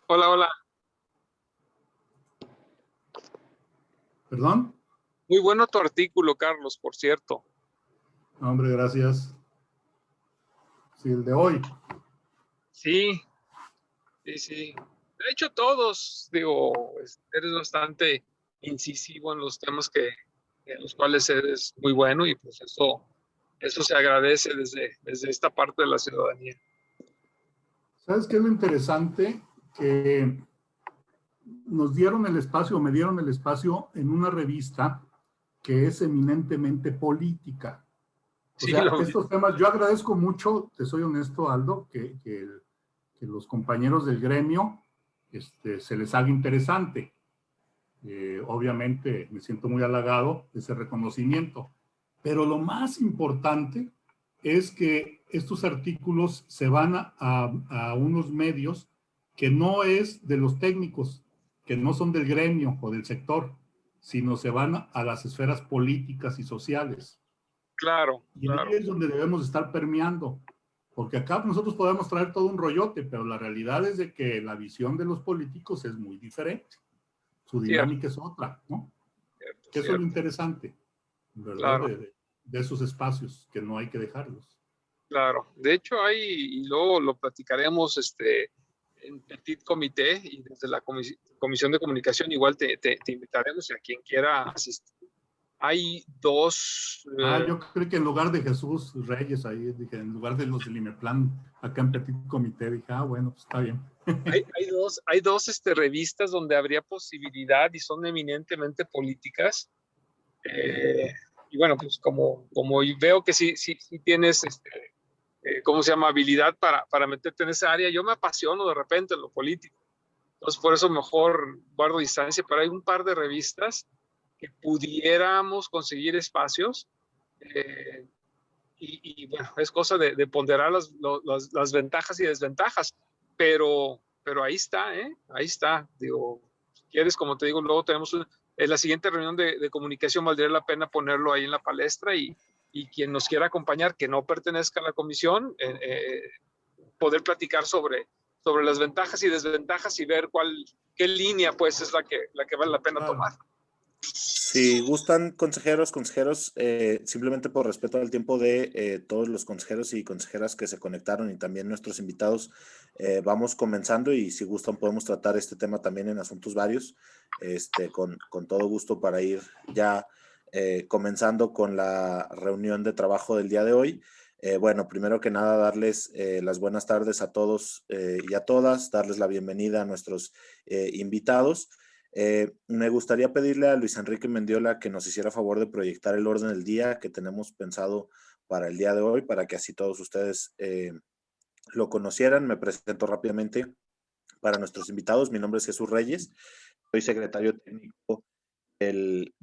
Hola, hola. ¿Perdón? Muy bueno tu artículo, Carlos, por cierto. Hombre, gracias. Sí, el de hoy. Sí, sí, sí. De hecho, todos, digo, eres bastante incisivo en los temas en los cuales eres muy bueno y pues eso se agradece desde esta parte de la ciudadanía. ¿Sabes qué es lo interesante? Que nos dieron el espacio, me dieron el espacio en una revista que es eminentemente política. O Sí, sea, estos temas, yo agradezco mucho, te soy honesto, Aldo, que los compañeros del gremio se les haga interesante. Obviamente me siento muy halagado de ese reconocimiento. Pero lo más importante es que estos artículos se van a unos medios que no es de los técnicos, que no son del gremio o del sector, sino se van a las esferas políticas y sociales. claro, Y ahí claro. es donde debemos estar permeando, porque acá nosotros podemos traer todo un rollote, pero la realidad es de que la visión de los políticos es muy diferente. Su Cierto, dinámica es otra, ¿no? cierto, Que eso es lo cierto. interesante, ¿verdad? Claro, De esos espacios, que no hay que dejarlos. claro. De hecho, y luego lo platicaremos, en Petit Comité y desde la Comisión de Comunicación, igual te invitaremos y a quien quiera asistir. Hay dos, Yo creo que en lugar de Jesús Reyes, ahí dije, en lugar de los del Imeplan, acá en Petit Comité, dije, bueno, pues está bien. hay dos revistas donde habría posibilidad y son eminentemente políticas. Eh, y bueno, pues como veo que sí tienes, ¿cómo se llama? Habilidad para meterte en esa área, yo me apasiono de repente en lo político. Entonces, por eso mejor guardo distancia, pero hay un par de revistas que pudiéramos conseguir espacios. eh, bueno, es cosa de ponderar las ventajas y desventajas, pero ahí está, ¿eh? Ahí está. Digo, si quieres, como te digo, luego tenemos en la siguiente reunión de comunicación, valdría la pena ponerlo ahí en la palestra y quien nos quiera acompañar, que no pertenezca a la comisión, poder platicar sobre las ventajas y desventajas y ver qué línea pues es la que vale la pena Claro. tomar. Si gustan, consejeros, simplemente por respeto al tiempo de todos los consejeros y consejeras que se conectaron y también nuestros invitados, vamos comenzando y si gustan podemos tratar este tema también en asuntos varios, con todo gusto para ir ya comenzando con la reunión de trabajo del día de hoy. Bueno, primero que nada, darles las buenas tardes a todos y a todas, darles la bienvenida a nuestros invitados. Me gustaría pedirle a Luis Enrique Mendiola que nos hiciera favor de proyectar el orden del día que tenemos pensado para el día de hoy, para que así todos ustedes lo conocieran. Me presento rápidamente para nuestros invitados. Mi nombre es Jesús Reyes, soy secretario técnico del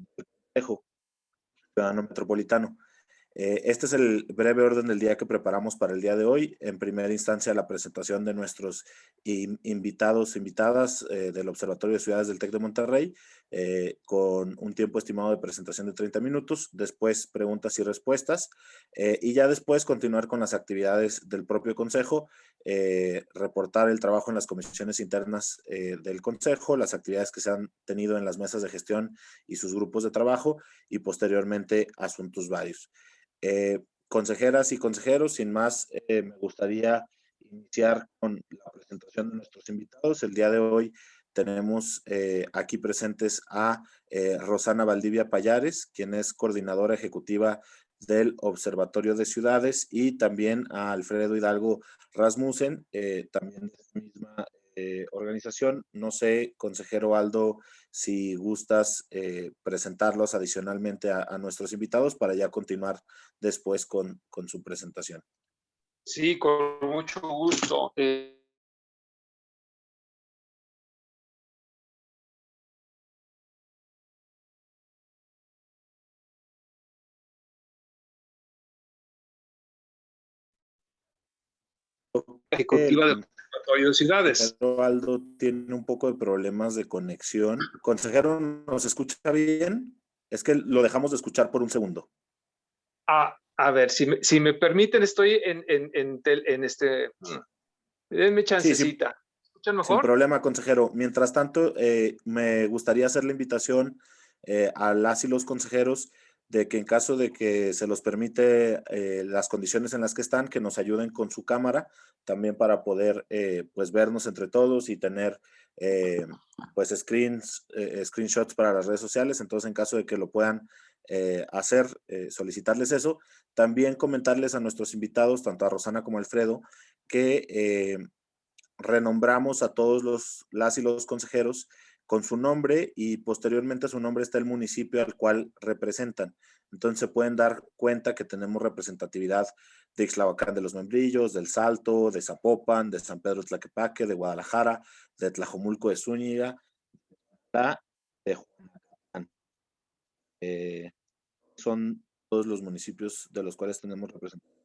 Consejo Ciudadano Metropolitano. Este es el breve orden del día que preparamos para el día de hoy. En primera instancia, la presentación de nuestros invitados, invitadas del Observatorio de Ciudades del TEC de Monterrey, con un tiempo estimado de presentación de 30 minutos. Después, preguntas y respuestas. Y ya después, continuar con las actividades del propio Consejo, reportar el trabajo en las comisiones internas del Consejo, las actividades que se han tenido en las mesas de gestión y sus grupos de trabajo, y posteriormente, asuntos varios. Consejeras y consejeros, sin más, me gustaría iniciar con la presentación de nuestros invitados. El día de hoy tenemos aquí presentes a Rosana Valdivia Payares, quien es coordinadora ejecutiva del Observatorio de Ciudades, y también a Alfredo Hidalgo Rasmussen, también de la misma organización. No sé, consejero Aldo, si gustas presentarlos adicionalmente a nuestros invitados para ya continuar después con su presentación. Sí, con mucho gusto. ejecutiva del Observatorio de Ciudades. Aldo tiene un poco de problemas de conexión. Consejero, ¿nos escucha bien? Es que lo dejamos de escuchar por un segundo. A ver, si me permiten, estoy en este... Denme chancecita. Sí, ¿Escuchan sin mejor? problema, consejero. Mientras tanto, me gustaría hacer la invitación a las y los consejeros de que en caso de que se los permite las condiciones en las que están, que nos ayuden con su cámara, también para poder pues vernos entre todos y tener pues screenshots para las redes sociales. Entonces, en caso de que lo puedan hacer, solicitarles eso. También comentarles a nuestros invitados, tanto a Rosana como a Alfredo, que renombramos a todos las y los consejeros con su nombre y posteriormente a su nombre está el municipio al cual representan. Entonces se pueden dar cuenta que tenemos representatividad de Ixtlahuacán de los Membrillos, del Salto, de Zapopan, de San Pedro Tlaquepaque, de Guadalajara, de Tlajomulco de Zúñiga, de Juanacán. Son todos los municipios de los cuales tenemos representación.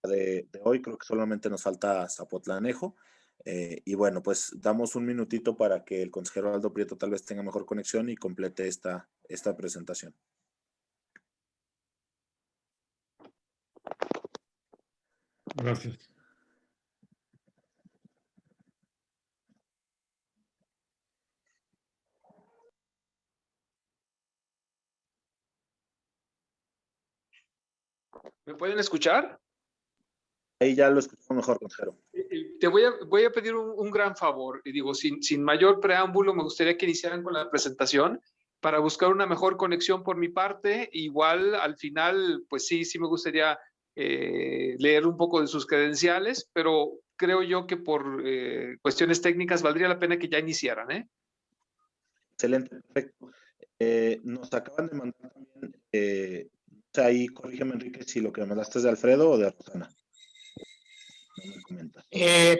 De hoy creo que solamente nos falta Zapotlanejo. Y bueno, pues damos un minutito para que el consejero Aldo Prieto tal vez tenga mejor conexión y complete esta presentación. Gracias. ¿Me pueden escuchar? Ahí ya lo escuchamos mejor, consejero. Te voy a pedir un gran favor, y digo, sin mayor preámbulo, me gustaría que iniciaran con la presentación para buscar una mejor conexión por mi parte. Igual, al final, pues sí me gustaría leer un poco de sus credenciales, pero creo yo que por cuestiones técnicas valdría la pena que ya iniciaran, ¿eh? Excelente, perfecto. Nos acaban de mandar también, ahí corrígeme, Enrique, si lo que me mandaste es de Alfredo o de Rosana. No me comentas.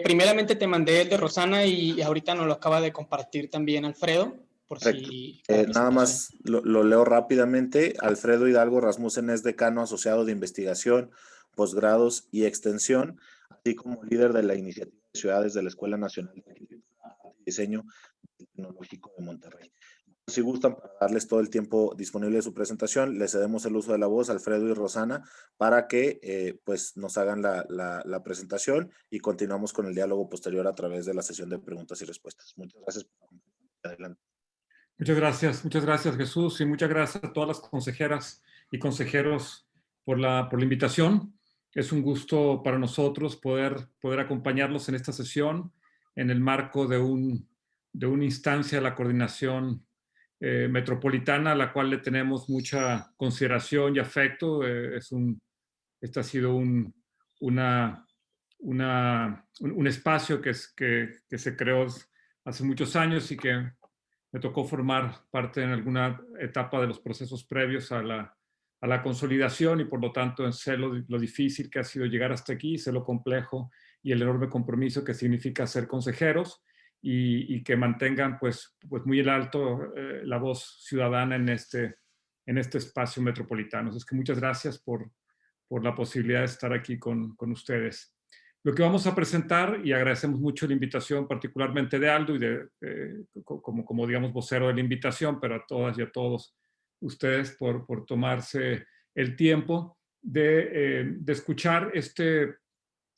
Primeramente te mandé el de Rosana y ahorita nos lo acaba de compartir también Alfredo, por Perfecto. si... Nada más lo leo rápidamente. Alfredo Hidalgo Rasmussen es decano asociado de investigación, posgrados y extensión, así como líder de la iniciativa de ciudades de la Escuela Nacional de Arquitectura y Diseño Tecnológico de Monterrey. Si gustan, para darles todo el tiempo disponible de su presentación, les cedemos el uso de la voz a Alfredo y Rosana para que pues nos hagan la presentación y continuamos con el diálogo posterior a través de la sesión de preguntas y respuestas. Muchas gracias por acompañarnos. Adelante. Muchas gracias Jesús y muchas gracias a todas las consejeras y consejeros por la invitación. Es un gusto para nosotros poder acompañarlos en esta sesión en el marco de una instancia de la coordinación metropolitana a la cual le tenemos mucha consideración y afecto. Este ha sido un espacio que se creó hace muchos años y que me tocó formar parte en alguna etapa de los procesos previos a la consolidación y por lo tanto sé lo difícil que ha sido llegar hasta aquí, sé lo complejo y el enorme compromiso que significa ser consejeros y que mantengan pues muy en alto la voz ciudadana en este espacio metropolitano. Es que muchas gracias por la posibilidad de estar aquí con ustedes. Lo que vamos a presentar, y agradecemos mucho la invitación, particularmente de Aldo, y como digamos, vocero de la invitación, pero a todas y a todos ustedes por tomarse el tiempo de escuchar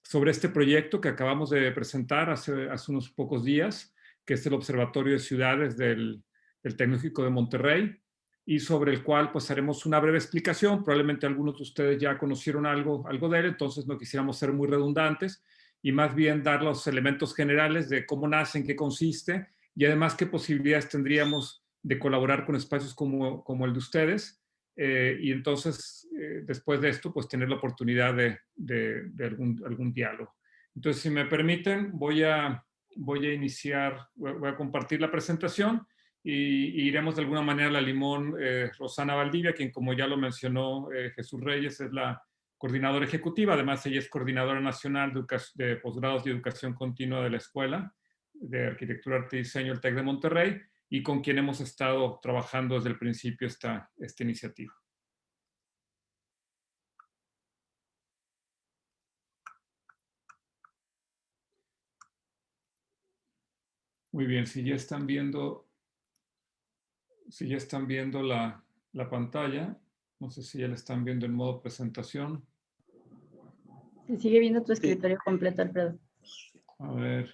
sobre este proyecto que acabamos de presentar hace unos pocos días, que es el Observatorio de Ciudades del Tecnológico de Monterrey, y sobre el cual pues haremos una breve explicación. Probablemente algunos de ustedes ya conocieron algo de él, entonces no quisiéramos ser muy redundantes y más bien dar los elementos generales de cómo nace, en qué consiste y además qué posibilidades tendríamos de colaborar con espacios como el de ustedes. Y entonces, después de esto, pues tener la oportunidad de algún diálogo. Entonces, si me permiten, voy a iniciar, voy a compartir la presentación y iremos de alguna manera a la limón. Rosana Valdivia, quien como ya lo mencionó Jesús Reyes, es la coordinadora ejecutiva. Además, ella es coordinadora nacional de posgrados y educación continua de la Escuela de Arquitectura, Arte y Diseño, el TEC de Monterrey, y con quien hemos estado trabajando desde el principio esta iniciativa. Muy bien, si ya están viendo la pantalla, no sé si ya la están viendo en modo presentación. Se sigue viendo tu escritorio completo, Alfredo. A ver,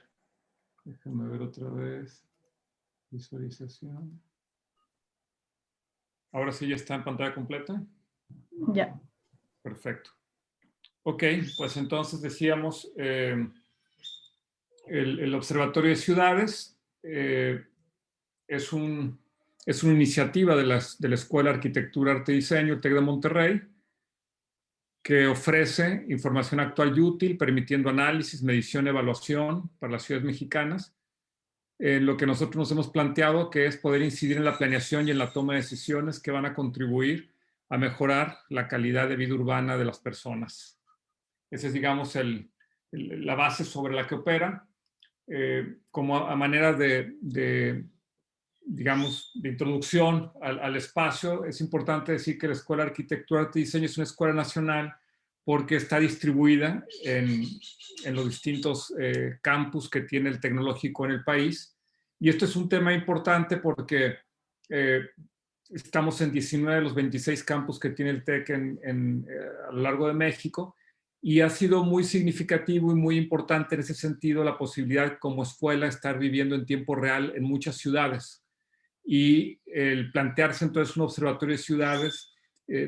déjame ver otra vez. Visualización. Ahora sí ya está en pantalla completa. Ya. Perfecto. Ok, pues entonces decíamos, el Observatorio de Ciudades es una iniciativa de la Escuela de Arquitectura, Arte y Diseño, TEC de Monterrey, que ofrece información actual y útil, permitiendo análisis, medición y evaluación para las ciudades mexicanas. Lo que nosotros nos hemos planteado, que es poder incidir en la planeación y en la toma de decisiones que van a contribuir a mejorar la calidad de vida urbana de las personas. Esa es, digamos, la base sobre la que opera. Como a manera digamos, de introducción al espacio, es importante decir que la Escuela de Arquitectura, Arte y Diseño es una escuela nacional porque está distribuida en los distintos campus que tiene el tecnológico en el país. Y esto es un tema importante porque estamos en 19 de los 26 campus que tiene el TEC a lo largo de México, y ha sido muy significativo y muy importante en ese sentido la posibilidad como escuela de estar viviendo en tiempo real en muchas ciudades. Y el plantearse entonces un observatorio de ciudades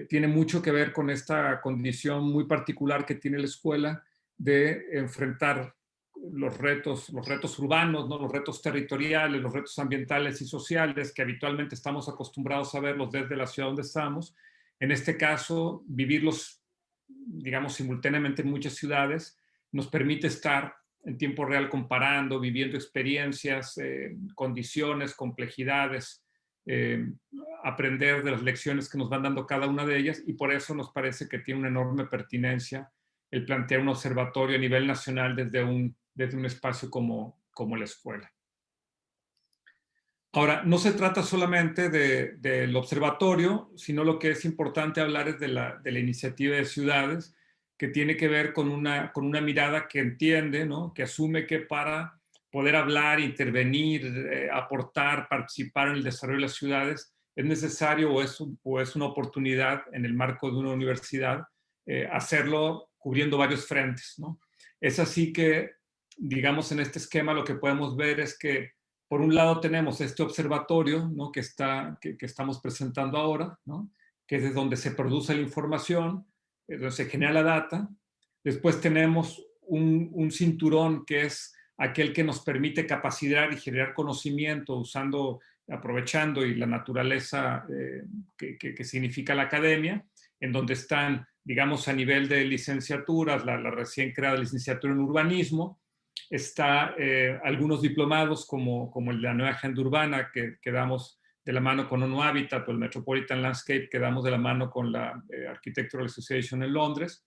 tiene mucho que ver con esta condición muy particular que tiene la escuela de enfrentar los retos urbanos, ¿no? Los retos territoriales, los retos ambientales y sociales que habitualmente estamos acostumbrados a verlos desde la ciudad donde estamos. En este caso, vivirlos, digamos, simultáneamente en muchas ciudades nos permite estar en tiempo real comparando, viviendo experiencias, condiciones, complejidades, aprender de las lecciones que nos van dando cada una de ellas, y por eso nos parece que tiene una enorme pertinencia el plantear un observatorio a nivel nacional desde un espacio como la escuela. Ahora, no se trata solamente del observatorio, sino lo que es importante hablar es de la iniciativa de ciudades, que tiene que ver con una mirada que entiende, ¿no? Que asume que para poder hablar, intervenir, aportar, participar en el desarrollo de las ciudades, es necesario o es una oportunidad en el marco de una universidad hacerlo cubriendo varios frentes, ¿no? Es así que, digamos, en este esquema lo que podemos ver es que por un lado tenemos este observatorio, ¿no? que estamos presentando ahora, ¿no? Que es de donde se produce la información, donde se genera la data. Después tenemos un cinturón que es aquel que nos permite capacitar y generar conocimiento aprovechando y la naturaleza que significa la academia, en donde están, digamos, a nivel de licenciaturas, la recién creada licenciatura en urbanismo. Está algunos diplomados como el de la nueva agenda urbana que damos de la mano con ONU Habitat o el Metropolitan Landscape que damos de la mano con la Architectural Association en Londres.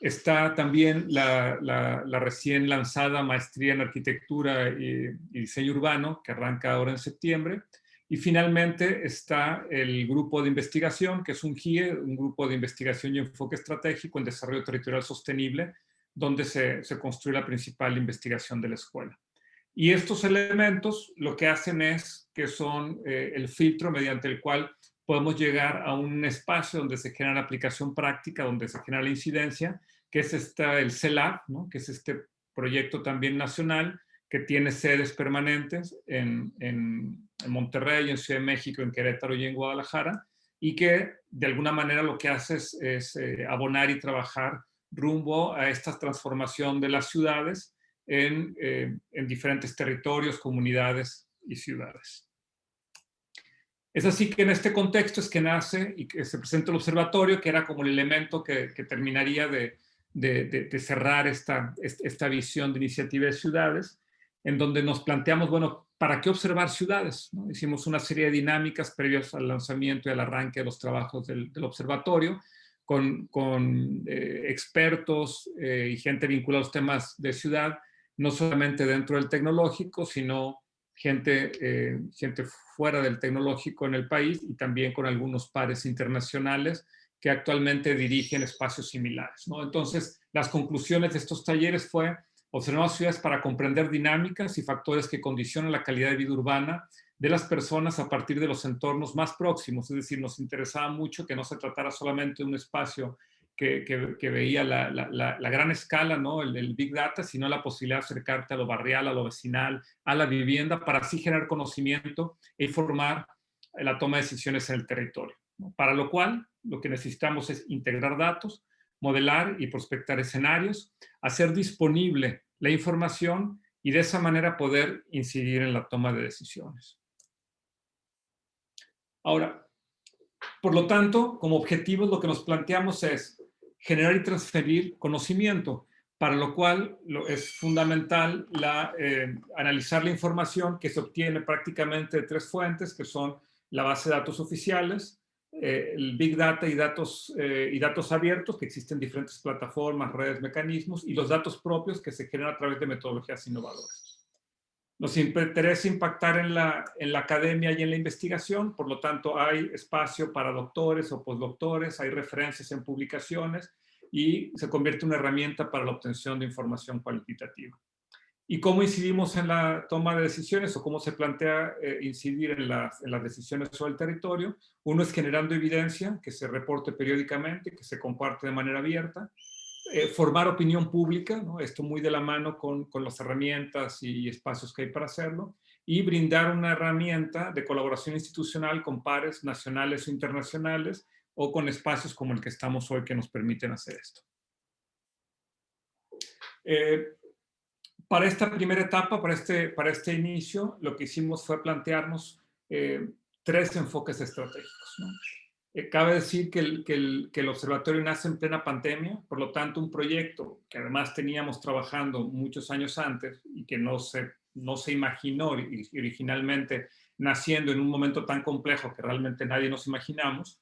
Está también la recién lanzada maestría en arquitectura y diseño urbano que arranca ahora en septiembre. Y finalmente está el grupo de investigación, que es un GIE, un grupo de investigación y enfoque estratégico en desarrollo territorial sostenible, donde se construye la principal investigación de la escuela. Y estos elementos lo que hacen es que son el filtro mediante el cual podemos llegar a un espacio donde se genera la aplicación práctica, donde se genera la incidencia, que es el CELAB, ¿no? Que es este proyecto también nacional que tiene sedes permanentes en Monterrey, en Ciudad de México, en Querétaro y en Guadalajara, y que de alguna manera lo que hace es abonar y trabajar rumbo a esta transformación de las ciudades en diferentes territorios, comunidades y ciudades. Es así que en este contexto es que nace y que se presenta el observatorio, que era como el elemento que terminaría de cerrar esta visión de iniciativa de ciudades, en donde nos planteamos, bueno, ¿para qué observar ciudades? ¿No? Hicimos una serie de dinámicas previas al lanzamiento y al arranque de los trabajos del observatorio, con expertos y gente vinculada a los temas de ciudad, no solamente dentro del tecnológico, sino gente fuera del tecnológico en el país, y también con algunos pares internacionales que actualmente dirigen espacios similares, ¿no? Entonces, las conclusiones de estos talleres fue Observamos ciudades para comprender dinámicas y factores que condicionan la calidad de vida urbana de las personas a partir de los entornos más próximos. Es decir, nos interesaba mucho que no se tratara solamente de un espacio que veía la gran escala, ¿no? el Big Data, sino la posibilidad de acercarte a lo barrial, a lo vecinal, a la vivienda, para así generar conocimiento e informar la toma de decisiones en el territorio, ¿no? Para lo cual, lo que necesitamos es integrar datos, modelar y prospectar escenarios, hacer disponible la información y de esa manera poder incidir en la toma de decisiones. Ahora, por lo tanto, como objetivos lo que nos planteamos es generar y transferir conocimiento, para lo cual es fundamental analizar la información que se obtiene prácticamente de 3 fuentes, que son la base de datos oficiales, el Big Data y datos abiertos, que existen en diferentes plataformas, redes, mecanismos, y los datos propios que se generan a través de metodologías innovadoras. Nos interesa impactar en la academia y en la investigación, por lo tanto hay espacio para doctores o postdoctores, hay referencias en publicaciones y se convierte en una herramienta para la obtención de información cualitativa. ¿Y cómo incidimos en la toma de decisiones o cómo se plantea incidir en las decisiones sobre el territorio? Uno es generando evidencia que se reporte periódicamente, que se comparte de manera abierta. Formar opinión pública, ¿no? Esto muy de la mano con las herramientas y espacios que hay para hacerlo, y brindar una herramienta de colaboración institucional con pares nacionales o internacionales o con espacios como el que estamos hoy que nos permiten hacer esto. Para esta primera etapa, para este inicio, lo que hicimos fue plantearnos 3 enfoques estratégicos, ¿no? Cabe decir que el observatorio nace en plena pandemia, por lo tanto un proyecto que además teníamos trabajando muchos años antes y que no se imaginó originalmente naciendo en un momento tan complejo que realmente nadie nos imaginamos.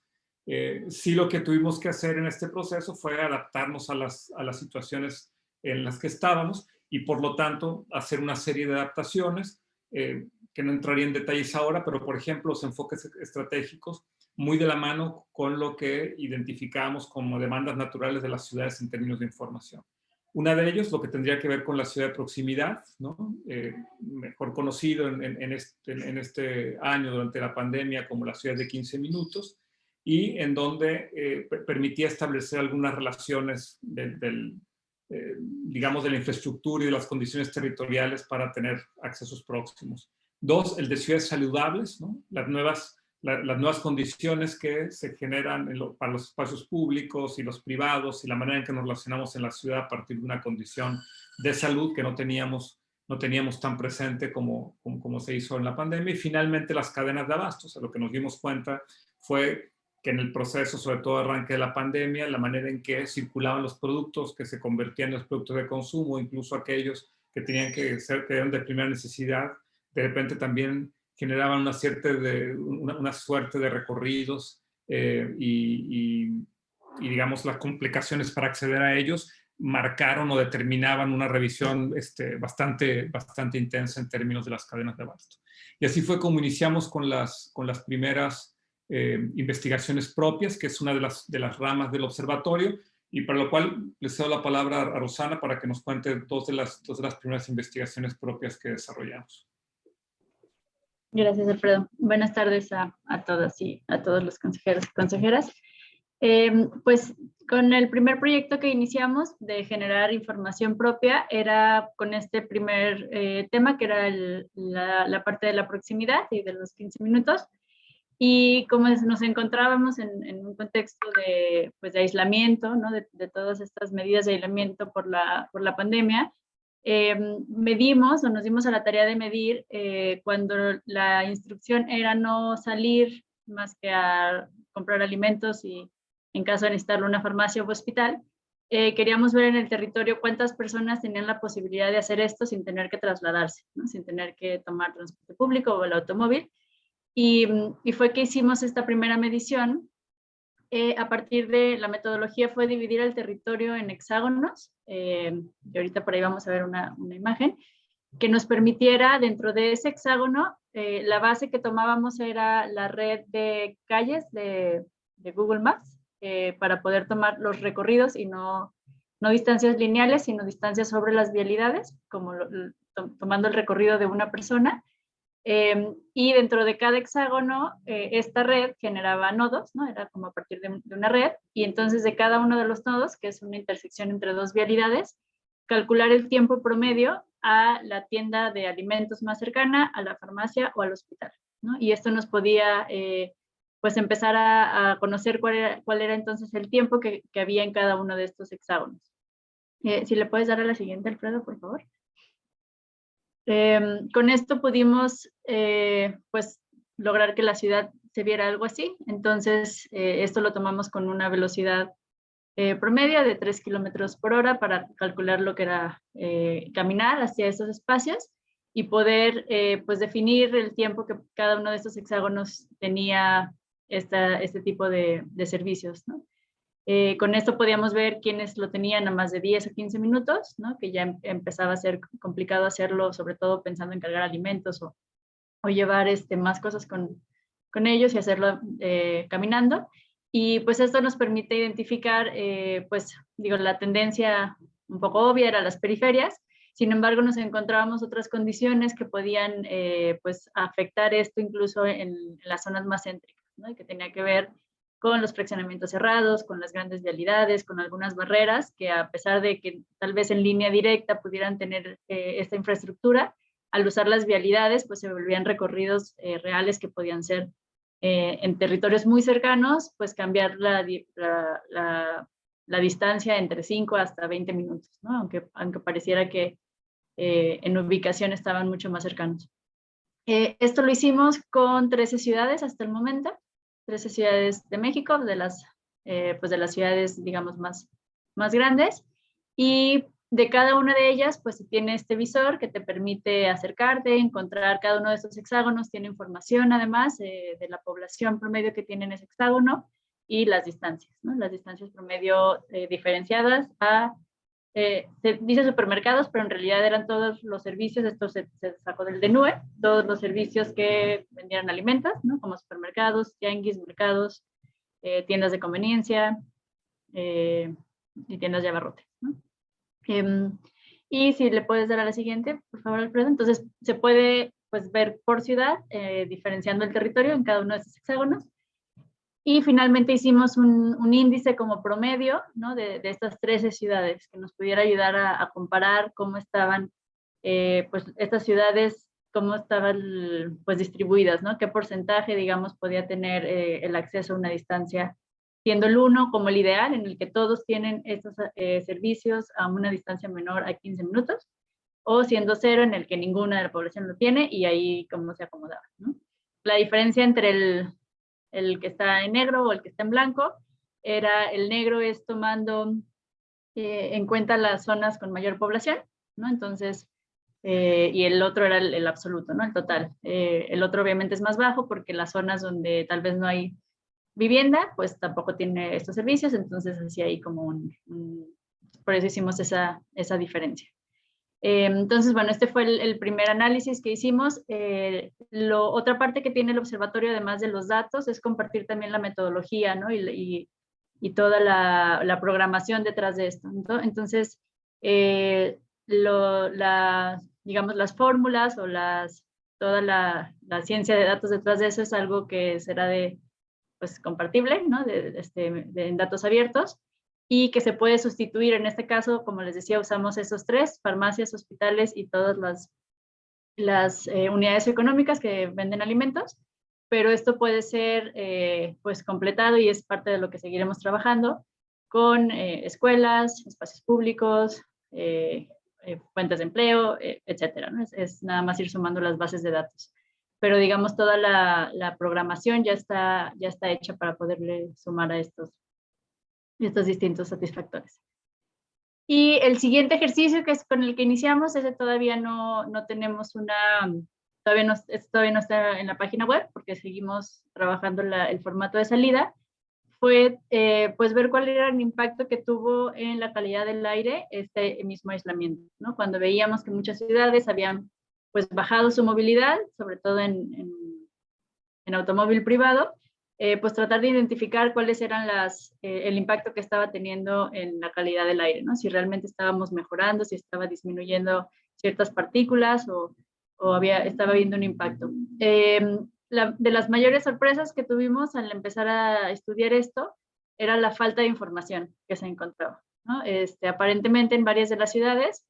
Sí, lo que tuvimos que hacer en este proceso fue adaptarnos a las situaciones en las que estábamos y por lo tanto hacer una serie de adaptaciones que no entraría en detalles ahora, pero por ejemplo los enfoques estratégicos muy de la mano con lo que identificamos como demandas naturales de las ciudades en términos de información. Una de ellos, lo que tendría que ver con la ciudad de proximidad, ¿no? Mejor conocido en este año durante la pandemia como la ciudad de 15 minutos, y en donde permitía establecer algunas relaciones digamos, de la infraestructura y de las condiciones territoriales para tener accesos próximos. 2, el de ciudades saludables, ¿no? Las nuevas condiciones que se generan para los espacios públicos y los privados y la manera en que nos relacionamos en la ciudad a partir de una condición de salud que no teníamos tan presente como se hizo en la pandemia. Y finalmente las cadenas de abasto. O sea, lo que nos dimos cuenta fue que en el proceso, sobre todo arranque de la pandemia, la manera en que circulaban los productos que se convertían en los productos de consumo, incluso aquellos que tenían que eran de primera necesidad, de repente también generaban una suerte de recorridos y digamos las complicaciones para acceder a ellos marcaron o determinaban una revisión bastante intensa en términos de las cadenas de abasto. Y así fue como iniciamos con las primeras investigaciones propias, que es una de las ramas del observatorio, y para lo cual les cedo la palabra a Rosana para que nos cuente dos de las primeras investigaciones propias que desarrollamos. Gracias, Alfredo. Buenas tardes a todas y a todos los consejeros y consejeras. Pues con el primer proyecto que iniciamos de generar información propia era con este primer tema que era la parte de la proximidad y de los 15 minutos. Y como nos encontrábamos en un contexto de aislamiento, ¿no? de todas estas medidas de aislamiento por la pandemia, nos dimos a la tarea de medir cuando la instrucción era no salir más que a comprar alimentos y en caso de necesitarlo una farmacia o hospital, queríamos ver en el territorio cuántas personas tenían la posibilidad de hacer esto sin tener que trasladarse, ¿no? Sin tener que tomar transporte público o el automóvil. Y fue que hicimos esta primera medición. A partir de la metodología fue dividir el territorio en hexágonos, y ahorita por ahí vamos a ver una imagen, que nos permitiera dentro de ese hexágono, la base que tomábamos era la red de calles de Google Maps, para poder tomar los recorridos y no no distancias lineales, sino distancias sobre las vialidades, como tomando el recorrido de una persona. Y dentro de cada hexágono, esta red generaba nodos, ¿no? Era como a partir de una red, y entonces de cada uno de los nodos, que es una intersección entre dos vialidades, calcular el tiempo promedio a la tienda de alimentos más cercana, a la farmacia o al hospital, ¿no? Y esto nos podía pues empezar a conocer cuál era entonces el tiempo que había en cada uno de estos hexágonos. Si le puedes dar a la siguiente, Alfredo, por favor. Con esto pudimos pues lograr que la ciudad se viera algo así. Entonces esto lo tomamos con una velocidad promedio de 3 kilómetros por hora para calcular lo que era caminar hacia esos espacios y poder pues definir el tiempo que cada uno de estos hexágonos tenía este tipo de servicios, ¿no? Con esto podíamos ver quiénes lo tenían a más de 10 o 15 minutos, ¿no? Que ya empezaba a ser complicado hacerlo, sobre todo pensando en cargar alimentos o llevar más cosas con ellos y hacerlo caminando. Y pues esto nos permite identificar, pues digo, la tendencia un poco obvia era las periferias. Sin embargo, nos encontrábamos otras condiciones que podían pues afectar esto incluso en las zonas más céntricas, ¿no? Y que tenía que ver con los fraccionamientos cerrados, con las grandes vialidades, con algunas barreras que a pesar de que tal vez en línea directa pudieran tener esta infraestructura, al usar las vialidades pues se volvían recorridos reales que podían ser en territorios muy cercanos, pues cambiar la distancia entre 5 hasta 20 minutos, ¿no? Aunque pareciera que en ubicación estaban mucho más cercanos. Esto lo hicimos con 13 ciudades hasta el momento, 13 ciudades de México, pues de las ciudades, digamos, más grandes, y de cada una de ellas, pues tiene este visor que te permite acercarte, encontrar cada uno de estos hexágonos, tiene información además de la población promedio que tiene en ese hexágono y las distancias, ¿no? Las distancias promedio diferenciadas a, se dice supermercados, pero en realidad eran todos los servicios, esto se sacó del DNUE, todos los servicios que vendieran alimentos, ¿no? Como supermercados, tianguis, mercados, tiendas de conveniencia y tiendas de abarrotes, ¿no? Y si le puedes dar a la siguiente, por favor, Alfredo. Entonces, se puede pues, ver por ciudad, diferenciando el territorio en cada uno de estos hexágonos. Y finalmente hicimos un índice como promedio, ¿no? de estas 13 ciudades, que nos pudiera ayudar a comparar cómo estaban pues, estas ciudades, cómo estaban pues, distribuidas, ¿no? Qué porcentaje, digamos, podía tener el acceso a una distancia, siendo el 1 como el ideal, en el que todos tienen estos servicios a una distancia menor a 15 minutos, o siendo 0 en el que ninguna de la población lo tiene, y ahí cómo se acomodaba, ¿no? La diferencia entre el que está en negro o el que está en blanco, era el negro es tomando en cuenta las zonas con mayor población, ¿no? Entonces, y el otro era el absoluto, ¿no? El total. El otro obviamente es más bajo porque las zonas donde tal vez no hay vivienda, pues tampoco tiene estos servicios, entonces así hay como por eso hicimos esa diferencia. Entonces, bueno, este fue el primer análisis que hicimos. Otra parte que tiene el observatorio, además de los datos, es compartir también la metodología, ¿no? Y toda la programación detrás de esto, ¿no? Entonces, digamos, las fórmulas o toda la ciencia de datos detrás de eso es algo que será pues, compartible, ¿no? En datos abiertos, y que se puede sustituir. En este caso, como les decía, usamos esos 3, farmacias, hospitales y todas las unidades económicas que venden alimentos, pero esto puede ser pues completado y es parte de lo que seguiremos trabajando con escuelas, espacios públicos, fuentes de empleo, etcétera, ¿no? Es nada más ir sumando las bases de datos. Pero digamos, toda la programación ya está hecha para poderle sumar a estos distintos satisfactores. Y el siguiente ejercicio, que es con el que iniciamos, ese todavía no tenemos todavía no está en la página web, porque seguimos trabajando el formato de salida, fue pues ver cuál era el impacto que tuvo en la calidad del aire este mismo aislamiento, ¿no? Cuando veíamos que muchas ciudades habían pues bajado su movilidad, sobre todo en automóvil privado, pues tratar de identificar cuáles eran el impacto que estaba teniendo en la calidad del aire, ¿no? Si realmente estábamos mejorando, si estaba disminuyendo ciertas partículas o estaba habiendo un impacto. De las mayores sorpresas que tuvimos al empezar a estudiar esto era la falta de información que se encontraba, ¿no? Aparentemente en varias de las ciudades,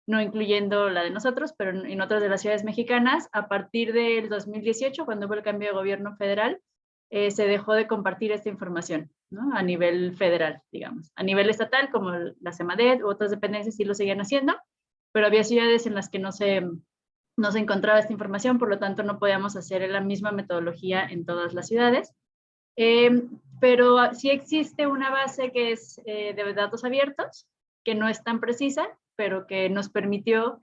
no incluyendo la de nosotros, pero en otras de las ciudades mexicanas, a partir del 2018, cuando hubo el cambio de gobierno federal, se dejó de compartir esta información, ¿no? A nivel federal, digamos. A nivel estatal, como la CEMADET u otras dependencias sí lo seguían haciendo, pero había ciudades en las que no se encontraba esta información, por lo tanto no podíamos hacer la misma metodología en todas las ciudades. Pero sí existe una base que es de datos abiertos, que no es tan precisa, pero que nos permitió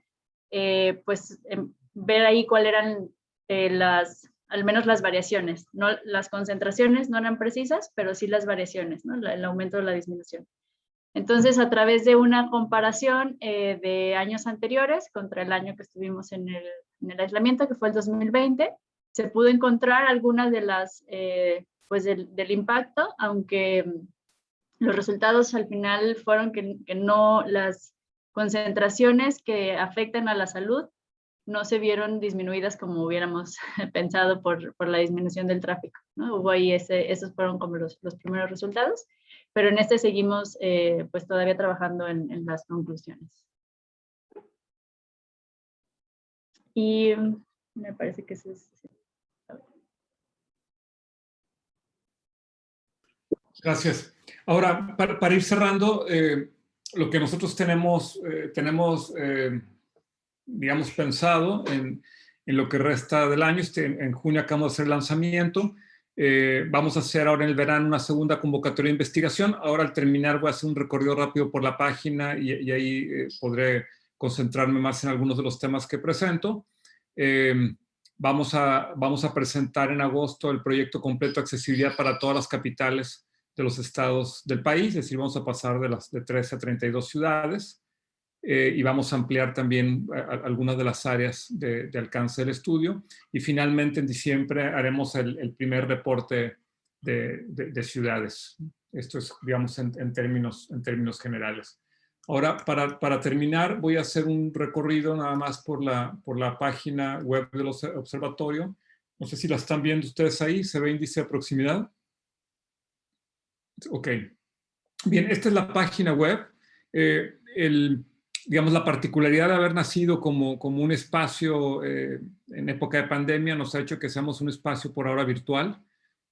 pues, ver ahí cuáles eran al menos las variaciones. No, las concentraciones no eran precisas, pero sí las variaciones, ¿no? El aumento o la disminución. Entonces, a través de una comparación de años anteriores contra el año que estuvimos en el aislamiento, que fue el 2020, se pudo encontrar algunas de las, pues del impacto, aunque los resultados al final fueron que no, las concentraciones que afectan a la salud no se vieron disminuidas como hubiéramos pensado por la disminución del tráfico, ¿no? Hubo ahí esos fueron como los primeros resultados, pero en este seguimos pues todavía trabajando en las conclusiones. Y me parece que eso es... Gracias. Ahora, para ir cerrando, lo que nosotros tenemos digamos, pensado en lo que resta del año. En junio acabamos de hacer el lanzamiento. Vamos a hacer ahora en el verano una segunda convocatoria de investigación. Ahora al terminar voy a hacer un recorrido rápido por la página y ahí podré concentrarme más en algunos de los temas que presento. Vamos a presentar en agosto el proyecto completo de accesibilidad para todas las capitales de los estados del país, es decir, vamos a pasar de 13 a 32 ciudades. Y vamos a ampliar también algunas de las áreas de alcance del estudio. Y finalmente en diciembre haremos el primer reporte de ciudades. Esto es, digamos, en términos generales. Ahora, para terminar, voy a hacer un recorrido nada más por la página web del observatorio. No sé si la están viendo ustedes ahí. ¿Se ve índice de proximidad? Ok. Bien, esta es la página web. Digamos, la particularidad de haber nacido como un espacio en época de pandemia nos ha hecho que seamos un espacio por ahora virtual.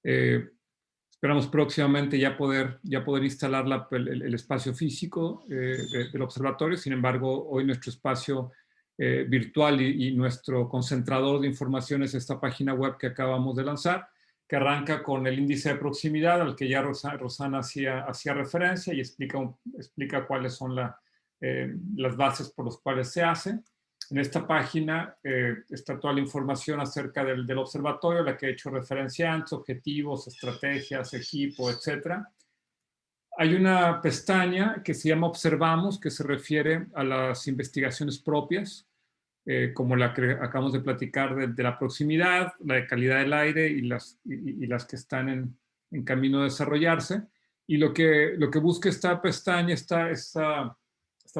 Esperamos próximamente ya poder instalar el espacio físico del observatorio. Sin embargo, hoy nuestro espacio virtual y nuestro concentrador de información es esta página web que acabamos de lanzar, que arranca con el índice de proximidad al que ya Rosana hacía referencia y explica cuáles son las bases por las cuales se hace. En esta página está toda la información acerca del observatorio, a la que he hecho referencia antes, objetivos, estrategias, equipo, etc. Hay una pestaña que se llama Observamos, que se refiere a las investigaciones propias, como la que acabamos de platicar de la proximidad, la de calidad del aire y las que están en camino de desarrollarse. Y lo que busca esta pestaña, esta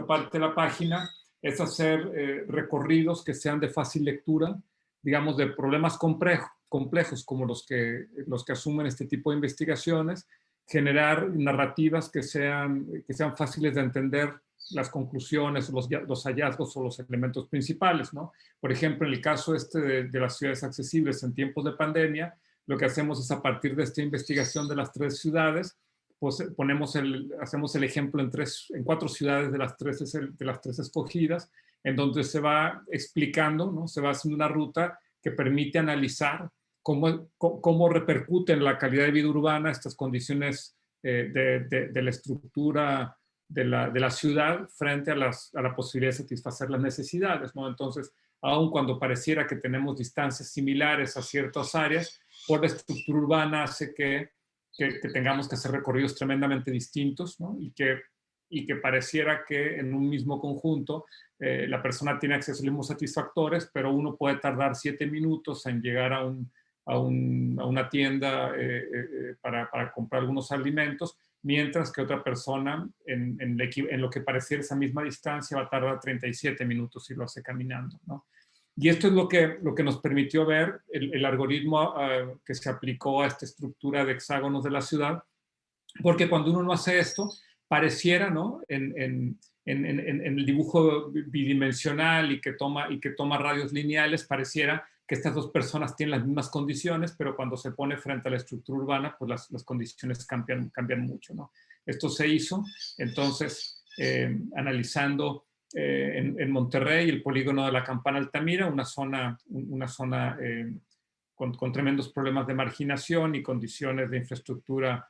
parte de la página, es hacer recorridos que sean de fácil lectura, digamos, de problemas complejos como los que asumen este tipo de investigaciones, generar narrativas que sean fáciles de entender las conclusiones, los hallazgos o los elementos principales, ¿no? Por ejemplo, en el caso de las ciudades accesibles en tiempos de pandemia, lo que hacemos es a partir de esta investigación de las 3 ciudades, pues hacemos el ejemplo en 4 ciudades de las 3 escogidas, en donde se va explicando, ¿no? Se va haciendo una ruta que permite analizar cómo repercuten en la calidad de vida urbana estas condiciones de la estructura de la ciudad frente a la posibilidad de satisfacer las necesidades, ¿no? Entonces, aun cuando pareciera que tenemos distancias similares a ciertas áreas, por la estructura urbana hace que tengamos que hacer recorridos tremendamente distintos, ¿no? Y que pareciera que en un mismo conjunto la persona tiene acceso a los mismos satisfactores, pero uno puede tardar 7 minutos en llegar a un una tienda para comprar algunos alimentos, mientras que otra persona en lo que pareciera esa misma distancia va a tardar 37 minutos si lo hace caminando, ¿no? Y esto es lo que nos permitió ver el algoritmo que se aplicó a esta estructura de hexágonos de la ciudad, porque cuando uno no hace esto, pareciera, ¿no?, en el dibujo bidimensional y que toma radios lineales, pareciera que estas dos personas tienen las mismas condiciones, pero cuando se pone frente a la estructura urbana, pues las condiciones cambian mucho, ¿no? Esto se hizo, entonces, analizando en Monterrey el polígono de la Campana Altamira, una zona con tremendos problemas de marginación y condiciones de infraestructura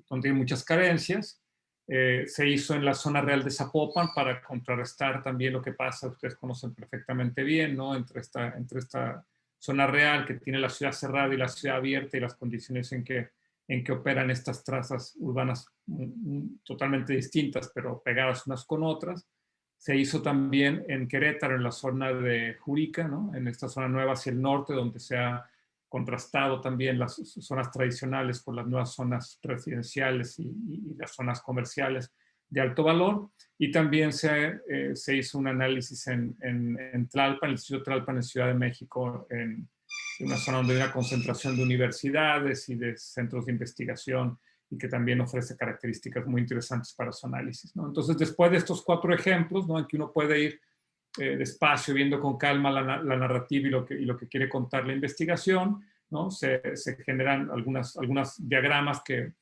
donde hay muchas carencias. Se hizo en la zona real de Zapopan para contrarrestar también lo que pasa, ustedes conocen perfectamente bien, ¿no?, entre esta zona real que tiene la ciudad cerrada y la ciudad abierta y las condiciones en que operan estas trazas urbanas totalmente distintas, pero pegadas unas con otras. Se hizo también en Querétaro, en la zona de Jurica, ¿no?, en esta zona nueva hacia el norte, donde se ha contrastado también las zonas tradicionales con las nuevas zonas residenciales y las zonas comerciales de alto valor. Y también se hizo un análisis en Tlalpan, el distrito de Tlalpan en Ciudad de México, en una zona donde hay una concentración de universidades y de centros de investigación y que también ofrece características muy interesantes para su análisis, ¿no? Entonces, después de estos 4 ejemplos, ¿no?, en que uno puede ir despacio, viendo con calma la narrativa y lo que quiere contar la investigación, ¿no?, se generan algunas diagramas que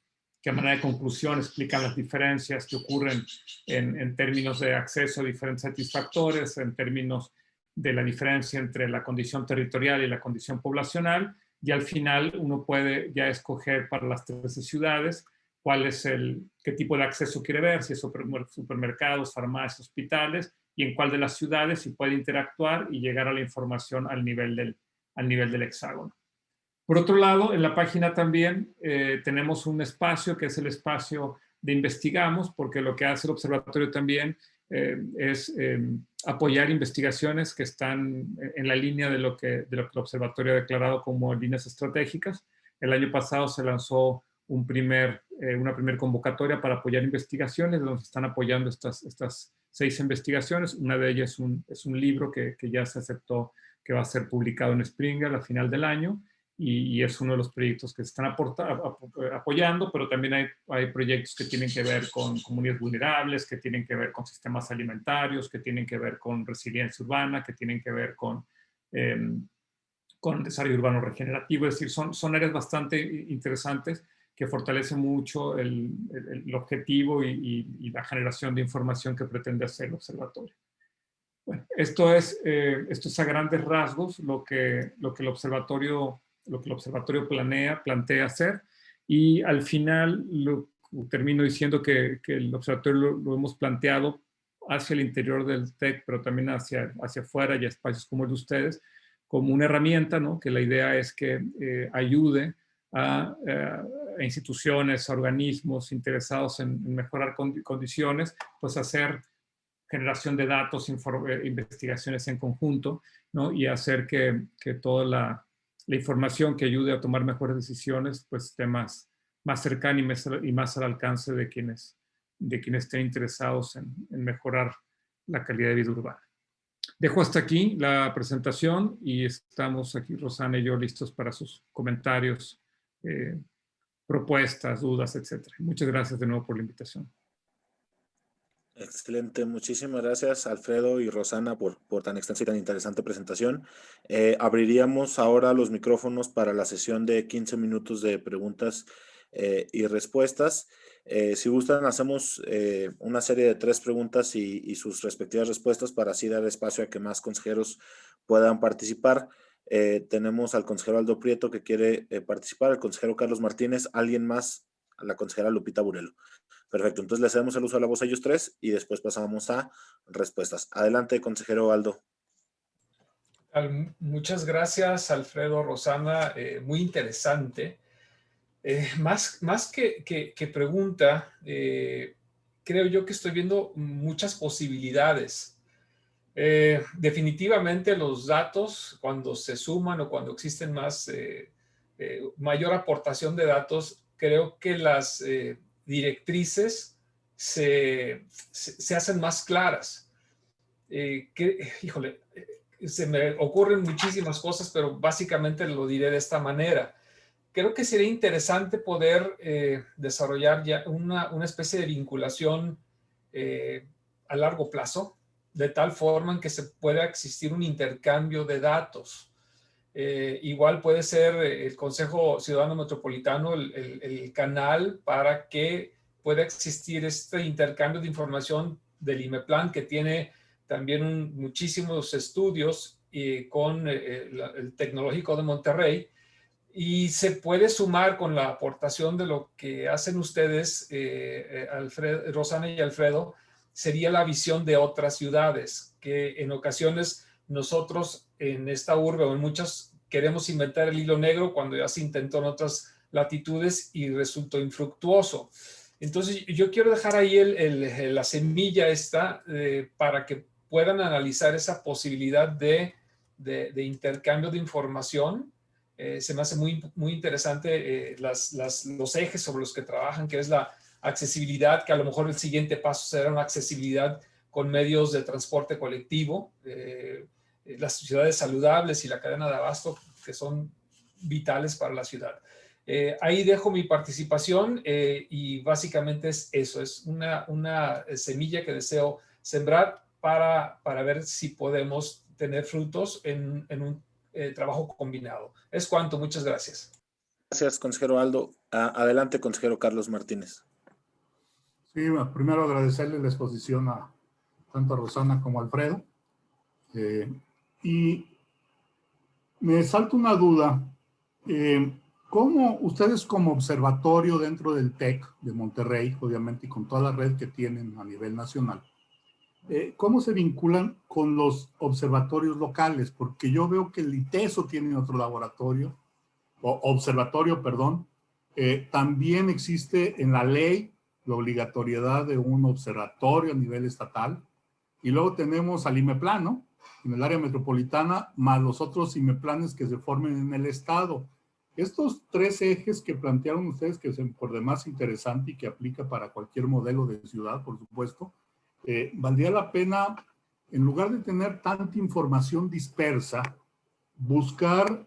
a manera de conclusión explican las diferencias que ocurren en términos de acceso a diferentes satisfactores, en términos de la diferencia entre la condición territorial y la condición poblacional, y al final uno puede ya escoger para las 13 ciudades qué tipo de acceso quiere ver, si es supermercados, farmacias, hospitales, y en cuál de las ciudades se puede interactuar y llegar a la información al nivel del hexágono. Por otro lado, en la página también tenemos un espacio que es el espacio de investigamos, porque lo que hace el observatorio también es apoyar investigaciones que están en la línea de lo que el observatorio ha declarado como líneas estratégicas. El año pasado se lanzó una primer convocatoria para apoyar investigaciones, donde se están apoyando estas 6 investigaciones. Una de ellas es un libro que ya se aceptó que va a ser publicado en Springer a final del año, y es uno de los proyectos que se están apoyando, pero también hay proyectos que tienen que ver con comunidades vulnerables, que tienen que ver con sistemas alimentarios, que tienen que ver con resiliencia urbana, que tienen que ver con desarrollo urbano regenerativo. Es decir, son áreas bastante interesantes que fortalecen mucho el objetivo y la generación de información que pretende hacer el observatorio. Bueno, esto es a grandes rasgos lo que el observatorio plantea hacer, y al final termino diciendo que el observatorio lo hemos planteado hacia el interior del TEC, pero también hacia afuera y a espacios como el de ustedes, como una herramienta, ¿no?, que la idea es que ayude a instituciones, a organismos interesados en mejorar condiciones, pues hacer generación de datos, investigaciones en conjunto, ¿no?, y hacer que toda la información que ayude a tomar mejores decisiones, pues esté más cercana y más al alcance de quienes estén interesados en mejorar la calidad de vida urbana. Dejo hasta aquí la presentación y estamos aquí, Rosana y yo, listos para sus comentarios, propuestas, dudas, etc. Muchas gracias de nuevo por la invitación. Excelente, muchísimas gracias Alfredo y Rosana por tan extensa y tan interesante presentación. Abriríamos ahora los micrófonos para la sesión de 15 minutos de preguntas y respuestas. Si gustan, hacemos una serie de 3 preguntas y sus respectivas respuestas para así dar espacio a que más consejeros puedan participar. Tenemos al consejero Aldo Prieto que quiere participar, al consejero Carlos Martínez, alguien más, a la consejera Lupita Burelo. Perfecto, entonces le cedemos el uso de la voz a ellos 3 y después pasamos a respuestas. Adelante, consejero Aldo. Muchas gracias, Alfredo, Rosana, muy interesante. Más que pregunta, creo yo que estoy viendo muchas posibilidades. Definitivamente los datos, cuando se suman o cuando existen mayor aportación de datos, creo que las directrices se hacen más claras. Híjole, se me ocurren muchísimas cosas, pero básicamente lo diré de esta manera. Creo que sería interesante poder desarrollar ya una especie de vinculación a largo plazo, de tal forma en que se pueda existir un intercambio de datos. Igual puede ser el Consejo Ciudadano Metropolitano el canal para que pueda existir este intercambio de información del IMEPLAN, que tiene también muchísimos estudios con el Tecnológico de Monterrey, y se puede sumar con la aportación de lo que hacen ustedes, Rosana y Alfredo, sería la visión de otras ciudades, que en ocasiones nosotros en esta urbe o en muchas queremos inventar el hilo negro cuando ya se intentó en otras latitudes y resultó infructuoso. Entonces yo quiero dejar ahí la semilla esta para que puedan analizar esa posibilidad de intercambio de información. Se me hace muy interesante los ejes sobre los que trabajan, que es la accesibilidad, que a lo mejor el siguiente paso será una accesibilidad con medios de transporte colectivo, las ciudades saludables y la cadena de abasto, que son vitales para la ciudad. Ahí dejo mi participación y básicamente es eso, es una semilla que deseo sembrar para ver si podemos tener frutos en un trabajo combinado. Es cuanto, muchas gracias. Gracias, consejero Aldo. Adelante, consejero Carlos Martínez. Sí, primero agradecerle la exposición a tanto a Rosana como a Alfredo. Y me salta una duda. ¿Cómo ustedes como observatorio dentro del TEC de Monterrey, obviamente, y con toda la red que tienen a nivel nacional, cómo se vinculan con los observatorios locales? Porque yo veo que el ITESO tiene otro laboratorio, o observatorio, perdón. También existe en la ley la obligatoriedad de un observatorio a nivel estatal. Y luego tenemos al IMEPLAN, ¿no? En el área metropolitana, más los otros IMEPLANes que se formen en el estado. Estos tres ejes que plantearon ustedes, que es por demás interesante y que aplica para cualquier modelo de ciudad, por supuesto, valdría la pena, en lugar de tener tanta información dispersa, buscar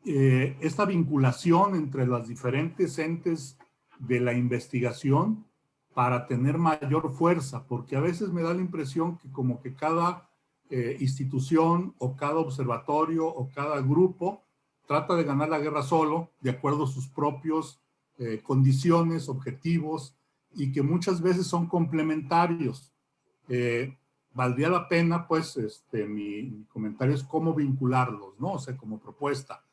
esta vinculación entre las diferentes entes de la investigación para tener mayor fuerza, porque a veces me da la impresión que como que cada institución o cada observatorio o cada grupo trata de ganar la guerra solo, de acuerdo a sus propios condiciones, objetivos, y que muchas veces son complementarios. Valdría la pena, pues, mi comentario es cómo vincularlos, ¿no? O sea, como propuesta,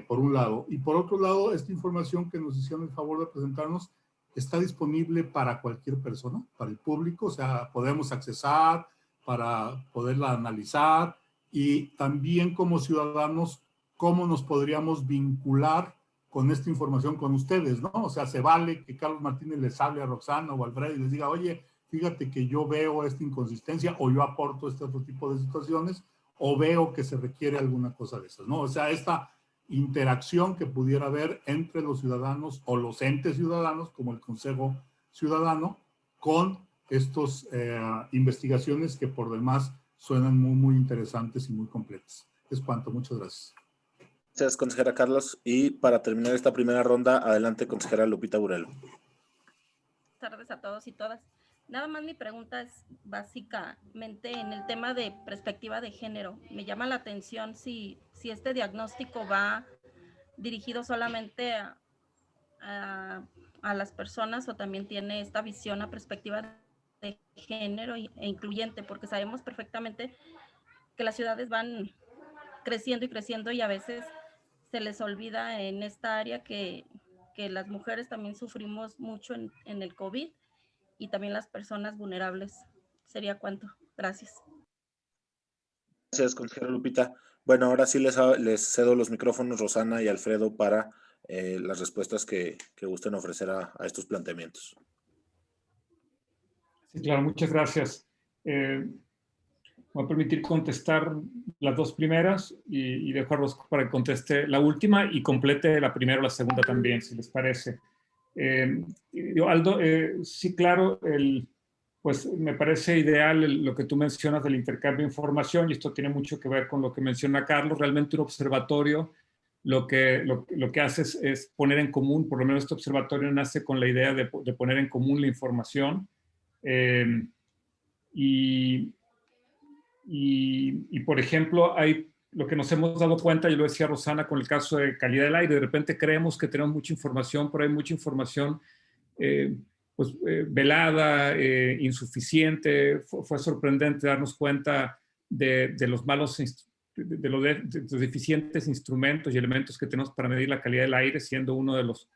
por un lado. Y por otro lado, esta información que nos hicieron el favor de presentarnos está disponible para cualquier persona, para el público, o sea, podemos accesar para poderla analizar, y también como ciudadanos, cómo nos podríamos vincular con esta información con ustedes, ¿no? O sea, se vale que Carlos Martínez les hable a Roxana o a Alfredo y les diga, oye, fíjate que yo veo esta inconsistencia, o yo aporto este otro tipo de situaciones, o veo que se requiere alguna cosa de esas, ¿no? O sea, esta interacción que pudiera haber entre los ciudadanos o los entes ciudadanos, como el Consejo Ciudadano, con estas investigaciones que por demás suenan muy interesantes y muy completas. Es cuanto, muchas gracias. Gracias, consejera Carlos. Y para terminar esta primera ronda, adelante, consejera Lupita Burelo. Buenas tardes a todos y todas. Nada más mi pregunta es básicamente en el tema de perspectiva de género. Me llama la atención si este diagnóstico va dirigido solamente a las personas, o también tiene esta visión a perspectiva de género e incluyente, porque sabemos perfectamente que las ciudades van creciendo y creciendo, y a veces se les olvida en esta área que las mujeres también sufrimos mucho en el COVID, y también las personas vulnerables. ¿Sería cuánto? Gracias. Gracias, consejera Lupita. Bueno, ahora sí les cedo los micrófonos, Rosana y Alfredo, para las respuestas que gusten ofrecer a estos planteamientos. Sí, claro, muchas gracias. voy a permitir contestar las dos primeras y dejo a Rosco para que conteste la última y complete la primera o la segunda también, si les parece. Aldo, sí, claro, pues me parece ideal lo que tú mencionas del intercambio de información, y esto tiene mucho que ver con lo que menciona Carlos. Realmente un observatorio lo que hace es poner en común, por lo menos este observatorio nace con la idea de poner en común la información. Por ejemplo, hay lo que nos hemos dado cuenta, yo lo decía Rosana con el caso de calidad del aire, de repente creemos que tenemos mucha información, pero hay mucha información velada, insuficiente. Fue sorprendente darnos cuenta de los malos, de los deficientes instrumentos y elementos que tenemos para medir la calidad del aire, siendo uno de los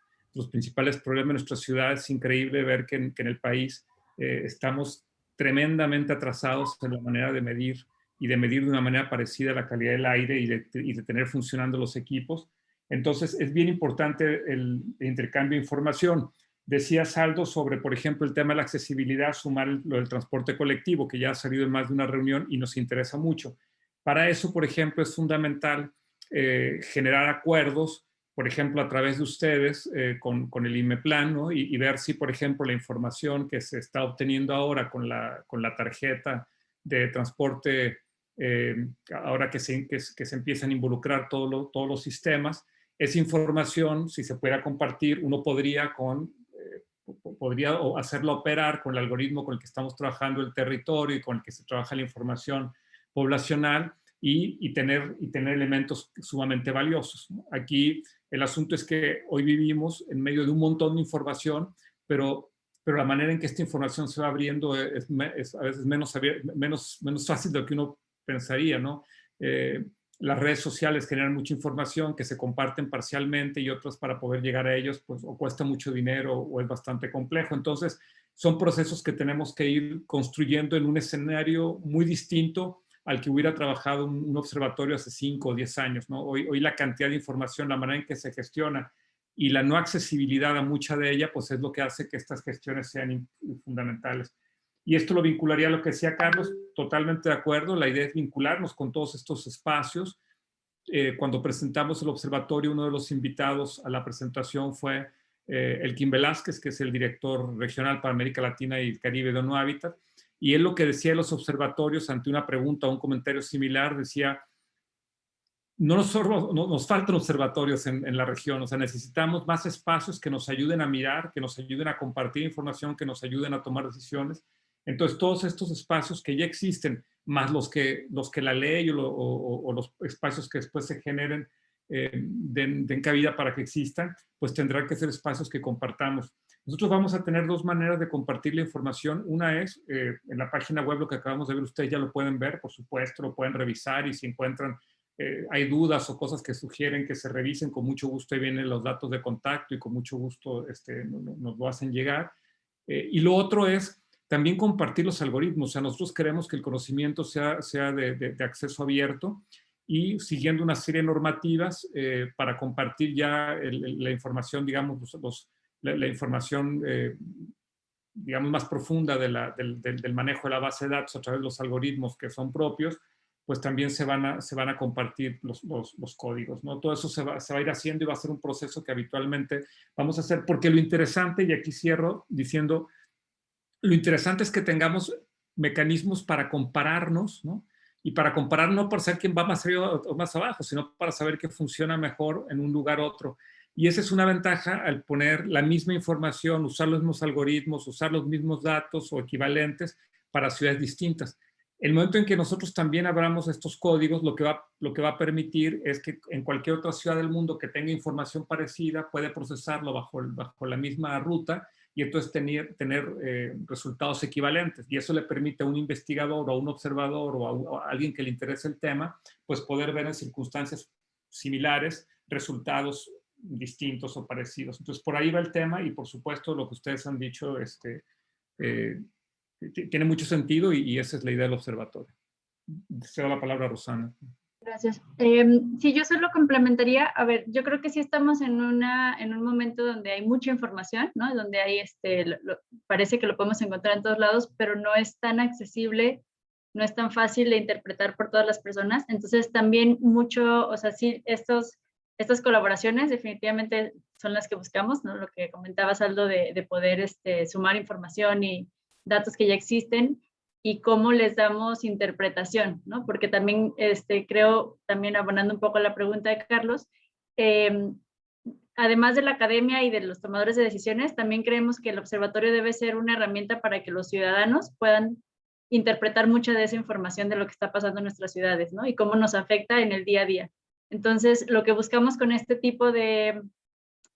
principales problemas de nuestra ciudad. Es increíble ver que en el país estamos tremendamente atrasados en la manera de medir y de medir de una manera parecida la calidad del aire y de tener funcionando los equipos. Entonces, es bien importante el intercambio de información. Decía Aldo sobre, por ejemplo, el tema de la accesibilidad, sumar lo del transporte colectivo, que ya ha salido en más de una reunión y nos interesa mucho. Para eso, por ejemplo, es fundamental generar acuerdos, por ejemplo, a través de ustedes con el IMEPLAN, ¿no? Y ver si, por ejemplo, la información que se está obteniendo ahora con la tarjeta de transporte, ahora que se empiezan a involucrar todos los sistemas, esa información, si se pudiera compartir, uno podría hacerla operar con el algoritmo con el que estamos trabajando el territorio y con el que se trabaja la información poblacional y tener elementos sumamente valiosos, ¿no? Aquí el asunto es que hoy vivimos en medio de un montón de información, pero la manera en que esta información se va abriendo es a veces menos fácil de lo que uno pensaría, ¿no? Las redes sociales generan mucha información que se comparten parcialmente y otras para poder llegar a ellos pues o cuesta mucho dinero o es bastante complejo. Entonces son procesos que tenemos que ir construyendo en un escenario muy distinto al que hubiera trabajado un observatorio hace 5 o 10 años, ¿no? Hoy la cantidad de información, la manera en que se gestiona y la no accesibilidad a mucha de ella, pues es lo que hace que estas gestiones sean fundamentales. Y esto lo vincularía a lo que decía Carlos, totalmente de acuerdo. La idea es vincularnos con todos estos espacios. Cuando presentamos el observatorio, uno de los invitados a la presentación fue Elkin Velázquez, que es el director regional para América Latina y el Caribe de ONU Habitat. Y él lo que decía de los observatorios, ante una pregunta o un comentario similar, decía, no nos faltan observatorios en la región, o sea, necesitamos más espacios que nos ayuden a mirar, que nos ayuden a compartir información, que nos ayuden a tomar decisiones. Entonces, todos estos espacios que ya existen, más los que la ley o los espacios que después se generen, den cabida para que existan, pues tendrán que ser espacios que compartamos. Nosotros vamos a tener dos maneras de compartir la información. Una es en la página web, lo que acabamos de ver, ustedes ya lo pueden ver, por supuesto, lo pueden revisar y si encuentran, hay dudas o cosas que sugieren que se revisen, con mucho gusto ahí vienen los datos de contacto y con mucho gusto nos lo hacen llegar. Y lo otro es también compartir los algoritmos. O sea, nosotros queremos que el conocimiento sea de acceso abierto y siguiendo una serie de normativas para compartir ya la información, digamos, la información, digamos, más profunda del manejo de la base de datos a través de los algoritmos que son propios, pues también se van a compartir los códigos, ¿no? Todo eso se va a ir haciendo y va a ser un proceso que habitualmente vamos a hacer, porque lo interesante, y aquí cierro diciendo, lo interesante es que tengamos mecanismos para compararnos, ¿no? Y para comparar no por ser quién va más arriba o más abajo, sino para saber qué funciona mejor en un lugar u otro. Y esa es una ventaja al poner la misma información, usar los mismos algoritmos, usar los mismos datos o equivalentes para ciudades distintas. El momento en que nosotros también abramos estos códigos, lo que va a permitir es que en cualquier otra ciudad del mundo que tenga información parecida puede procesarlo bajo la misma ruta y entonces tener resultados equivalentes. Y eso le permite a un investigador o a un observador o a alguien que le interese el tema, pues poder ver en circunstancias similares resultados distintos o parecidos. Entonces, por ahí va el tema y, por supuesto, lo que ustedes han dicho tiene mucho sentido y esa es la idea del observatorio. Cedo la palabra a Rosana. Gracias. Sí, yo solo complementaría, a ver, yo creo que sí estamos en un momento donde hay mucha información, ¿no? Donde hay, parece que lo podemos encontrar en todos lados, pero no es tan accesible no es tan fácil de interpretar por todas las personas. Entonces también mucho, o sea, sí, estas colaboraciones definitivamente son las que buscamos, ¿no? Lo que comentabas, Aldo, de poder sumar información y datos que ya existen y cómo les damos interpretación, ¿no? Porque también creo, también abonando un poco a la pregunta de Carlos, además de la academia y de los tomadores de decisiones, también creemos que el observatorio debe ser una herramienta para que los ciudadanos puedan interpretar mucha de esa información de lo que está pasando en nuestras ciudades, ¿no? Y cómo nos afecta en el día a día. Entonces, lo que buscamos con este tipo de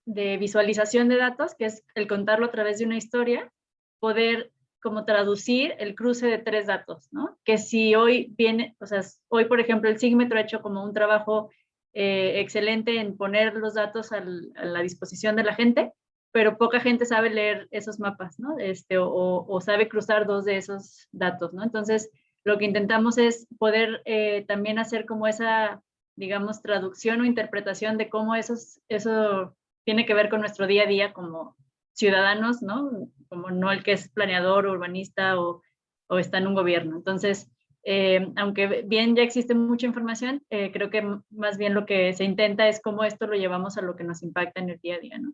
visualización de datos, que es el contarlo a través de una historia, poder como traducir el cruce de 3 datos, ¿no? Que si hoy viene, o sea, hoy, por ejemplo, el SIGMETRO ha hecho como un trabajo excelente en poner los datos a la disposición de la gente, pero poca gente sabe leer esos mapas, ¿no? O sabe cruzar 2 de esos datos, ¿no? Entonces, lo que intentamos es poder también hacer como esa, digamos, traducción o interpretación de cómo eso tiene que ver con nuestro día a día como ciudadanos, ¿no? Como no el que es planeador, urbanista o está en un gobierno. Entonces, aunque bien ya existe mucha información, creo que más bien lo que se intenta es cómo esto lo llevamos a lo que nos impacta en el día a día, ¿no?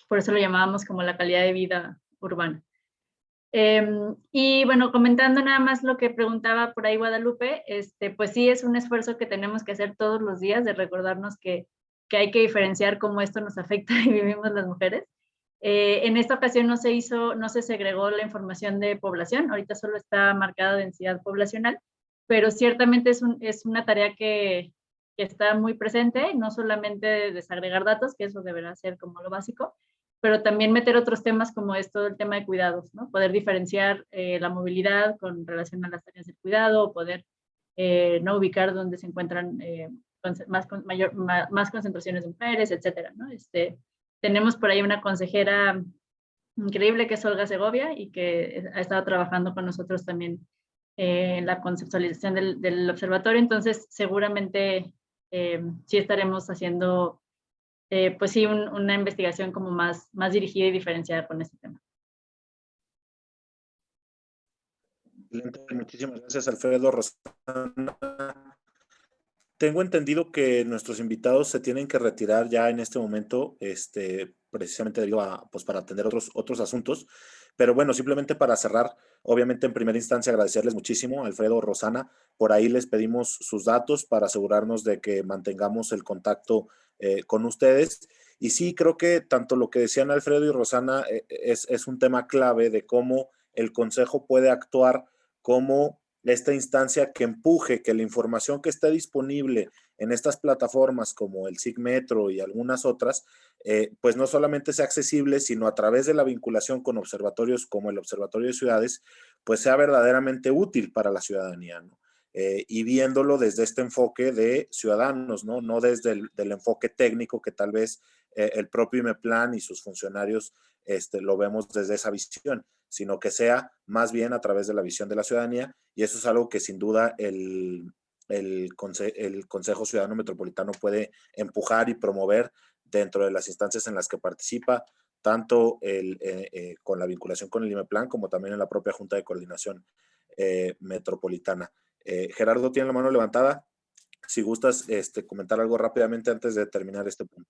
Por eso lo llamábamos como la calidad de vida urbana. Y bueno, comentando nada más lo que preguntaba por ahí Guadalupe, pues sí es un esfuerzo que tenemos que hacer todos los días de recordarnos que hay que diferenciar cómo esto nos afecta y vivimos las mujeres. En esta ocasión no se segregó la información de población, ahorita solo está marcada densidad poblacional, pero ciertamente es una tarea que está muy presente, no solamente desagregar datos, que eso deberá ser como lo básico, pero también meter otros temas como esto del tema de cuidados, ¿no? Poder diferenciar la movilidad con relación a las áreas del cuidado, poder no ubicar dónde se encuentran más concentraciones de mujeres, etcétera, ¿no? Tenemos por ahí una consejera increíble que es Olga Segovia y que ha estado trabajando con nosotros también en la conceptualización del observatorio, entonces seguramente sí estaremos haciendo pues sí, una investigación como más dirigida y diferenciada con este tema. Muchísimas gracias, Alfredo. Rosana. Tengo entendido que nuestros invitados se tienen que retirar ya en este momento, precisamente debido a, pues, para atender otros asuntos. Pero bueno, simplemente para cerrar, obviamente en primera instancia agradecerles muchísimo, Alfredo, Rosana. Por ahí les pedimos sus datos para asegurarnos de que mantengamos el contacto con ustedes. Y sí, creo que tanto lo que decían Alfredo y Rosana es un tema clave de cómo el Consejo puede actuar como esta instancia que empuje que la información que esté disponible en estas plataformas como el SIGMETRO y algunas otras, pues no solamente sea accesible, sino a través de la vinculación con observatorios como el Observatorio de Ciudades, pues sea verdaderamente útil para la ciudadanía, ¿no? Y viéndolo desde este enfoque de ciudadanos, ¿no? No desde el enfoque técnico que tal vez el propio IMEPLAN y sus funcionarios lo vemos desde esa visión, sino que sea más bien a través de la visión de la ciudadanía, y eso es algo que sin duda el Consejo Ciudadano Metropolitano puede empujar y promover dentro de las instancias en las que participa, tanto con la vinculación con el IMEPLAN como también en la propia Junta de Coordinación Metropolitana. Gerardo tiene la mano levantada. Si gustas comentar algo rápidamente antes de terminar este punto.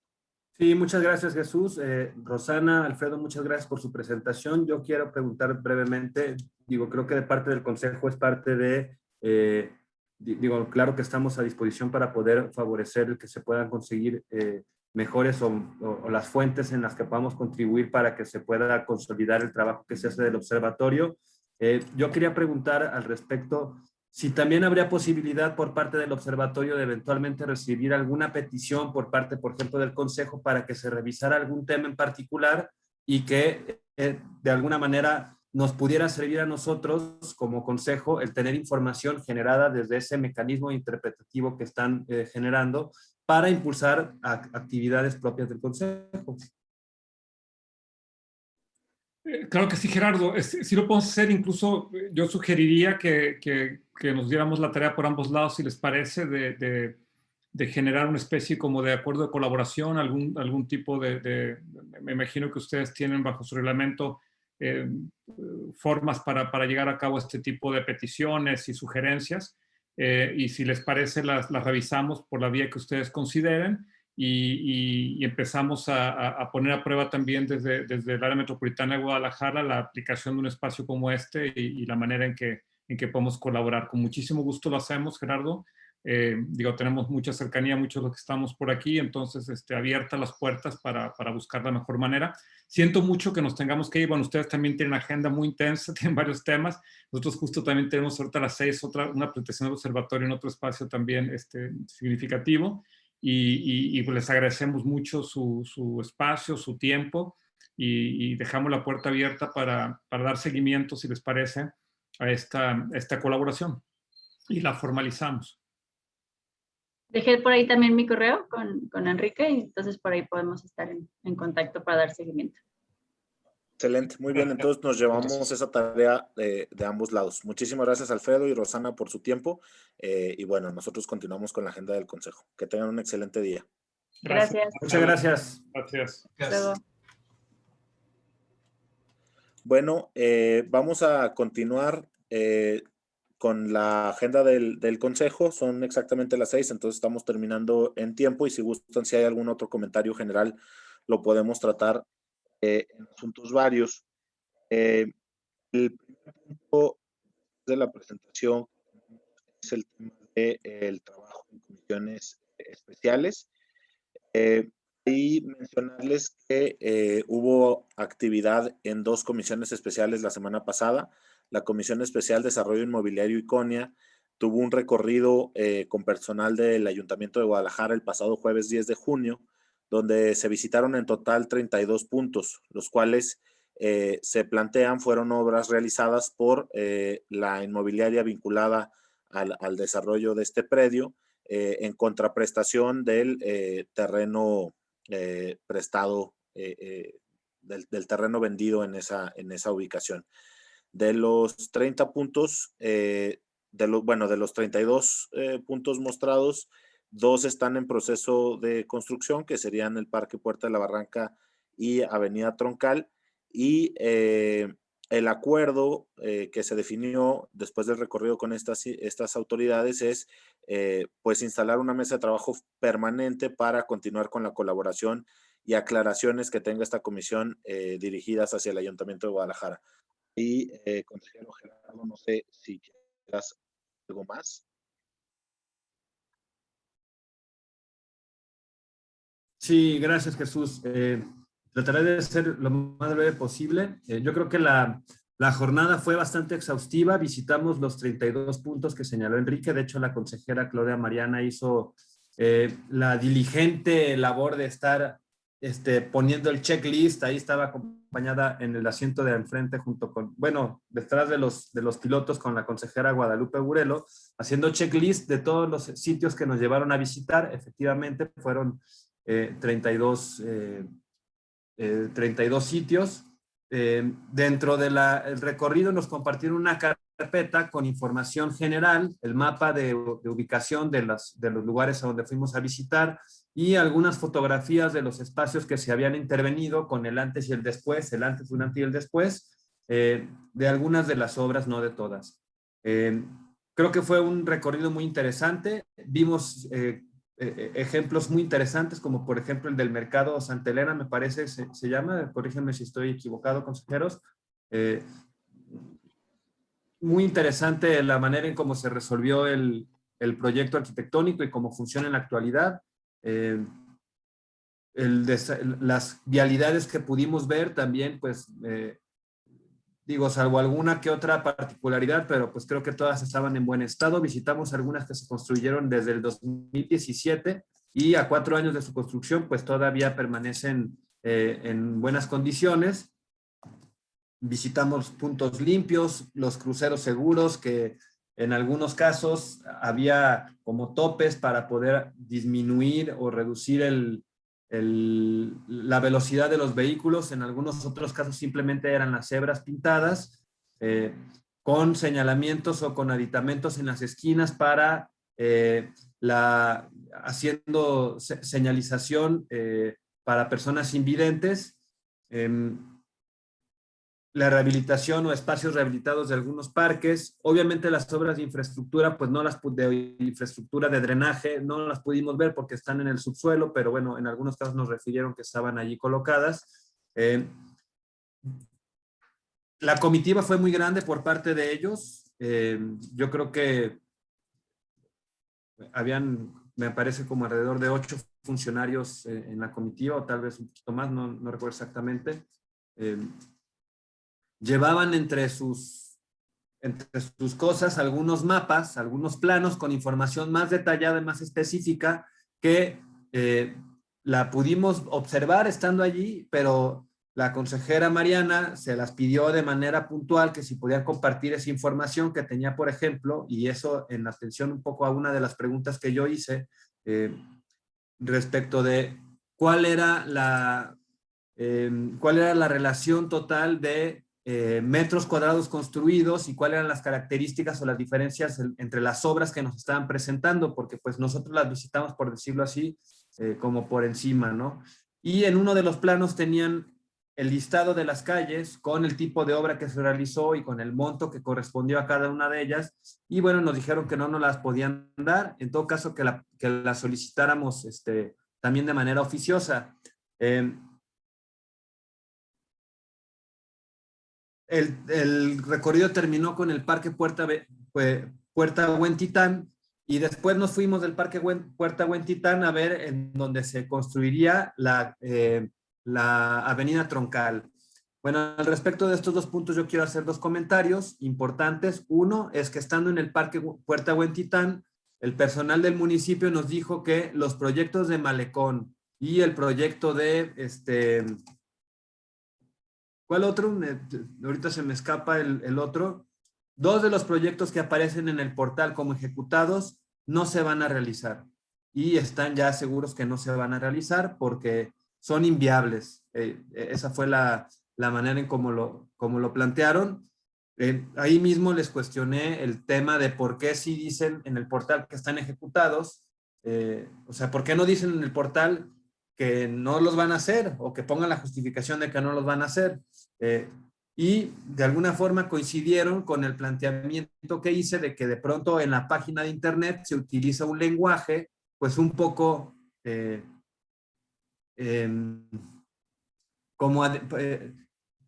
Sí, muchas gracias, Jesús. Rosana, Alfredo, muchas gracias por su presentación. Yo quiero preguntar brevemente, creo que de parte del Consejo es parte de, claro que estamos a disposición para poder favorecer el que se puedan conseguir mejores o las fuentes en las que podamos contribuir para que se pueda consolidar el trabajo que se hace del observatorio. Yo quería preguntar al respecto si también habría posibilidad por parte del observatorio de eventualmente recibir alguna petición por parte, por ejemplo, del Consejo para que se revisara algún tema en particular y que de alguna manera nos pudiera servir a nosotros como Consejo el tener información generada desde ese mecanismo interpretativo que están generando para impulsar actividades propias del Consejo. Claro que sí, Gerardo. Si lo podemos hacer, incluso yo sugeriría que nos diéramos la tarea por ambos lados, si les parece, de generar una especie como de acuerdo de colaboración, algún tipo me imagino que ustedes tienen bajo su reglamento formas para llegar a cabo este tipo de peticiones y sugerencias. Y si les parece, las revisamos por la vía que ustedes consideren y empezamos a poner a prueba también desde el área metropolitana de Guadalajara la aplicación de un espacio como este y la manera en que podemos colaborar. Con muchísimo gusto lo hacemos, Gerardo. Tenemos mucha cercanía, muchos de los que estamos por aquí, entonces abiertas las puertas para buscar la mejor manera. Siento mucho que nos tengamos que ir. Bueno, ustedes también tienen una agenda muy intensa, tienen varios temas. Nosotros justo también tenemos ahorita a las 6 una presentación del observatorio en otro espacio también significativo. Y pues les agradecemos mucho su espacio, su tiempo y dejamos la puerta abierta para dar seguimiento, si les parece, a esta colaboración y la formalizamos. Dejé por ahí también mi correo con Enrique y entonces por ahí podemos estar en contacto para dar seguimiento. Excelente, muy bien. Entonces nos llevamos esa tarea de ambos lados. Muchísimas gracias, Alfredo y Rosana, por su tiempo. Y bueno, nosotros continuamos con la agenda del Consejo. Que tengan un excelente día. Gracias. Muchas gracias. Gracias. Luego. Bueno, vamos a continuar con la agenda del Consejo. Son exactamente las 6, entonces estamos terminando en tiempo y si gustan, si hay algún otro comentario general, lo podemos tratar en asuntos varios. El primer punto de la presentación es el tema del trabajo en comisiones especiales. Y mencionarles que hubo actividad en 2 comisiones especiales la semana pasada. La Comisión Especial Desarrollo Inmobiliario Iconia tuvo un recorrido con personal del Ayuntamiento de Guadalajara el pasado jueves 10 de junio, donde se visitaron en total 32 puntos, los cuales se plantean fueron obras realizadas por la inmobiliaria vinculada al desarrollo de este predio en contraprestación del terreno prestado, del terreno vendido en esa ubicación. De los 30 puntos, de los 32 puntos mostrados, 2 están en proceso de construcción, que serían el Parque Puerta de la Barranca y Avenida Troncal, y el acuerdo que se definió después del recorrido con estas autoridades es pues instalar una mesa de trabajo permanente para continuar con la colaboración y aclaraciones que tenga esta comisión dirigidas hacia el Ayuntamiento de Guadalajara. Y consejero Gerardo, no sé si quieras algo más. Sí, gracias, Jesús. Trataré de ser lo más breve posible. Yo creo que la jornada fue bastante exhaustiva. Visitamos los 32 puntos que señaló Enrique. De hecho, la consejera Claudia Mariana hizo la diligente labor de estar poniendo el checklist. Ahí estaba acompañada en el asiento de al frente junto con, detrás de los pilotos con la consejera Guadalupe Burelo, haciendo checklist de todos los sitios que nos llevaron a visitar. Efectivamente, fueron 32 sitios. Dentro del recorrido nos compartieron una carpeta con información general, el mapa de ubicación de los lugares a donde fuimos a visitar y algunas fotografías de los espacios que se habían intervenido con el antes y el después, el antes, durante y el después, de algunas de las obras, no de todas. Creo que fue un recorrido muy interesante. Vimos ejemplos muy interesantes, como por ejemplo el del Mercado Santa Elena, me parece, se llama, corrígenme si estoy equivocado, consejeros. Muy interesante la manera en cómo se resolvió el proyecto arquitectónico y cómo funciona en la actualidad. Las vialidades que pudimos ver también, pues, salvo alguna que otra particularidad, pero pues creo que todas estaban en buen estado. Visitamos algunas que se construyeron desde el 2017 y a 4 años de su construcción, pues todavía permanecen en buenas condiciones. Visitamos puntos limpios, los cruceros seguros, que en algunos casos había como topes para poder disminuir o reducir la velocidad de los vehículos. En algunos otros casos simplemente eran las cebras pintadas con señalamientos o con aditamentos en las esquinas para haciendo señalización para personas invidentes. la rehabilitación o espacios rehabilitados de algunos parques. Obviamente las obras de infraestructura, pues no las de infraestructura de drenaje, no las pudimos ver porque están en el subsuelo, pero bueno, en algunos casos nos refirieron que estaban allí colocadas. La comitiva fue muy grande por parte de ellos. Yo creo que habían, me parece, como alrededor de 8 funcionarios en la comitiva, o tal vez un poquito más, no recuerdo exactamente. Llevaban entre sus cosas algunos mapas, algunos planos con información más detallada y más específica que la pudimos observar estando allí, pero la consejera Mariana se las pidió de manera puntual que si podían compartir esa información que tenía, por ejemplo, y eso en atención un poco a una de las preguntas que yo hice respecto de cuál era la relación total de metros cuadrados construidos y cuáles eran las características o las diferencias entre las obras que nos estaban presentando, porque pues nosotros las visitamos, por decirlo así, como por encima, ¿no? Y en uno de los planos tenían el listado de las calles con el tipo de obra que se realizó y con el monto que correspondió a cada una de ellas, y bueno, nos dijeron que no nos las podían dar, en todo caso que la solicitáramos también de manera oficiosa. El recorrido terminó con el Parque Puerta Huentitán, y después nos fuimos del Parque Puerta Huentitán a ver en donde se construiría la avenida Troncal. Bueno, al respecto de estos 2 puntos yo quiero hacer 2 comentarios importantes. Uno es que estando en el Parque Puerta Huentitán, el personal del municipio nos dijo que los proyectos de Malecón y el proyecto de ¿cuál otro? Ahorita se me escapa el otro. 2 de los proyectos que aparecen en el portal como ejecutados no se van a realizar. Y están ya seguros que no se van a realizar porque son inviables. Esa fue la manera en cómo lo plantearon. Ahí mismo les cuestioné el tema de por qué sí dicen en el portal que están ejecutados. O sea, ¿por qué no dicen en el portal que no los van a hacer o que pongan la justificación de que no los van a hacer? Y de alguna forma coincidieron con el planteamiento que hice de que de pronto en la página de internet se utiliza un lenguaje pues un poco como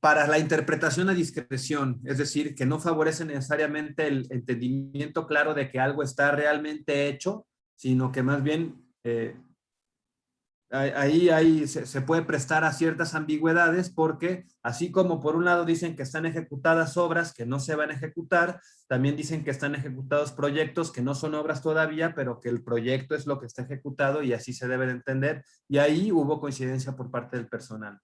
para la interpretación a discreción, es decir, que no favorece necesariamente el entendimiento claro de que algo está realmente hecho, sino que más bien ahí se puede prestar a ciertas ambigüedades, porque así como por un lado dicen que están ejecutadas obras que no se van a ejecutar, también dicen que están ejecutados proyectos que no son obras todavía, pero que el proyecto es lo que está ejecutado y así se debe de entender, y ahí hubo coincidencia por parte del personal.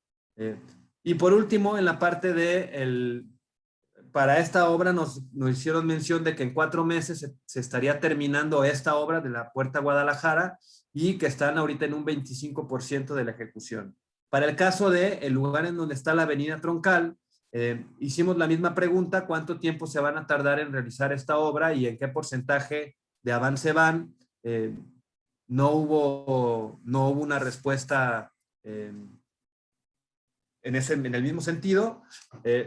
Y por último, en la parte para esta obra nos hicieron mención de que en 4 meses se estaría terminando esta obra de la Puerta Guadalajara, y que están ahorita en un 25% de la ejecución. Para el caso del lugar en donde está la avenida Troncal, hicimos la misma pregunta: ¿cuánto tiempo se van a tardar en realizar esta obra y en qué porcentaje de avance van? No hubo una respuesta en el mismo sentido.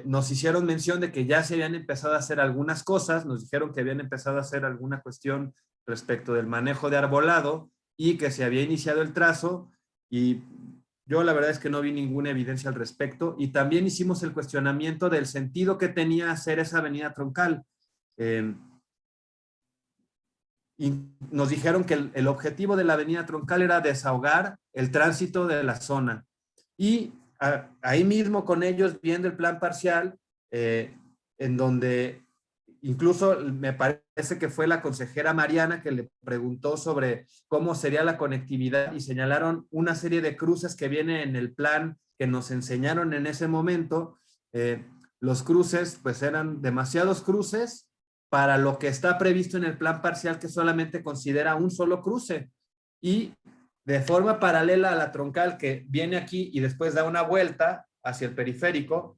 Nos hicieron mención de que ya se habían empezado a hacer algunas cosas, nos dijeron que habían empezado a hacer alguna cuestión respecto del manejo de arbolado y que se había iniciado el trazo, y yo la verdad es que no vi ninguna evidencia al respecto. Y también hicimos el cuestionamiento del sentido que tenía hacer esa avenida Troncal. Y nos dijeron que el objetivo de la avenida Troncal era desahogar el tránsito de la zona. Y ahí mismo con ellos, viendo el plan parcial, en donde incluso me parece que fue la consejera Mariana que le preguntó sobre cómo sería la conectividad, y señalaron una serie de cruces que viene en el plan que nos enseñaron en ese momento. Los cruces pues eran demasiados cruces para lo que está previsto en el plan parcial, que solamente considera un solo cruce, y de forma paralela a la Troncal, que viene aquí y después da una vuelta hacia el periférico,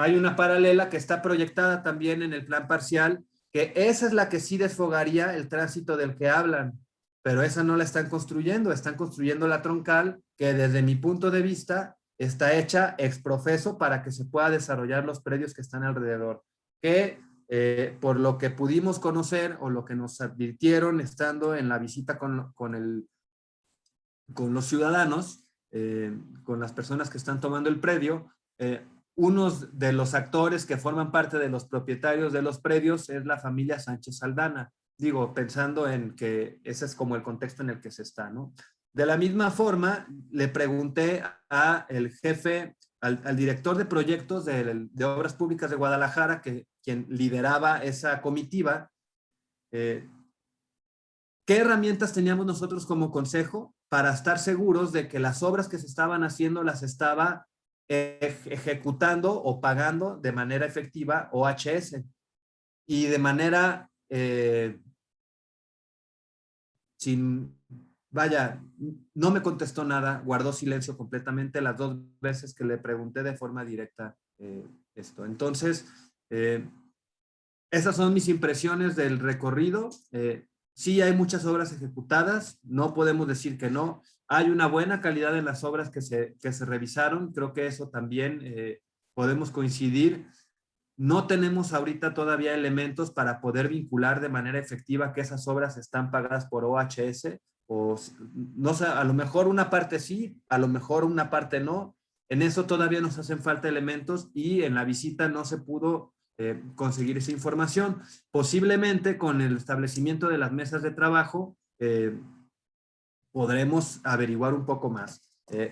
hay una paralela que está proyectada también en el plan parcial, que esa es la que sí desfogaría el tránsito del que hablan, pero esa no la están construyendo la Troncal, que desde mi punto de vista está hecha ex profeso para que se pueda desarrollar los predios que están alrededor. Que por lo que pudimos conocer o lo que nos advirtieron estando en la visita con los ciudadanos, con las personas que están tomando el predio, unos de los actores que forman parte de los propietarios de los predios es la familia Sánchez Aldana. Digo, pensando en que ese es como el contexto en el que se está, ¿no? De la misma forma, le pregunté al jefe, al director de proyectos de Obras Públicas de Guadalajara, quien lideraba esa comitiva, ¿qué herramientas teníamos nosotros como consejo para estar seguros de que las obras que se estaban haciendo las estaba ejecutando o pagando de manera efectiva OHS? Y de manera vaya, no me contestó nada, guardó silencio completamente las 2 veces que le pregunté de forma directa esto. Entonces, esas son mis impresiones del recorrido. Sí hay muchas obras ejecutadas, no podemos decir que no. Hay una buena calidad en las obras que se revisaron, creo que eso también podemos coincidir. No tenemos ahorita todavía elementos para poder vincular de manera efectiva que esas obras están pagadas por OHS, o no sé, a lo mejor una parte sí, a lo mejor una parte no. En eso todavía nos hacen falta elementos y en la visita no se pudo conseguir esa información. Posiblemente con el establecimiento de las mesas de trabajo podremos averiguar un poco más.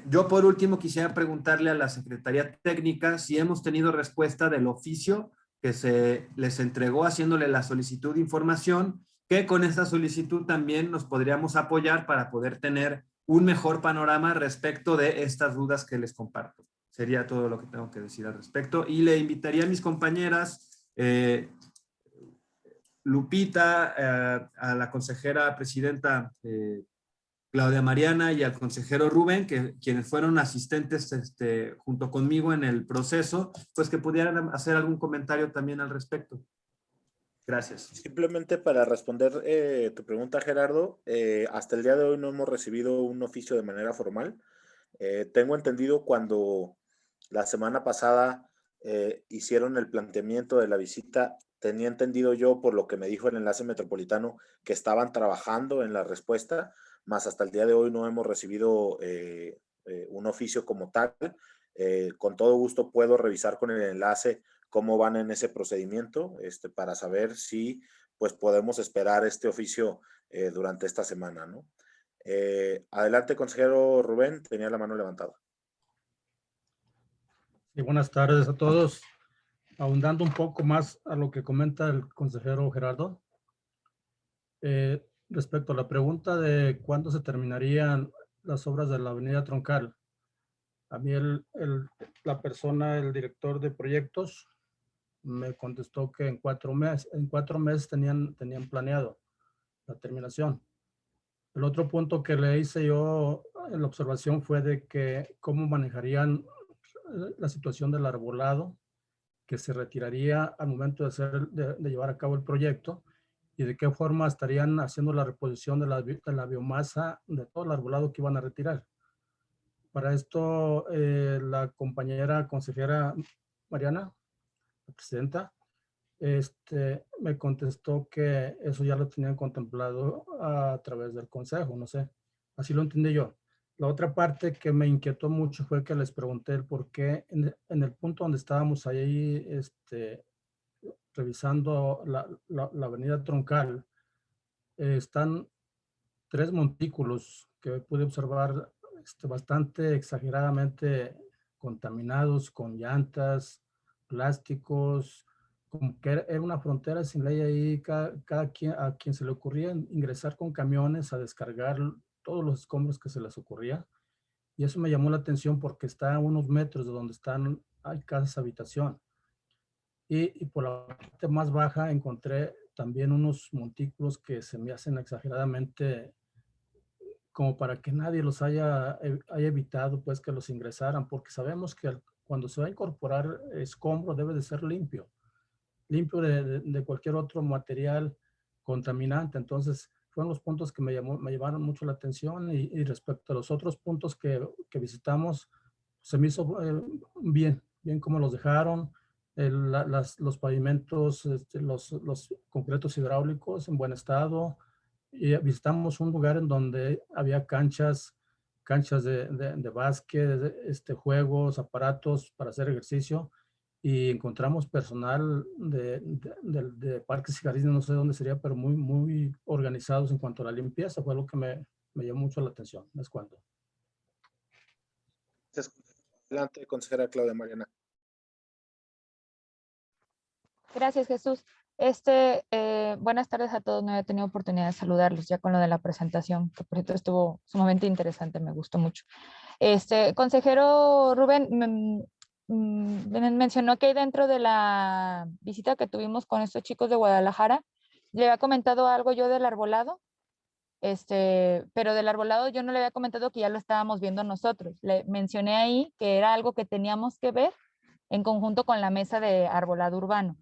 Yo por último quisiera preguntarle a la Secretaría Técnica si hemos tenido respuesta del oficio que se les entregó haciéndole la solicitud de información, que con esta solicitud también nos podríamos apoyar para poder tener un mejor panorama respecto de estas dudas que les comparto. Sería todo lo que tengo que decir al respecto. Y le invitaría a mis compañeras, Lupita, a la consejera presidenta Claudia Mariana y al consejero Rubén, quienes fueron asistentes junto conmigo en el proceso, pues que pudieran hacer algún comentario también al respecto. Gracias. Simplemente para responder tu pregunta, Gerardo, hasta el día de hoy no hemos recibido un oficio de manera formal. Tengo entendido cuando la semana pasada hicieron el planteamiento de la visita, tenía entendido yo por lo que me dijo el enlace metropolitano que estaban trabajando en la respuesta, más hasta el día de hoy no hemos recibido un oficio como tal. Con todo gusto puedo revisar con el enlace cómo van en ese procedimiento para saber si pues podemos esperar este oficio durante esta semana, ¿no? Adelante, consejero Rubén, tenía la mano levantada. Sí, buenas tardes a todos. Ahondando un poco más a lo que comenta el consejero Gerardo. Respecto a la pregunta de cuándo se terminarían las obras de la avenida Troncal, a mí la persona, el director de proyectos, me contestó que en 4 meses tenían planeado la terminación. El otro punto que le hice yo en la observación fue de que cómo manejarían la situación del arbolado que se retiraría al momento de llevar a cabo el proyecto, y de qué forma estarían haciendo la reposición de la biomasa de todo el arbolado que iban a retirar. Para esto, la compañera consejera Mariana, la presidenta, me contestó que eso ya lo tenían contemplado a través del consejo, no sé, así lo entendí yo. La otra parte que me inquietó mucho fue que les pregunté el por qué en el punto donde estábamos ahí revisando la avenida Troncal, están 3 montículos que pude observar bastante exageradamente contaminados con llantas, plásticos, como que era una frontera sin ley ahí, cada quien, a quien se le ocurría ingresar con camiones a descargar todos los escombros que se les ocurría. Y eso me llamó la atención porque está a unos metros de donde hay casas habitación. Y por la parte más baja encontré también unos montículos que se me hacen exageradamente como para que nadie los haya evitado, pues que los ingresaran, porque sabemos que cuando se va a incorporar escombro debe de ser limpio de cualquier otro material contaminante. Entonces, fueron los puntos que me llamaron mucho la atención y respecto a los otros puntos que visitamos, se me hizo bien como los dejaron, los pavimentos, los concretos hidráulicos en buen estado. Y visitamos un lugar en donde había canchas de básquet, juegos, aparatos para hacer ejercicio, y encontramos personal de parques y jardines, no sé dónde sería, pero muy organizados en cuanto a la limpieza. Fue lo que me llamó mucho la atención. Les cuento. Adelante, consejera Claudia Mariana. Gracias, Jesús. Buenas tardes a todos. No había tenido oportunidad de saludarlos ya con lo de la presentación, que por cierto estuvo sumamente interesante, me gustó mucho. Consejero Rubén, mencionó que dentro de la visita que tuvimos con estos chicos de Guadalajara, le había comentado algo yo del arbolado, pero del arbolado yo no le había comentado que ya lo estábamos viendo nosotros. Le mencioné ahí que era algo que teníamos que ver en conjunto con la mesa de arbolado urbano,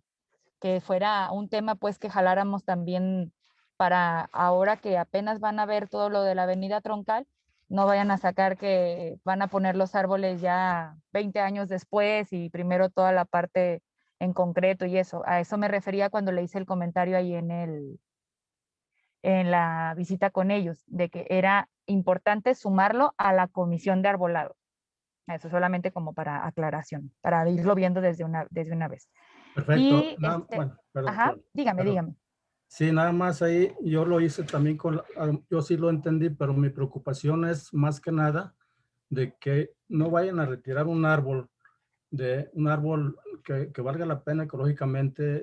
que fuera un tema pues que jaláramos también para ahora que apenas van a ver todo lo de la avenida Troncal, no vayan a sacar que van a poner los árboles ya 20 años después y primero toda la parte en concreto y eso. A eso me refería cuando le hice el comentario ahí en la visita con ellos, de que era importante sumarlo a la comisión de arbolado. Eso solamente como para aclaración, para irlo viendo desde una vez. Perfecto. Y bueno, perdón, ajá, perdón. dígame. Sí, nada más ahí yo lo hice también yo sí lo entendí, pero mi preocupación es más que nada de que no vayan a retirar un árbol que valga la pena ecológicamente,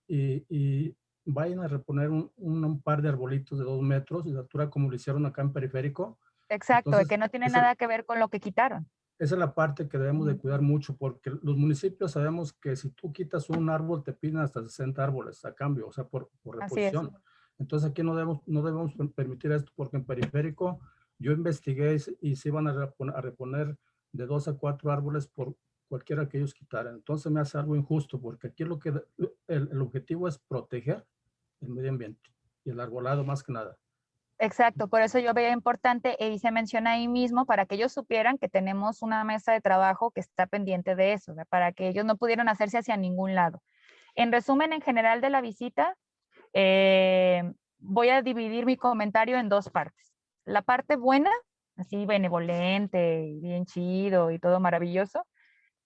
y vayan a reponer un par de arbolitos de 2 metros de altura como lo hicieron acá en Periférico. Exacto, Entonces, que no tiene nada que ver con lo que quitaron. Esa es la parte que debemos de cuidar mucho, porque los municipios sabemos que si tú quitas un árbol te piden hasta 60 árboles a cambio, o sea, por reposición. Entonces aquí no debemos permitir esto, porque en Periférico yo investigué y se iban a reponer de 2 a 4 árboles por cualquiera que ellos quitaran. Entonces me hace algo injusto, porque aquí el objetivo es proteger el medio ambiente y el arbolado más que nada. Exacto, por eso yo veía importante e hice mención ahí mismo para que ellos supieran que tenemos una mesa de trabajo que está pendiente de eso, ¿verdad? Para que ellos no pudieran hacerse hacia ningún lado. En resumen, en general de la visita, voy a dividir mi comentario en 2 partes. La parte buena, así benevolente y bien chido y todo maravilloso,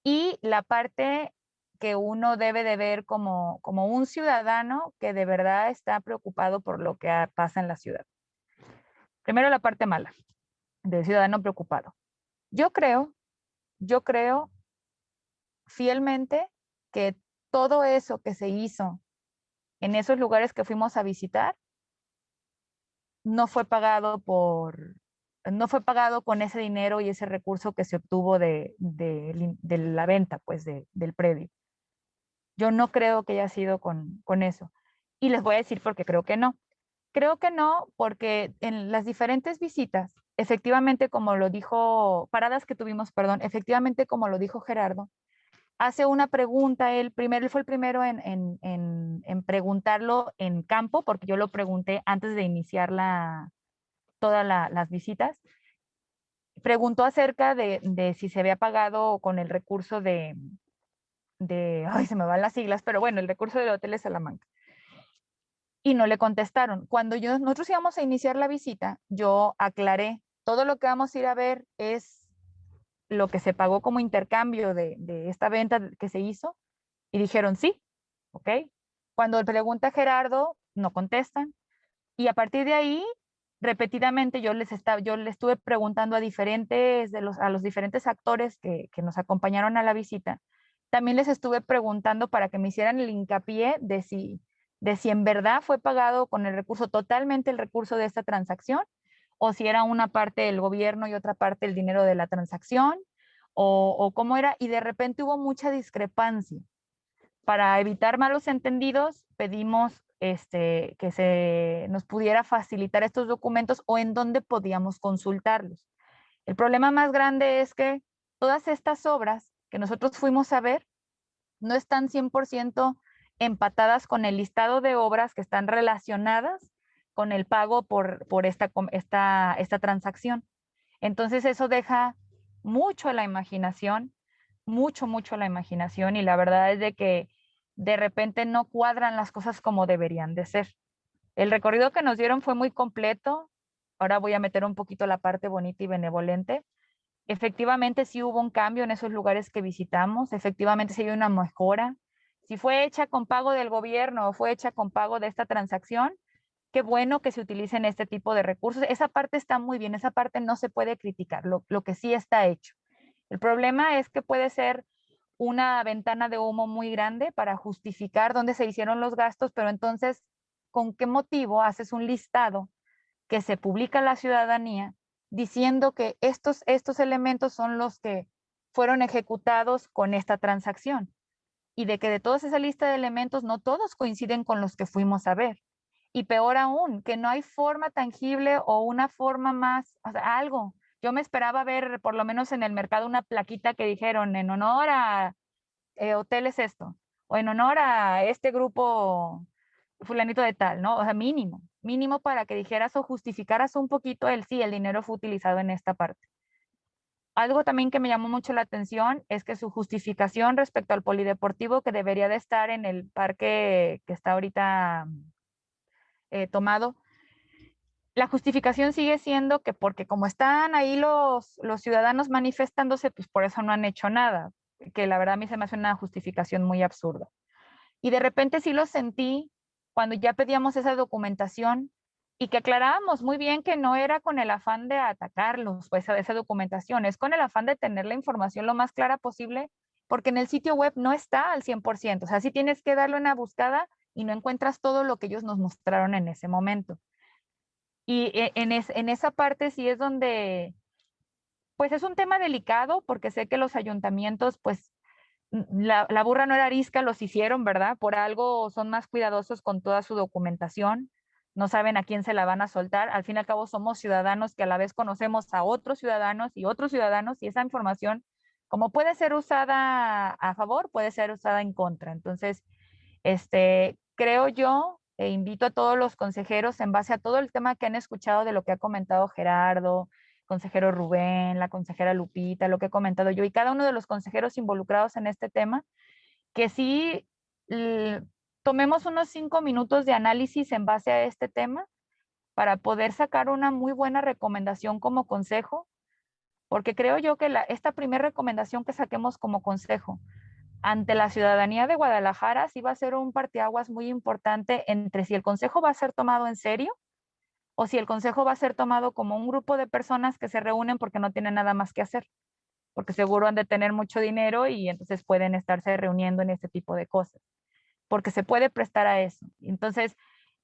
y la parte que uno debe de ver como un ciudadano que de verdad está preocupado por lo que pasa en la ciudad. Primero la parte mala del ciudadano preocupado. Yo creo fielmente que todo eso que se hizo en esos lugares que fuimos a visitar no fue pagado con ese dinero y ese recurso que se obtuvo de la venta, pues, del predio. Yo no creo que haya sido con eso. Y les voy a decir por qué creo que no. Creo que no, porque en las diferentes visitas, efectivamente, como lo dijo, paradas que tuvimos, perdón, efectivamente, como lo dijo Gerardo, hace una pregunta, él fue el primero en preguntarlo en campo, porque yo lo pregunté antes de iniciar todas las visitas. Preguntó acerca de si se había pagado con el recurso ay, se me van las siglas, pero bueno, el recurso del Hotel de Salamanca. Y no le contestaron. Cuando nosotros íbamos a iniciar la visita, yo aclaré, todo lo que vamos a ir a ver es lo que se pagó como intercambio de esta venta que se hizo, y dijeron sí, ¿ok? Cuando pregunta Gerardo, no contestan, y a partir de ahí, repetidamente yo le estuve preguntando a los diferentes actores que nos acompañaron a la visita, también les estuve preguntando para que me hicieran el hincapié de si en verdad fue pagado con totalmente el recurso de esta transacción, o si era una parte del gobierno y otra parte el dinero de la transacción, o cómo era, y de repente hubo mucha discrepancia. Para evitar malos entendidos, pedimos que se nos pudiera facilitar estos documentos o en dónde podíamos consultarlos. El problema más grande es que todas estas obras que nosotros fuimos a ver no están 100% empatadas con el listado de obras que están relacionadas con el pago por esta transacción. Entonces eso deja mucho la imaginación, mucho la imaginación, y la verdad es de que de repente no cuadran las cosas como deberían de ser. El recorrido que nos dieron fue muy completo. Ahora voy a meter un poquito la parte bonita y benevolente. Efectivamente sí hubo un cambio en esos lugares que visitamos, efectivamente sí hay una mejora. Si fue hecha con pago del gobierno o fue hecha con pago de esta transacción, qué bueno que se utilicen este tipo de recursos. Esa parte está muy bien, esa parte no se puede criticar, lo que sí está hecho. El problema es que puede ser una ventana de humo muy grande para justificar dónde se hicieron los gastos, pero entonces, ¿con qué motivo haces un listado que se publica a la ciudadanía diciendo que estos elementos son los que fueron ejecutados con esta transacción? Y de que de toda esa lista de elementos no todos coinciden con los que fuimos a ver. Y peor aún, que no hay forma tangible o una forma más, o sea, algo. Yo me esperaba ver, por lo menos en el mercado, una plaquita que dijeron en honor a hoteles esto, o en honor a este grupo fulanito de tal, ¿no? O sea, mínimo para que dijeras o justificaras un poquito el sí, el dinero fue utilizado en esta parte. Algo también que me llamó mucho la atención es que su justificación respecto al polideportivo, que debería de estar en el parque que está ahorita tomado, la justificación sigue siendo que porque como están ahí los ciudadanos manifestándose, pues por eso no han hecho nada, que la verdad a mí se me hace una justificación muy absurda. Y de repente sí lo sentí cuando ya pedíamos esa documentación y que aclarábamos muy bien que no era con el afán de atacarlos, pues esa documentación, es con el afán de tener la información lo más clara posible, porque en el sitio web no está al 100%, o sea, sí tienes que darle una buscada y no encuentras todo lo que ellos nos mostraron en ese momento. Y en esa parte sí es donde, pues es un tema delicado, porque sé que los ayuntamientos, pues la burra no era arisca, los hicieron, ¿verdad? Por algo son más cuidadosos con toda su documentación, no saben a quién se la van a soltar. Al fin y al cabo somos ciudadanos que a la vez conocemos a otros ciudadanos, y esa información, como puede ser usada a favor, puede ser usada en contra. Entonces, creo yo, e invito a todos los consejeros, en base a todo el tema que han escuchado de lo que ha comentado Gerardo, consejero Rubén, la consejera Lupita, lo que he comentado yo y cada uno de los consejeros involucrados en este tema, que sí tomemos unos 5 minutos de análisis en base a este tema para poder sacar una muy buena recomendación como consejo, porque creo yo que esta primera recomendación que saquemos como consejo ante la ciudadanía de Guadalajara sí va a ser un parteaguas muy importante entre si el consejo va a ser tomado en serio o si el consejo va a ser tomado como un grupo de personas que se reúnen porque no tienen nada más que hacer, porque seguro han de tener mucho dinero y entonces pueden estarse reuniendo en este tipo de cosas, porque se puede prestar a eso. Entonces,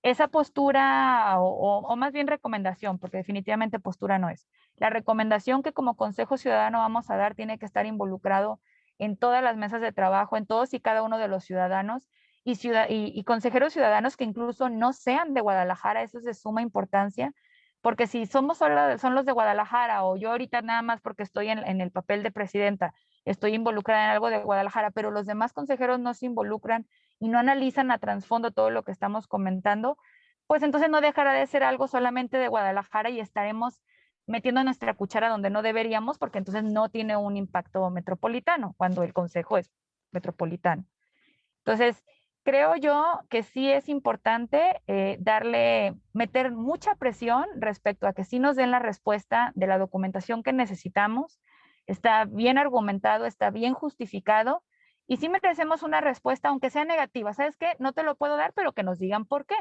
esa postura, o más bien recomendación, porque definitivamente postura no es, la recomendación que como Consejo Ciudadano vamos a dar tiene que estar involucrado en todas las mesas de trabajo, en todos y cada uno de los ciudadanos, y consejeros ciudadanos que incluso no sean de Guadalajara, eso es de suma importancia, porque si son los de Guadalajara, o yo ahorita nada más porque estoy en el papel de presidenta, estoy involucrada en algo de Guadalajara, pero los demás consejeros no se involucran y no analizan a trasfondo todo lo que estamos comentando, pues entonces no dejará de ser algo solamente de Guadalajara y estaremos metiendo nuestra cuchara donde no deberíamos, porque entonces no tiene un impacto metropolitano, cuando el consejo es metropolitano. Entonces, creo yo que sí es importante meter mucha presión respecto a que sí nos den la respuesta de la documentación que necesitamos. Está bien argumentado, está bien justificado, y sí merecemos una respuesta, aunque sea negativa. ¿Sabes qué? No te lo puedo dar, pero que nos digan por qué.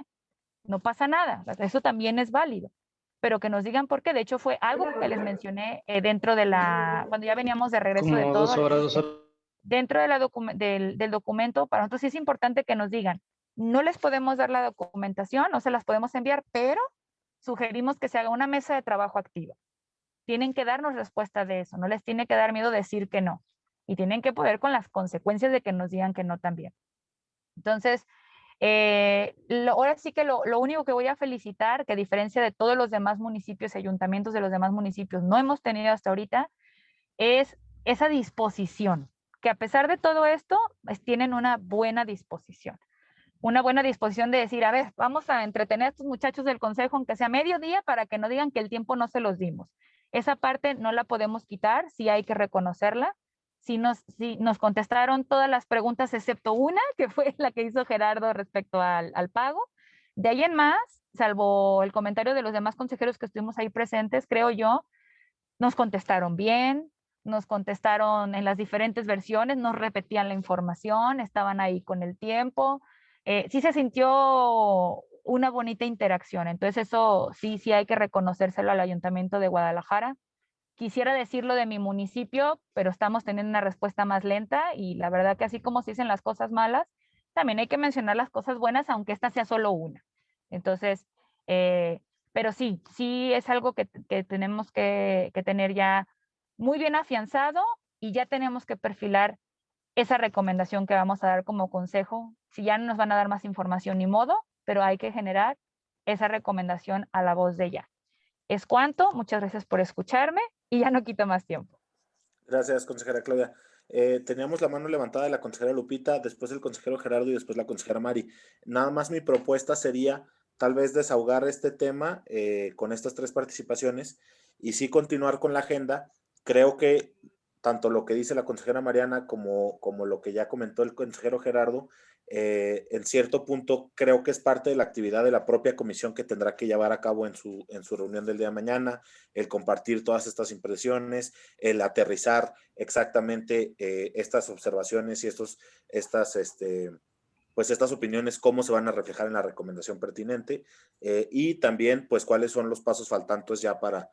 No pasa nada, eso también es válido, pero que nos digan por qué. De hecho, fue algo que les mencioné dentro de cuando ya veníamos de regreso de todo. 2 horas. Dentro del documento, para nosotros sí es importante que nos digan, no les podemos dar la documentación, no se las podemos enviar, pero sugerimos que se haga una mesa de trabajo activa. Tienen que darnos respuesta de eso, no les tiene que dar miedo decir que no, y tienen que poder con las consecuencias de que nos digan que no también. Entonces, ahora sí que lo único que voy a felicitar, que a diferencia de todos los demás municipios y ayuntamientos de los demás municipios no hemos tenido hasta ahorita, es esa disposición, que a pesar de todo esto, tienen una buena disposición de decir, a ver, vamos a entretener a estos muchachos del consejo, aunque sea mediodía, para que no digan que el tiempo no se los dimos. Esa parte no la podemos quitar, sí hay que reconocerla. Sí nos contestaron todas las preguntas excepto una, que fue la que hizo Gerardo respecto al pago. De ahí en más, salvo el comentario de los demás consejeros que estuvimos ahí presentes, creo yo, nos contestaron bien, nos contestaron en las diferentes versiones, nos repetían la información, estaban ahí con el tiempo. Sí se sintió una bonita interacción. Entonces eso sí hay que reconocérselo al Ayuntamiento de Guadalajara. Quisiera decirlo de mi municipio, pero estamos teniendo una respuesta más lenta y la verdad que así como se dicen las cosas malas, también hay que mencionar las cosas buenas, aunque esta sea solo una. Entonces, pero sí es algo que tenemos que tener ya muy bien afianzado y ya tenemos que perfilar esa recomendación que vamos a dar como consejo. Si ya no nos van a dar más información, ni modo, pero hay que generar esa recomendación a la voz de ella. Es cuanto, muchas gracias por escucharme y ya no quito más tiempo. Gracias, consejera Claudia. Teníamos la mano levantada de la consejera Lupita, después el consejero Gerardo y después la consejera Mari. Nada más mi propuesta sería tal vez desahogar este tema con estas 3 participaciones y sí continuar con la agenda. Creo que tanto lo que dice la consejera Mariana como lo que ya comentó el consejero Gerardo, en cierto punto creo que es parte de la actividad de la propia comisión que tendrá que llevar a cabo en su reunión del día de mañana, el compartir todas estas impresiones, el aterrizar exactamente estas observaciones y estas opiniones, cómo se van a reflejar en la recomendación pertinente y también pues cuáles son los pasos faltantes ya para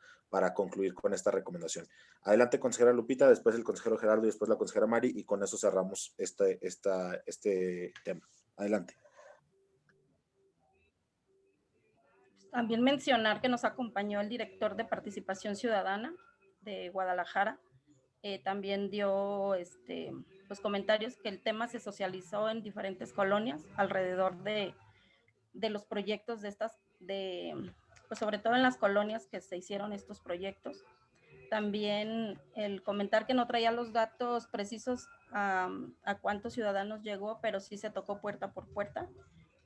concluir con esta recomendación. Adelante, consejera Lupita, después el consejero Gerardo y después la consejera Mari y con eso cerramos este tema. Adelante. También mencionar que nos acompañó el director de Participación Ciudadana de Guadalajara. También dio los comentarios que el tema se socializó en diferentes colonias alrededor de los proyectos pues sobre todo en las colonias que se hicieron estos proyectos. También el comentar que no traía los datos precisos a cuántos ciudadanos llegó, pero sí se tocó puerta por puerta,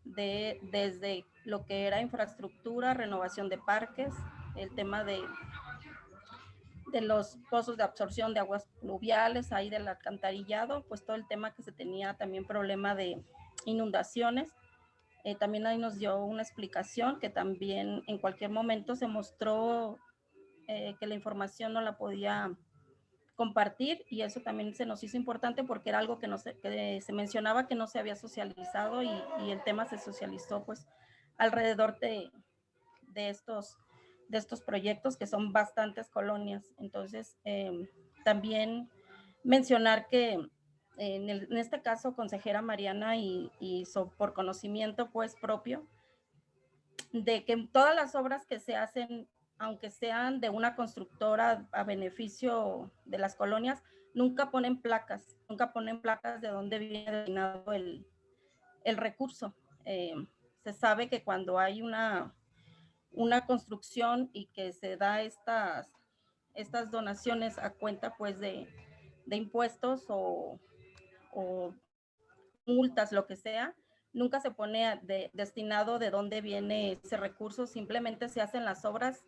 desde lo que era infraestructura, renovación de parques, el tema de los pozos de absorción de aguas pluviales, ahí del alcantarillado, pues todo el tema que se tenía también problema de inundaciones. También ahí nos dio una explicación que también en cualquier momento se mostró que la información no la podía compartir y eso también se nos hizo importante porque era algo que se mencionaba que no se había socializado y el tema se socializó pues alrededor de estos proyectos que son bastantes colonias. Entonces, también mencionar que en este caso, consejera Mariana y por conocimiento pues propio, de que todas las obras que se hacen, aunque sean de una constructora a beneficio de las colonias, nunca ponen placas de dónde viene destinado el recurso. Se sabe que cuando hay una construcción y que se da estas donaciones a cuenta pues de impuestos o multas, lo que sea, nunca se pone destinado de dónde viene ese recurso, simplemente se hacen las obras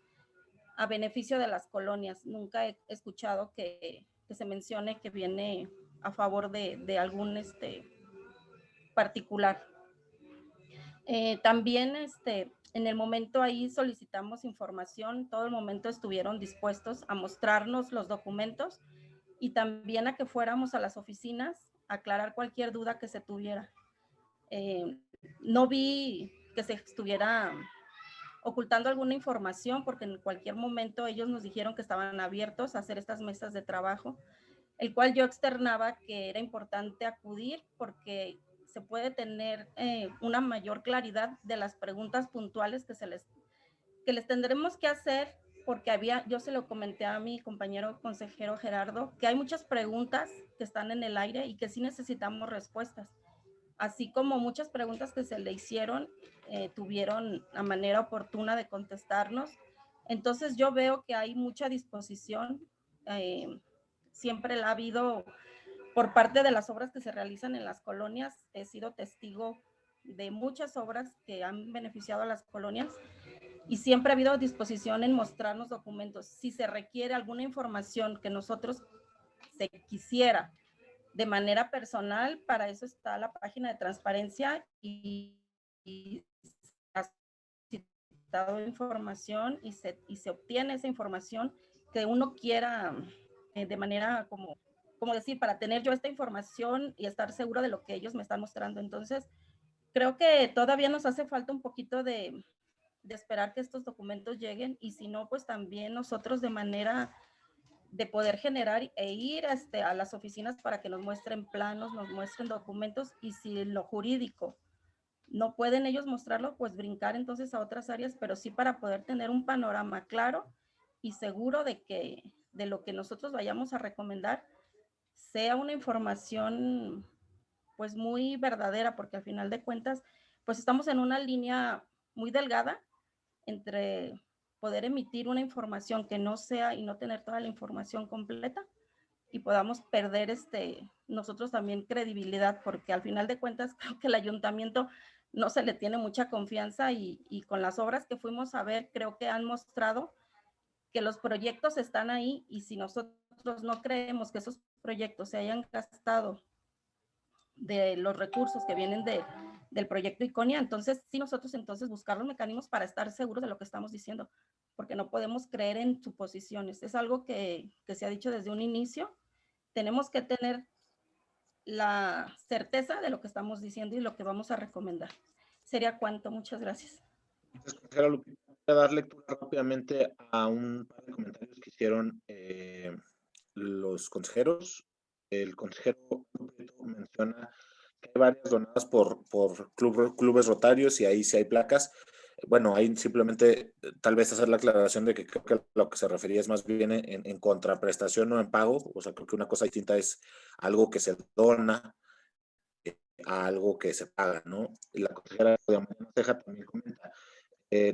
a beneficio de las colonias. Nunca he escuchado que se mencione que viene a favor de algún particular. También en el momento ahí solicitamos información, todo el momento estuvieron dispuestos a mostrarnos los documentos y también a que fuéramos a las oficinas a aclarar cualquier duda que se tuviera. No vi que se estuviera ocultando alguna información porque en cualquier momento ellos nos dijeron que estaban abiertos a hacer estas mesas de trabajo, el cual yo externaba que era importante acudir porque se puede tener una mayor claridad de las preguntas puntuales que les tendremos que hacer, porque yo se lo comenté a mi compañero consejero Gerardo, que hay muchas preguntas que están en el aire y que sí necesitamos respuestas, así como muchas preguntas que se le hicieron, tuvieron la manera oportuna de contestarnos. Entonces yo veo que hay mucha disposición, siempre la ha habido por parte de las obras que se realizan en las colonias. He sido testigo de muchas obras que han beneficiado a las colonias y siempre ha habido disposición en mostrarnos documentos. Si se requiere alguna información que nosotros se quisiera de manera personal, para eso está la página de transparencia y ha citado información y se obtiene esa información que uno quiera de manera como decir, para tener yo esta información y estar seguro de lo que ellos me están mostrando. Entonces, creo que todavía nos hace falta un poquito de esperar que estos documentos lleguen, y si no, pues también nosotros de manera de poder generar e ir a las oficinas para que nos muestren planos, nos muestren documentos, y si lo jurídico no pueden ellos mostrarlo, pues brincar entonces a otras áreas, pero sí para poder tener un panorama claro y seguro de lo que nosotros vayamos a recomendar sea una información pues muy verdadera, porque al final de cuentas pues estamos en una línea muy delgada entre poder emitir una información que no sea y no tener toda la información completa, y podamos perder nosotros también credibilidad, porque al final de cuentas creo que el ayuntamiento no se le tiene mucha confianza, y con las obras que fuimos a ver creo que han mostrado que los proyectos están ahí, y si nosotros no creemos que esos proyectos se hayan gastado de los recursos que vienen del proyecto Iconia, entonces sí, nosotros entonces buscar los mecanismos para estar seguros de lo que estamos diciendo, porque no podemos creer en suposiciones. Es algo que se ha dicho desde un inicio. Tenemos que tener la certeza de lo que estamos diciendo y lo que vamos a recomendar. Sería cuanto. Muchas gracias. Consejera Lupita, voy a dar lectura rápidamente a un par de comentarios que hicieron los consejeros. El consejero menciona que hay varias donadas por clubes rotarios, y ahí sí hay placas. Bueno, ahí simplemente tal vez hacer la aclaración de que creo que lo que se refería es más bien en contraprestación, no en pago. O sea, creo que una cosa distinta es algo que se dona a algo que se paga, ¿no? Y la consejera Mariana Ceja también comenta,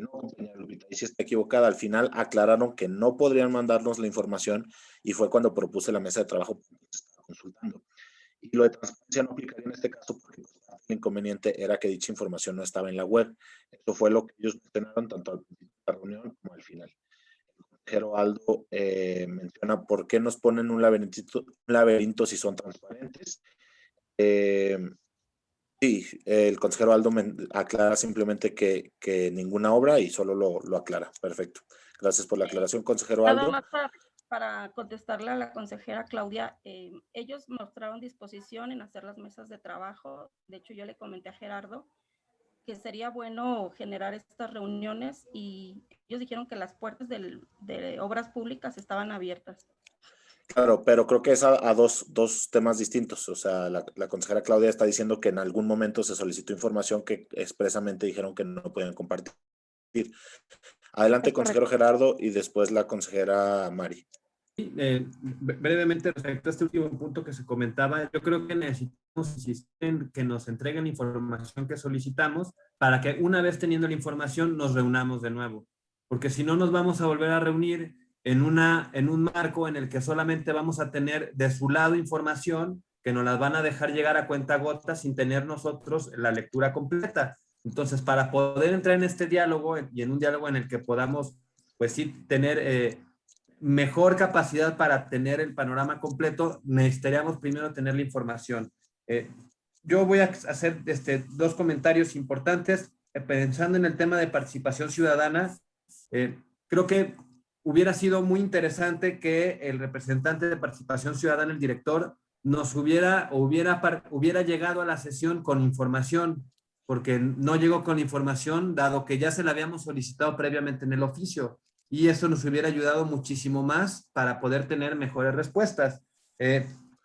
no, compañera Lupita, y si está equivocada, al final aclararon que no podrían mandarnos la información, y fue cuando propuse la mesa de trabajo que se estaba consultando. Y lo de transparencia no aplicaría en este caso, porque el inconveniente era que dicha información no estaba en la web. Eso fue lo que ellos mencionaron tanto al principio de la reunión como al final. El consejero Aldo menciona por qué nos ponen un laberinto si son transparentes. Sí, el consejero Aldo aclara simplemente que ninguna obra, y solo lo aclara. Perfecto. Gracias por la aclaración, consejero Aldo. Nada más para contestarle a la consejera Claudia, ellos mostraron disposición en hacer las mesas de trabajo. De hecho, yo le comenté a Gerardo que sería bueno generar estas reuniones, y ellos dijeron que las puertas de obras públicas estaban abiertas. Claro, pero creo que es a dos temas distintos. O sea, la consejera Claudia está diciendo que en algún momento se solicitó información que expresamente dijeron que no podían compartir. Adelante, consejero Gerardo, y después la consejera Mari. Brevemente, respecto a este último punto que se comentaba, yo creo que necesitamos insistir en que nos entreguen la información que solicitamos, para que una vez teniendo la información nos reunamos de nuevo, porque si no nos vamos a volver a reunir en un marco en el que solamente vamos a tener de su lado información que nos las van a dejar llegar a cuentagotas sin tener nosotros la lectura completa. Entonces, para poder entrar en este diálogo, y en un diálogo en el que podamos, pues sí, tener mejor capacidad para tener el panorama completo, necesitaríamos primero tener la información. Yo voy a hacer dos comentarios importantes, pensando en el tema de participación ciudadana. Creo que hubiera sido muy interesante que el representante de participación ciudadana, el director, nos hubiera llegado a la sesión con información, porque no llegó con información, dado que ya se la habíamos solicitado previamente en el oficio, y eso nos hubiera ayudado muchísimo más para poder tener mejores respuestas.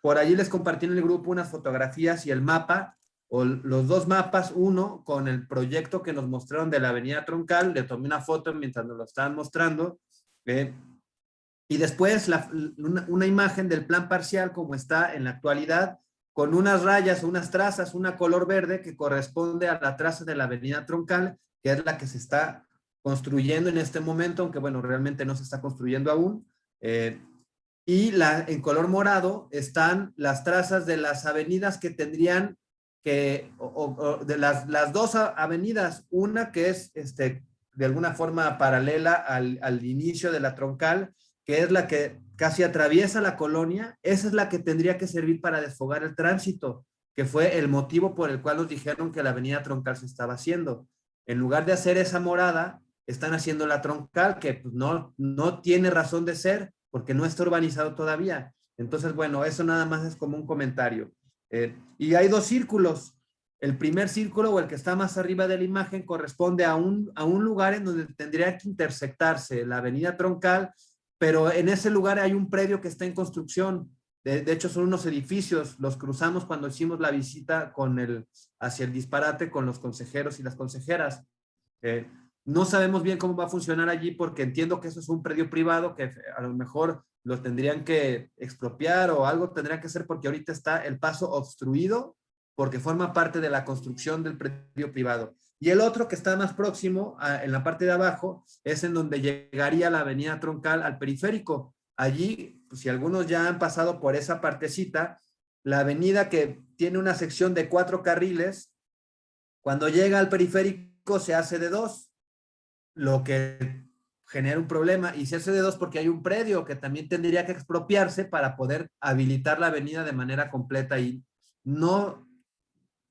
Por allí les compartí en el grupo unas fotografías y el mapa, o los dos mapas, uno con el proyecto que nos mostraron de la avenida Troncal. Le tomé una foto mientras nos lo estaban mostrando, y después una imagen del plan parcial como está en la actualidad, con unas rayas o unas trazas, una color verde que corresponde a la traza de la avenida Troncal, que es la que se está construyendo en este momento, aunque bueno, realmente no se está construyendo aún. Y en color morado están las trazas de las avenidas que tendrían que, de las dos avenidas, una que es de alguna forma paralela al inicio de la troncal, que es la que casi atraviesa la colonia. Esa es la que tendría que servir para desfogar el tránsito, que fue el motivo por el cual nos dijeron que la avenida troncal se estaba haciendo. En lugar de hacer esa morada, están haciendo la troncal, que pues, no tiene razón de ser, porque no está urbanizado todavía. Entonces, bueno, eso nada más es como un comentario. Y hay dos círculos. El primer círculo, o el que está más arriba de la imagen, corresponde a un lugar en donde tendría que intersectarse la avenida troncal, pero en ese lugar hay un predio que está en construcción. De hecho, son unos edificios. Los cruzamos cuando hicimos la visita hacia el disparate con los consejeros y las consejeras. No sabemos bien cómo va a funcionar allí, porque entiendo que eso es un predio privado que a lo mejor lo tendrían que expropiar o algo tendrían que hacer, porque ahorita está el paso obstruido porque forma parte de la construcción del predio privado. Y el otro, que está más próximo, en la parte de abajo, es en donde llegaría la avenida troncal al periférico. Allí, pues, si algunos ya han pasado por esa partecita, la avenida, que tiene una sección de 4 carriles, cuando llega al periférico se hace de 2, lo que genera un problema, y se hace de 2 porque hay un predio que también tendría que expropiarse para poder habilitar la avenida de manera completa. Y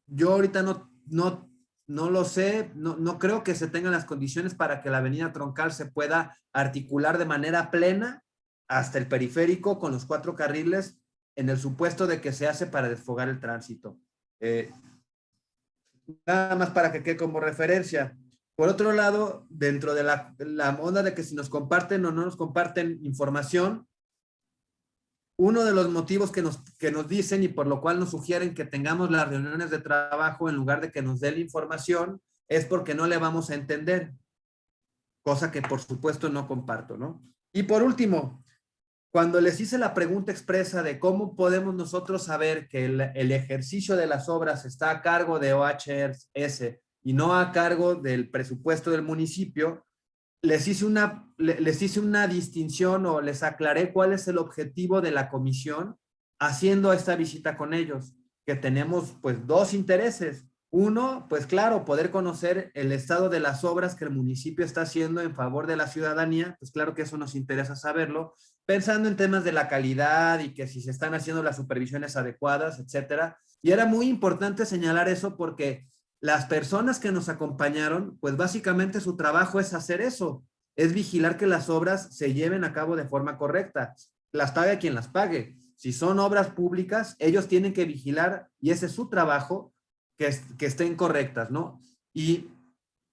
yo ahorita no lo sé, no creo que se tengan las condiciones para que la avenida troncal se pueda articular de manera plena hasta el periférico con los 4 carriles, en el supuesto de que se hace para desfogar el tránsito. Nada más para que quede como referencia. Por otro lado, dentro de la onda de que si nos comparten o no nos comparten información, uno de los motivos que nos dicen, y por lo cual nos sugieren que tengamos las reuniones de trabajo en lugar de que nos dé la información, es porque no le vamos a entender, cosa que por supuesto no comparto, ¿no? Y por último, cuando les hice la pregunta expresa de cómo podemos nosotros saber que el ejercicio de las obras está a cargo de OHS y no a cargo del presupuesto del municipio, les hice una distinción, o les aclaré cuál es el objetivo de la comisión haciendo esta visita con ellos, que tenemos pues 2 intereses. Uno, pues claro, poder conocer el estado de las obras que el municipio está haciendo en favor de la ciudadanía, pues claro que eso nos interesa saberlo, pensando en temas de la calidad y que si se están haciendo las supervisiones adecuadas, etcétera. Y era muy importante señalar eso porque las personas que nos acompañaron, pues básicamente su trabajo es hacer eso, es vigilar que las obras se lleven a cabo de forma correcta, las pague quien las pague. Si son obras públicas, ellos tienen que vigilar, y ese es su trabajo, que estén correctas, ¿no? Y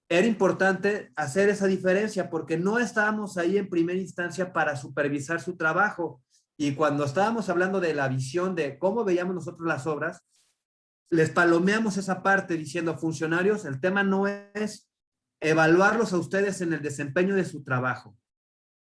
era importante hacer esa diferencia porque no estábamos ahí en primera instancia para supervisar su trabajo. Y cuando estábamos hablando de la visión de cómo veíamos nosotros las obras, les palomeamos esa parte diciendo: funcionarios, el tema no es evaluarlos a ustedes en el desempeño de su trabajo.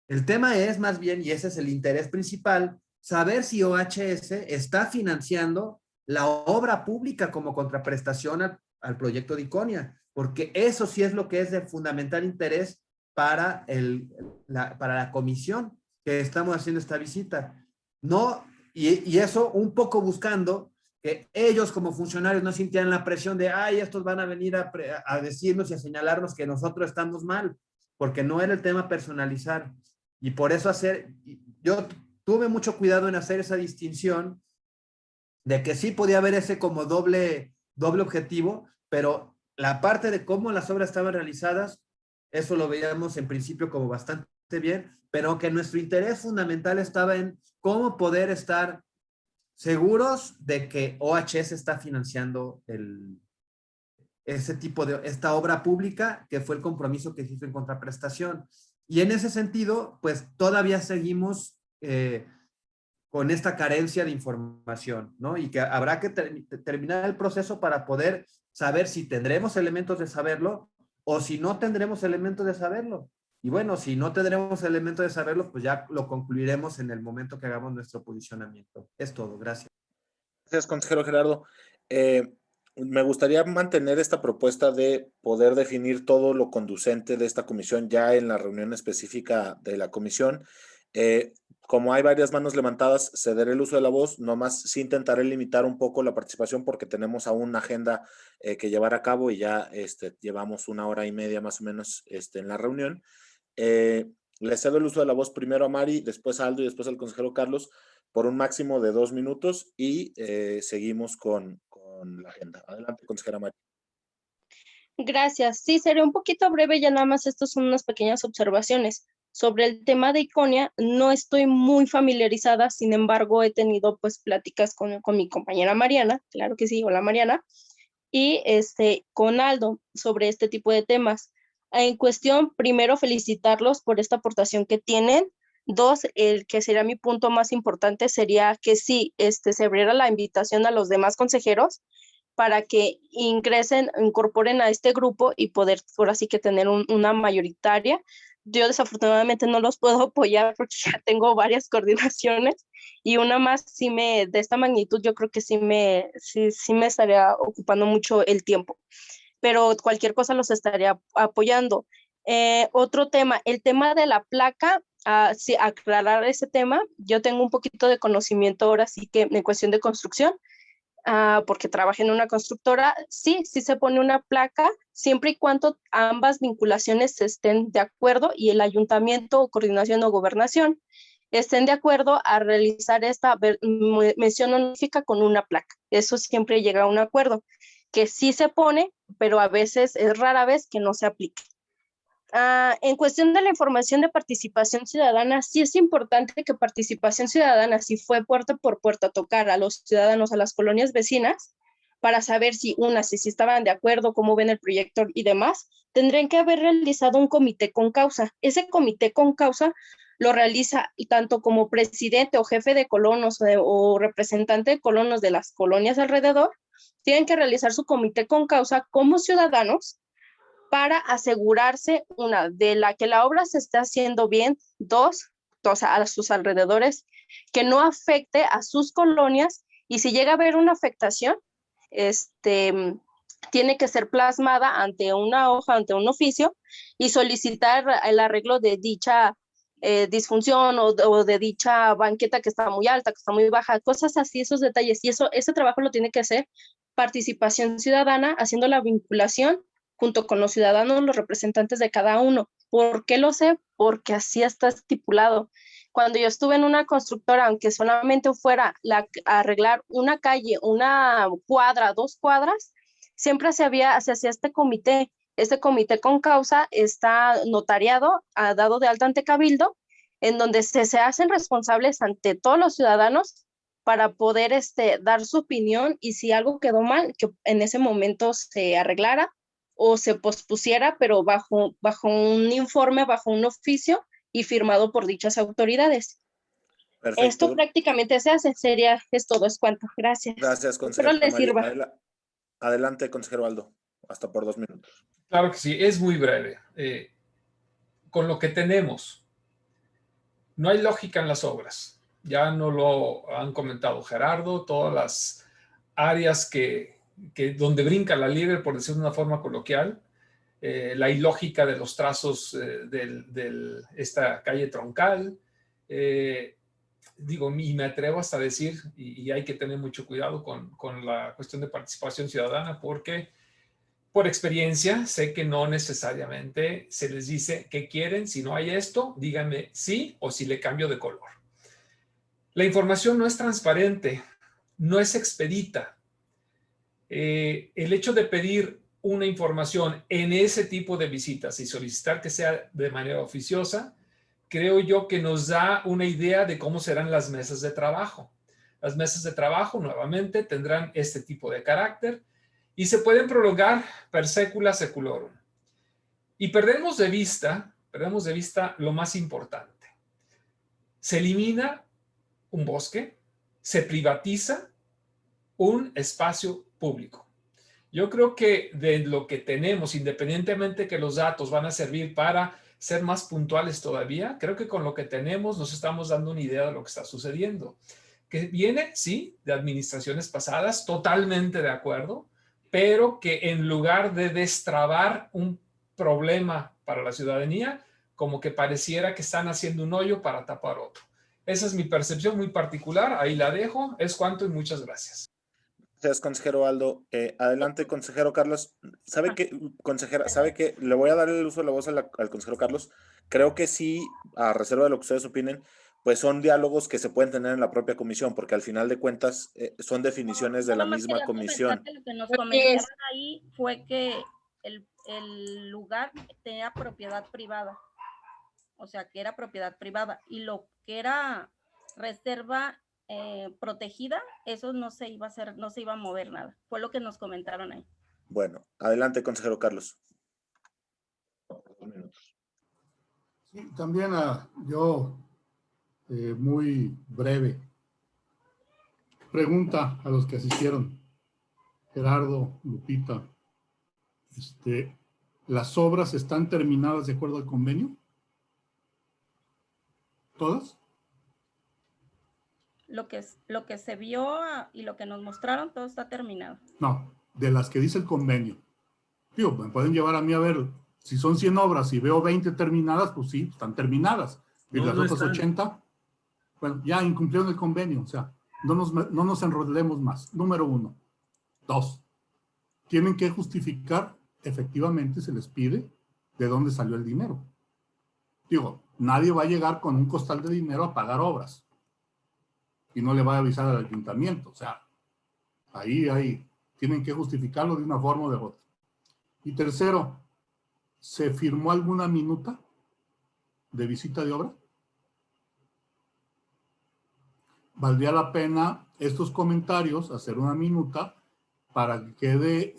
El tema es más bien, y ese es el interés principal, saber si OHS está financiando la obra pública como contraprestación al proyecto de Iconia, porque eso sí es lo que es de fundamental interés para la comisión que estamos haciendo esta visita. No, y eso un poco buscando que ellos como funcionarios no sintieran la presión de: ay, estos van a venir a decirnos y a señalarnos que nosotros estamos mal, porque no era el tema personalizar. Y por eso yo tuve mucho cuidado en hacer esa distinción de que sí podía haber ese como doble objetivo, pero la parte de cómo las obras estaban realizadas, eso lo veíamos en principio como bastante bien, pero que nuestro interés fundamental estaba en cómo poder estar seguros de que OHS está financiando esta obra pública, que fue el compromiso que se hizo en contraprestación. Y en ese sentido, pues todavía seguimos con esta carencia de información, ¿no? Y que habrá que terminar el proceso para poder saber si tendremos elementos de saberlo o si no tendremos elementos de saberlo. Y bueno, si no tendremos elementos de saberlo, pues ya lo concluiremos en el momento que hagamos nuestro posicionamiento. Es todo, gracias. Gracias, consejero Gerardo. Me gustaría mantener esta propuesta de poder definir todo lo conducente de esta comisión ya en la reunión específica de la comisión Como hay varias manos levantadas, cederé el uso de la voz, nomás sí intentaré limitar un poco la participación porque tenemos aún una agenda que llevar a cabo y ya llevamos 1 hora y media más o menos en la reunión. Le cedo el uso de la voz primero a Mari, después a Aldo y después al consejero Carlos por un máximo de 2 minutos y seguimos con la agenda. Adelante, consejera Mari. Gracias. Sí, seré un poquito breve, ya nada más estas son unas pequeñas observaciones. Sobre el tema de Iconia, no estoy muy familiarizada, sin embargo, he tenido pues pláticas con mi compañera Mariana, claro que sí, hola Mariana, y con Aldo sobre este tipo de temas. En cuestión, primero felicitarlos por esta aportación que tienen. Dos, el que sería mi punto más importante sería que sí, se abriera la invitación a los demás consejeros para que incorporen a este grupo y poder, por así que tener una mayoritaria. Yo desafortunadamente no los puedo apoyar porque ya tengo varias coordinaciones y una más de esta magnitud yo creo que sí me estaría ocupando mucho el tiempo, pero cualquier cosa los estaría apoyando. Otro tema, el tema de la placa, sí, aclarar ese tema, yo tengo un poquito de conocimiento ahora sí que en cuestión de construcción, porque trabajé en una constructora, sí se pone una placa, siempre y cuando ambas vinculaciones estén de acuerdo y el ayuntamiento o coordinación o gobernación estén de acuerdo a realizar esta mención honorífica con una placa. Eso siempre llega a un acuerdo, que sí se pone, pero a veces es rara vez que no se aplique. En cuestión de la información de participación ciudadana, sí es importante que participación ciudadana, si fue puerta por puerta a tocar a los ciudadanos, a las colonias vecinas, para saber si estaban de acuerdo, cómo ven el proyecto y demás, tendrían que haber realizado un comité con causa. Ese comité con causa lo realiza tanto como presidente o jefe de colonos o representante de colonos de las colonias alrededor, tienen que realizar su comité con causa como ciudadanos, para asegurarse, una, de que la obra se está haciendo bien, dos, a sus alrededores, que no afecte a sus colonias, y si llega a haber una afectación, tiene que ser plasmada ante una hoja, ante un oficio, y solicitar el arreglo de dicha disfunción o de dicha banqueta que está muy alta, que está muy baja, cosas así, esos detalles, y ese trabajo lo tiene que hacer participación ciudadana, haciendo la vinculación junto con los ciudadanos, los representantes de cada uno. ¿Por qué lo sé? Porque así está estipulado. Cuando yo estuve en una constructora, aunque solamente fuera arreglar una calle, una cuadra, 2 cuadras, siempre se hacía este comité. Este comité con causa está notariado, dado de alta ante Cabildo, en donde se hacen responsables ante todos los ciudadanos para poder dar su opinión, y si algo quedó mal, que en ese momento se arreglara o se pospusiera, pero bajo un informe, bajo un oficio y firmado por dichas autoridades. Perfecto. Esto prácticamente se hace, es todo, es cuanto. Gracias. Gracias, consejero. Espero les sirva. Adelante, consejero Aldo, hasta por 2 minutos. Claro que sí, es muy breve. Con lo que tenemos, no hay lógica en las obras. Ya no lo han comentado Gerardo, todas las áreas donde brinca la liebre, por decirlo de una forma coloquial, la ilógica de los trazos de esta calle troncal, y me atrevo hasta a decir, y hay que tener mucho cuidado con la cuestión de participación ciudadana, porque por experiencia sé que no necesariamente se les dice qué quieren. Si no hay esto, díganme sí, o si le cambio de color. La información no es transparente, no es expedita. El hecho de pedir una información en ese tipo de visitas y solicitar que sea de manera oficiosa, creo yo que nos da una idea de cómo serán las mesas de trabajo. Las mesas de trabajo nuevamente tendrán este tipo de carácter y se pueden prolongar per secula seculorum. Y perdemos de vista lo más importante. Se elimina un bosque, se privatiza un espacio público. Yo creo que de lo que tenemos, independientemente que los datos van a servir para ser más puntuales todavía, creo que con lo que tenemos nos estamos dando una idea de lo que está sucediendo. Que viene, sí, de administraciones pasadas, totalmente de acuerdo, pero que en lugar de destrabar un problema para la ciudadanía, como que pareciera que están haciendo un hoyo para tapar otro. Esa es mi percepción muy particular, ahí la dejo. Es cuanto y muchas gracias. Gracias, consejero Aldo. Adelante, consejero Carlos. ¿Sabe qué, consejera? ¿Sabe que le voy a dar el uso de la voz al consejero Carlos? Creo que sí, a reserva de lo que ustedes opinen, pues son diálogos que se pueden tener en la propia comisión, porque al final de cuentas son definiciones de la misma comisión. Lo que nos comentaron ahí fue que el lugar tenía propiedad privada, o sea, que era propiedad privada, y lo que era reserva protegida, eso no se iba a hacer, no se iba a mover nada. Fue lo que nos comentaron ahí. Bueno, adelante, consejero Carlos. Sí, también yo, muy breve, pregunta a los que asistieron, Gerardo, Lupita, ¿las obras están terminadas de acuerdo al convenio? ¿Todas? Lo que se vio y lo que nos mostraron, todo está terminado. No, de las que dice el convenio. Digo, me pueden llevar a mí a ver, si son 100 obras y veo 20 terminadas, pues sí, están terminadas. Y las otras 80, bueno, ya incumplieron el convenio, o sea, no nos enrolemos más. Número 1. 2, tienen que justificar, efectivamente se les pide de dónde salió el dinero. Digo, nadie va a llegar con un costal de dinero a pagar obras y no le va a avisar al ayuntamiento, o sea, ahí tienen que justificarlo de una forma o de otra. Y tercero, ¿se firmó alguna minuta de visita de obra? Valdría la pena estos comentarios, hacer una minuta para que quede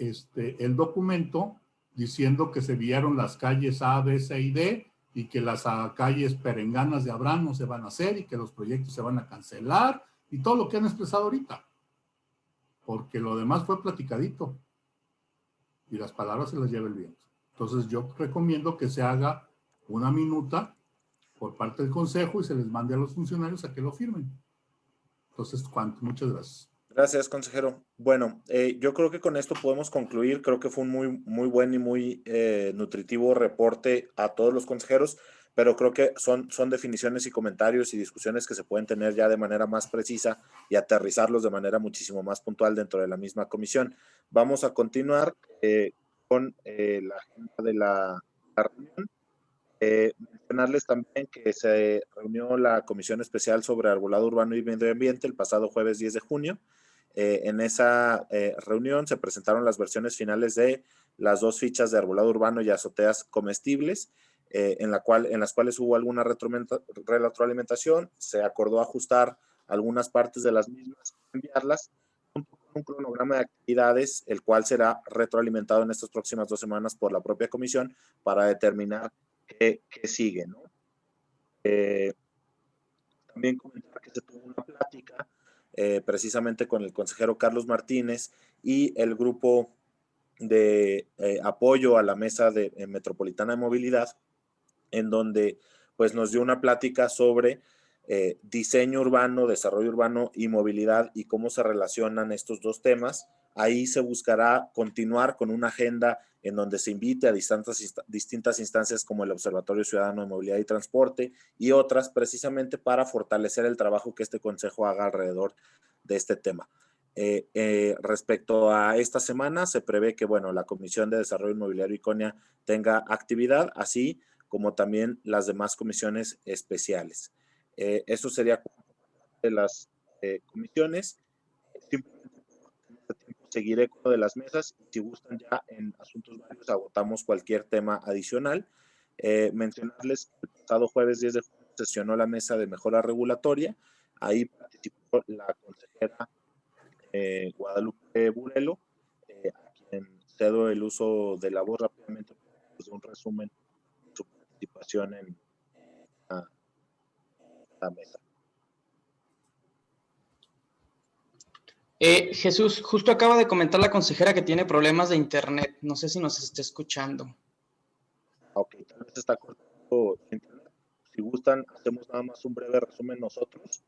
el documento diciendo que se vieron las calles A, B, C y D y que las calles perenganas de Abraham no se van a hacer y que los proyectos se van a cancelar y todo lo que han expresado ahorita. Porque lo demás fue platicadito y las palabras se las lleva el viento. Entonces yo recomiendo que se haga una minuta por parte del consejo y se les mande a los funcionarios a que lo firmen. Entonces, muchas gracias. Gracias, consejero. Bueno, yo creo que con esto podemos concluir. Creo que fue un muy buen y muy nutritivo reporte a todos los consejeros, pero creo que son definiciones y comentarios y discusiones que se pueden tener ya de manera más precisa y aterrizarlos de manera muchísimo más puntual dentro de la misma comisión. Vamos a continuar con la agenda de la reunión. Mencionarles también que se reunió la Comisión Especial sobre Arbolado Urbano y Medio Ambiente el pasado jueves 10 de junio. En esa reunión se presentaron las versiones finales de las 2 fichas de arbolado urbano y azoteas comestibles, en las cuales hubo alguna retroalimentación. Se acordó ajustar algunas partes de las mismas, enviarlas, junto con un cronograma de actividades, el cual será retroalimentado en estas próximas 2 semanas por la propia comisión para determinar qué sigue, ¿no? También comentar que se tuvo una plática precisamente con el consejero Carlos Martínez y el grupo de apoyo a la mesa metropolitana de movilidad, en donde pues nos dio una plática sobre diseño urbano, desarrollo urbano y movilidad y cómo se relacionan estos 2 temas. Ahí se buscará continuar con una agenda en donde se invite a distintas instancias como el Observatorio Ciudadano de Movilidad y Transporte y otras, precisamente para fortalecer el trabajo que este consejo haga alrededor de este tema. Respecto a esta semana, se prevé que, bueno, la Comisión de Desarrollo Inmobiliario ICONIA tenga actividad, así como también las demás comisiones especiales. Eso sería de las comisiones. Simplemente por este tiempo seguiré con lo de las mesas. Si gustan, ya en asuntos varios agotamos cualquier tema adicional. Mencionarles que el pasado jueves 10 de junio sesionó la mesa de mejora regulatoria. Ahí participó la consejera Guadalupe Burelo, a quien cedo el uso de la voz rápidamente, pues, un resumen de su participación en la mesa. Jesús, justo acaba de comentar la consejera que tiene problemas de internet. No sé si nos está escuchando. Ok, tal vez está cortando internet. Si gustan, hacemos nada más un breve resumen nosotros.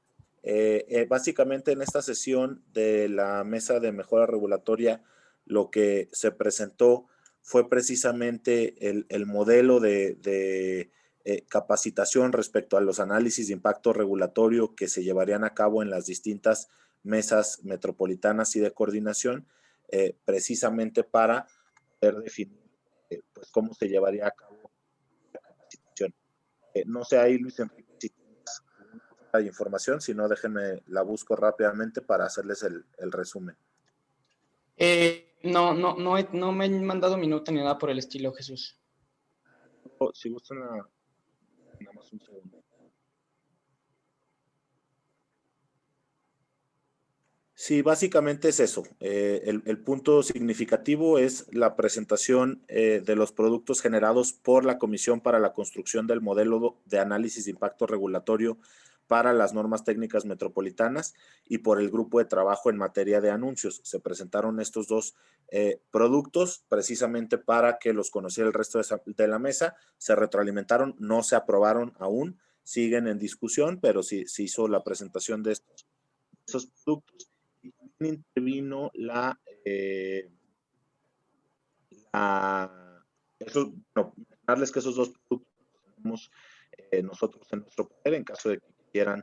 Básicamente en esta sesión de la mesa de mejora regulatoria, lo que se presentó fue precisamente el modelo de capacitación respecto a los análisis de impacto regulatorio que se llevarían a cabo en las distintas mesas metropolitanas y de coordinación, precisamente para poder definir pues cómo se llevaría a cabo la capacitación. No sé ahí, Luis Enrique, si tienes alguna información, si no, déjenme la busco rápidamente para hacerles el resumen. No me han mandado minuta ni nada por el estilo, Jesús. Si gustan, nada más un segundo. Sí, básicamente es eso. El punto significativo es la presentación de los productos generados por la Comisión para la Construcción del Modelo de Análisis de Impacto Regulatorio para las normas técnicas metropolitanas y por el grupo de trabajo en materia de anuncios. Se presentaron estos dos productos precisamente para que los conociera el resto de la mesa. Se retroalimentaron, no se aprobaron aún, siguen en discusión, pero sí se hizo la presentación de esos productos. Intervino mencionarles que esos dos productos tenemos nosotros en nuestro poder en caso de que quieran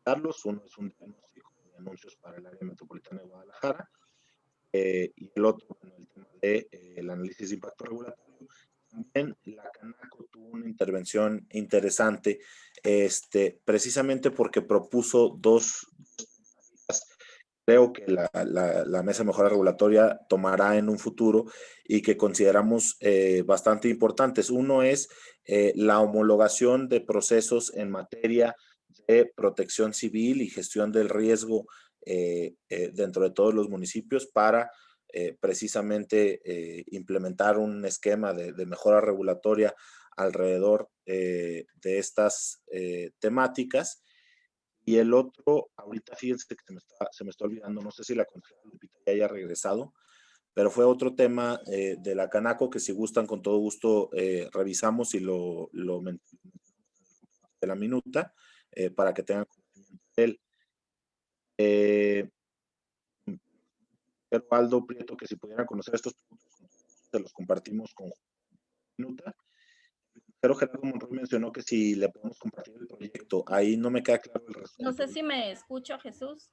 darlos. Uno es un diagnóstico de anuncios para el área metropolitana de Guadalajara y el otro, el tema del análisis de impacto regulatorio. También la Canaco tuvo una intervención interesante, precisamente porque propuso dos. Creo que la Mesa de Mejora Regulatoria tomará en un futuro y que consideramos bastante importantes. Uno es la homologación de procesos en materia de protección civil y gestión del riesgo dentro de todos los municipios para precisamente implementar un esquema de mejora regulatoria alrededor de estas temáticas. Y el otro, ahorita fíjense que se me está olvidando, no sé si la consejera Lupita ya haya regresado, pero fue otro tema de la Canaco que si gustan con todo gusto revisamos y lo mencionamos de la minuta para que tengan conocimiento de él. Pero Aldo Prieto, que si pudieran conocer estos puntos, se los compartimos con minuta. Pero Gerardo Monroy mencionó que si le podemos compartir el proyecto, ahí no me queda claro el resto. No sé si me escucho, Jesús.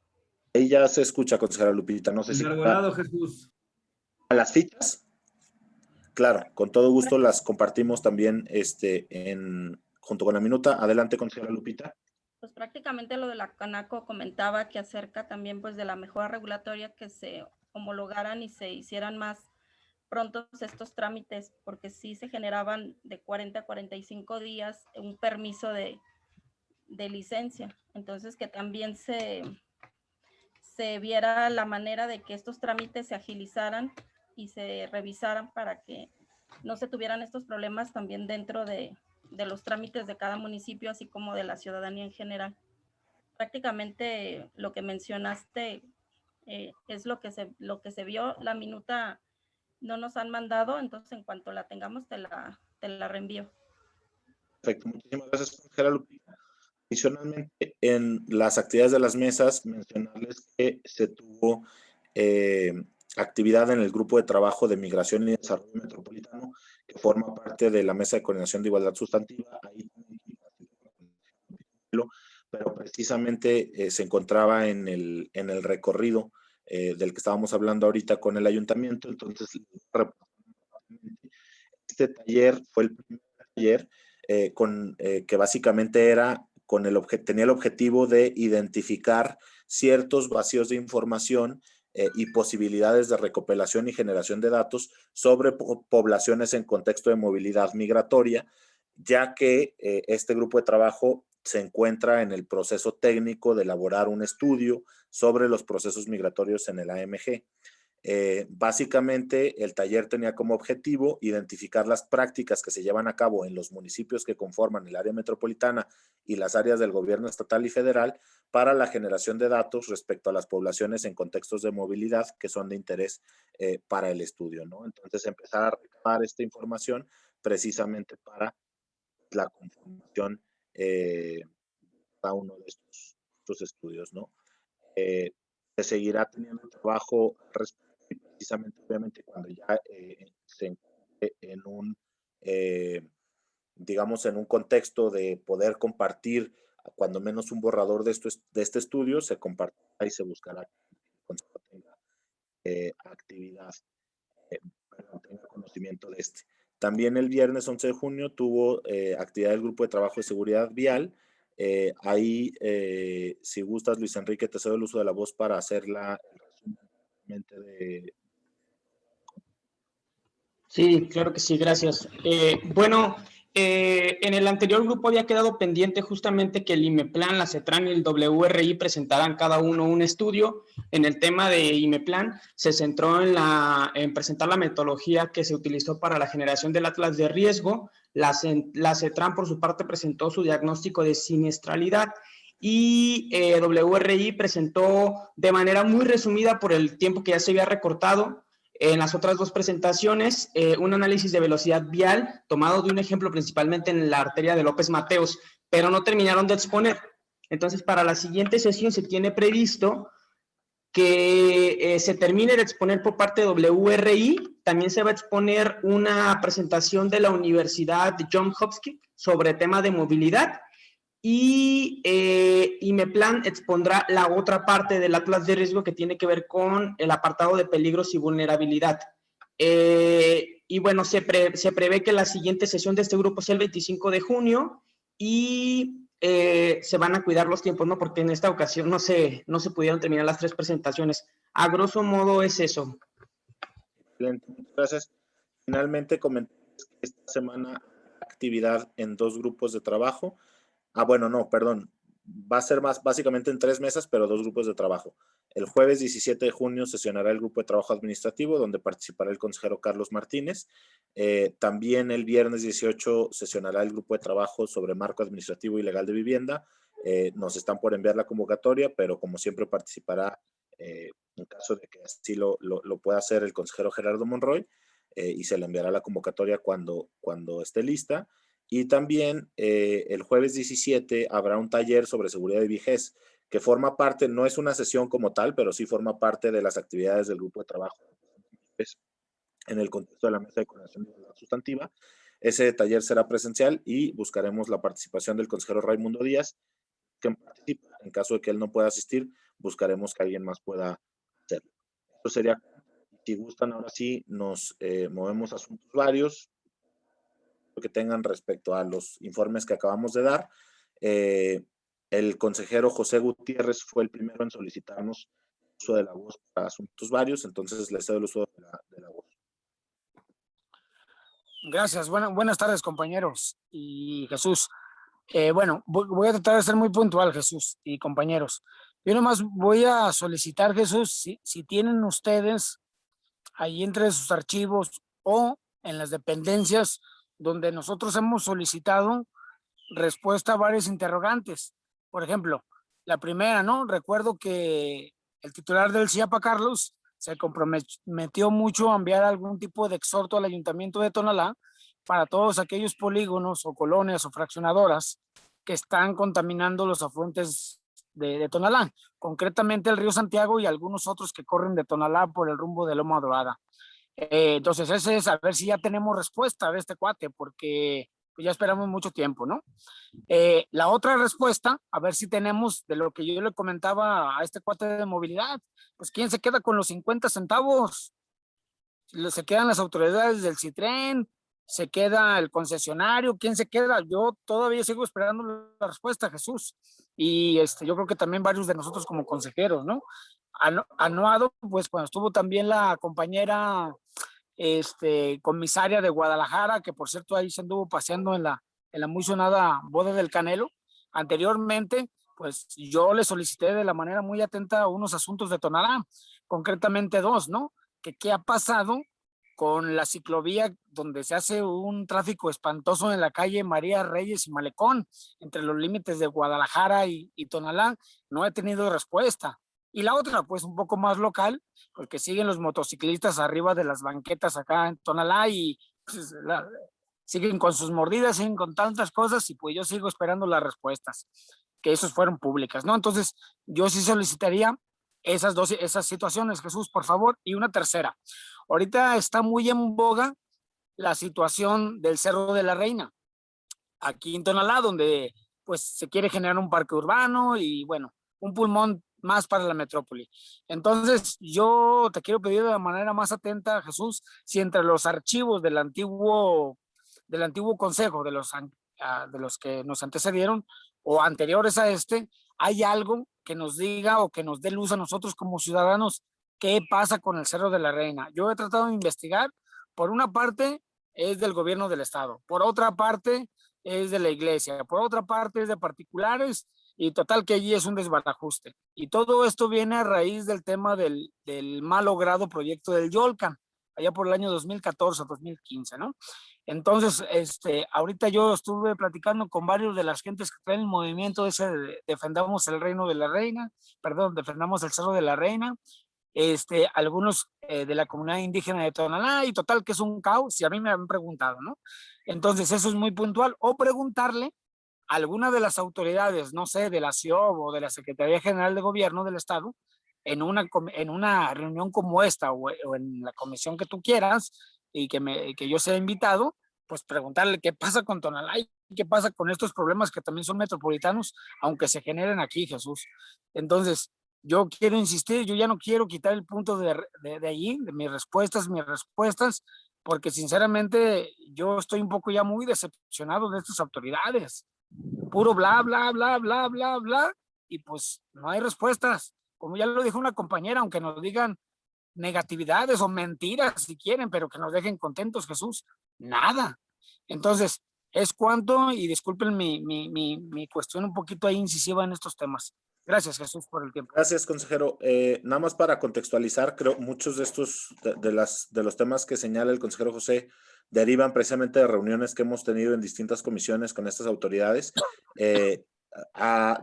Ahí ya se escucha, consejera Lupita, no sé si... Enarbolado, Jesús. ¿A las fichas? Claro, con todo gusto las compartimos también junto con la minuta. Adelante, consejera Lupita. Pues prácticamente lo de la Canaco comentaba que acerca también pues de la mejora regulatoria, que se homologaran y se hicieran más prontos estos trámites, porque sí se generaban de 40 a 45 días un permiso de licencia. Entonces que también se viera la manera de que estos trámites se agilizaran y se revisaran para que no se tuvieran estos problemas también dentro de los trámites de cada municipio, así como de la ciudadanía en general. Prácticamente lo que mencionaste es lo que se vio. La minuta no nos han mandado, entonces en cuanto la tengamos te la reenvío. Perfecto, muchísimas gracias, consejera Lupita. Adicionalmente, en las actividades de las mesas, mencionarles que se tuvo actividad en el grupo de trabajo de migración y desarrollo metropolitano, que forma parte de la Mesa de Coordinación de Igualdad Sustantiva. Ahí pero precisamente se encontraba en el recorrido del que estábamos hablando ahorita con el ayuntamiento. Entonces, este taller fue el primer taller que básicamente tenía el objetivo de identificar ciertos vacíos de información y posibilidades de recopilación y generación de datos sobre poblaciones en contexto de movilidad migratoria, ya que este grupo de trabajo se encuentra en el proceso técnico de elaborar un estudio sobre los procesos migratorios en el AMG. Básicamente, el taller tenía como objetivo identificar las prácticas que se llevan a cabo en los municipios que conforman el área metropolitana y las áreas del gobierno estatal y federal para la generación de datos respecto a las poblaciones en contextos de movilidad que son de interés para el estudio, ¿no? Entonces, empezar a recabar esta información precisamente para la conformación de cada uno de estos estudios, ¿no? Se seguirá teniendo trabajo precisamente, obviamente, cuando ya se encuentre en un digamos, en un contexto de poder compartir cuando menos un borrador de este estudio, se compartirá y se buscará que el consejo tenga actividad, tenga conocimiento de este. También el viernes 11 de junio tuvo actividad del Grupo de Trabajo de Seguridad Vial. Ahí, si gustas, Luis Enrique, te cedo el uso de la voz para hacer el resumen de... Sí, claro que sí, gracias. Bueno, en el anterior grupo había quedado pendiente justamente que el IMEPLAN, la CETRAN y el WRI presentaran cada uno un estudio. En el tema de IMEPLAN se centró en presentar la metodología que se utilizó para la generación del atlas de riesgo. La CETRAN, por su parte, presentó su diagnóstico de siniestralidad y WRI presentó de manera muy resumida por el tiempo que ya se había recortado. En las otras dos presentaciones, un análisis de velocidad vial tomado de un ejemplo principalmente en la arteria de López Mateos, pero no terminaron de exponer. Entonces, para la siguiente sesión se tiene previsto que se termine de exponer por parte de WRI. También se va a exponer una presentación de la Universidad Johns Hopkins sobre tema de movilidad. Y IMEPLAN expondrá la otra parte del atlas de riesgo que tiene que ver con el apartado de peligros y vulnerabilidad. Y bueno, se prevé que la siguiente sesión de este grupo sea el 25 de junio y se van a cuidar los tiempos, ¿no? Porque en esta ocasión no se pudieron terminar las 3 presentaciones. A grosso modo es eso. Excelente, muchas gracias. Finalmente, comenté que esta semana actividad en 2 grupos de trabajo. Bueno, no, perdón. Va a ser básicamente en 3 mesas, pero 2 grupos de trabajo. El jueves 17 de junio sesionará el grupo de trabajo administrativo, donde participará el consejero Carlos Martínez. También el viernes 18 sesionará el grupo de trabajo sobre marco administrativo y legal de vivienda. Nos están por enviar la convocatoria, pero como siempre participará, en caso de que así lo pueda hacer, el consejero Gerardo Monroy, y se le enviará la convocatoria cuando esté lista. Y también el jueves 17 habrá un taller sobre seguridad y vejez, que forma parte, no es una sesión como tal, pero sí forma parte de las actividades del grupo de trabajo en el contexto de la mesa de coordinación de igualdad sustantiva. Ese taller será presencial y buscaremos la participación del consejero Raimundo Díaz, que participa. En caso de que él no pueda asistir, buscaremos que alguien más pueda hacerlo. Eso sería, si gustan, ahora sí nos movemos a asuntos varios que tengan respecto a los informes que acabamos de dar. El consejero José Gutiérrez fue el primero en solicitarnos el uso de la voz para asuntos varios, entonces le cedo el uso de la voz. Gracias, buenas tardes, compañeros y Jesús. Bueno, voy a tratar de ser muy puntual, Jesús y compañeros. Yo nomás voy a solicitar, Jesús, si tienen ustedes ahí entre sus archivos o en las dependencias donde nosotros hemos solicitado respuesta a varios interrogantes. Por ejemplo, la primera, ¿no? Recuerdo que el titular del CIAPA, Carlos, se comprometió mucho a enviar algún tipo de exhorto al Ayuntamiento de Tonalá para todos aquellos polígonos o colonias o fraccionadoras que están contaminando los afluentes de Tonalá, concretamente el río Santiago y algunos otros que corren de Tonalá por el rumbo de Loma Dorada. Entonces ese es a ver si ya tenemos respuesta de este cuate, porque ya esperamos mucho tiempo, ¿no? La otra respuesta, a ver si tenemos de lo que yo le comentaba a este cuate de movilidad, pues ¿quién se queda con los 50 centavos? Se quedan las autoridades del Citren, se queda el concesionario, ¿quién se queda? Yo todavía sigo esperando la respuesta, Jesús, y yo creo que también varios de nosotros como consejeros, ¿no? Anuado, pues cuando estuvo también la compañera comisaria de Guadalajara, que por cierto ahí se anduvo paseando en la muy sonada boda del Canelo. Anteriormente, pues yo le solicité de la manera muy atenta unos asuntos de Tonalá, concretamente 2, ¿no? ¿Qué ha pasado con la ciclovía donde se hace un tráfico espantoso en la calle María Reyes y Malecón, entre los límites de Guadalajara y Tonalá? No he tenido respuesta. Y la otra, pues un poco más local, porque siguen los motociclistas arriba de las banquetas acá en Tonalá y pues, siguen con sus mordidas, siguen con tantas cosas y pues yo sigo esperando las respuestas, que esas fueron públicas, ¿no? Entonces yo sí solicitaría esas situaciones, Jesús, por favor. Y una tercera, ahorita está muy en boga la situación del Cerro de la Reina. aquí en Tonalá, donde pues se quiere generar un parque urbano y bueno, un pulmón más para la metrópoli. Entonces, yo te quiero pedir de la manera más atenta, Jesús, si entre los archivos del antiguo consejo, de los que nos antecedieron o anteriores a este, hay algo que nos diga o que nos dé luz a nosotros como ciudadanos qué pasa con el Cerro de la Reina. Yo he tratado de investigar, por una parte es del gobierno del estado, por otra parte es de la iglesia, por otra parte es de particulares, y total que allí es un desbarajuste. Y todo esto viene a raíz del tema del mal logrado proyecto del Yolcan, allá por el año 2014, 2015, ¿no? Entonces, ahorita yo estuve platicando con varios de las gentes que traen el movimiento ese de Defendamos el Reino de la Reina, perdón, Defendamos el Cerro de la Reina, algunos de la comunidad indígena de Tonalá, y total que es un caos, y a mí me han preguntado, ¿no? Entonces eso es muy puntual, o preguntarle a alguna de las autoridades, no sé, de la CIOB o de la Secretaría General de Gobierno del Estado, en una reunión como esta o en la comisión que tú quieras y que yo sea invitado, pues preguntarle qué pasa con Tonalá y qué pasa con estos problemas que también son metropolitanos, aunque se generen aquí, Jesús. Entonces, yo quiero insistir, yo ya no quiero quitar el punto de allí, de mis respuestas, porque sinceramente yo estoy un poco ya muy decepcionado de estas autoridades. Puro bla, bla, bla, bla, bla, bla, y pues no hay respuestas. Como ya lo dijo una compañera, aunque nos digan negatividades o mentiras si quieren, pero que nos dejen contentos, Jesús, nada. Entonces, es cuanto, y disculpen mi cuestión un poquito ahí incisiva en estos temas. Gracias, Jesús, por el tiempo. Gracias, consejero. Nada más para contextualizar, creo muchos de estos, de los temas que señala el consejero José, derivan precisamente de reuniones que hemos tenido en distintas comisiones con estas autoridades.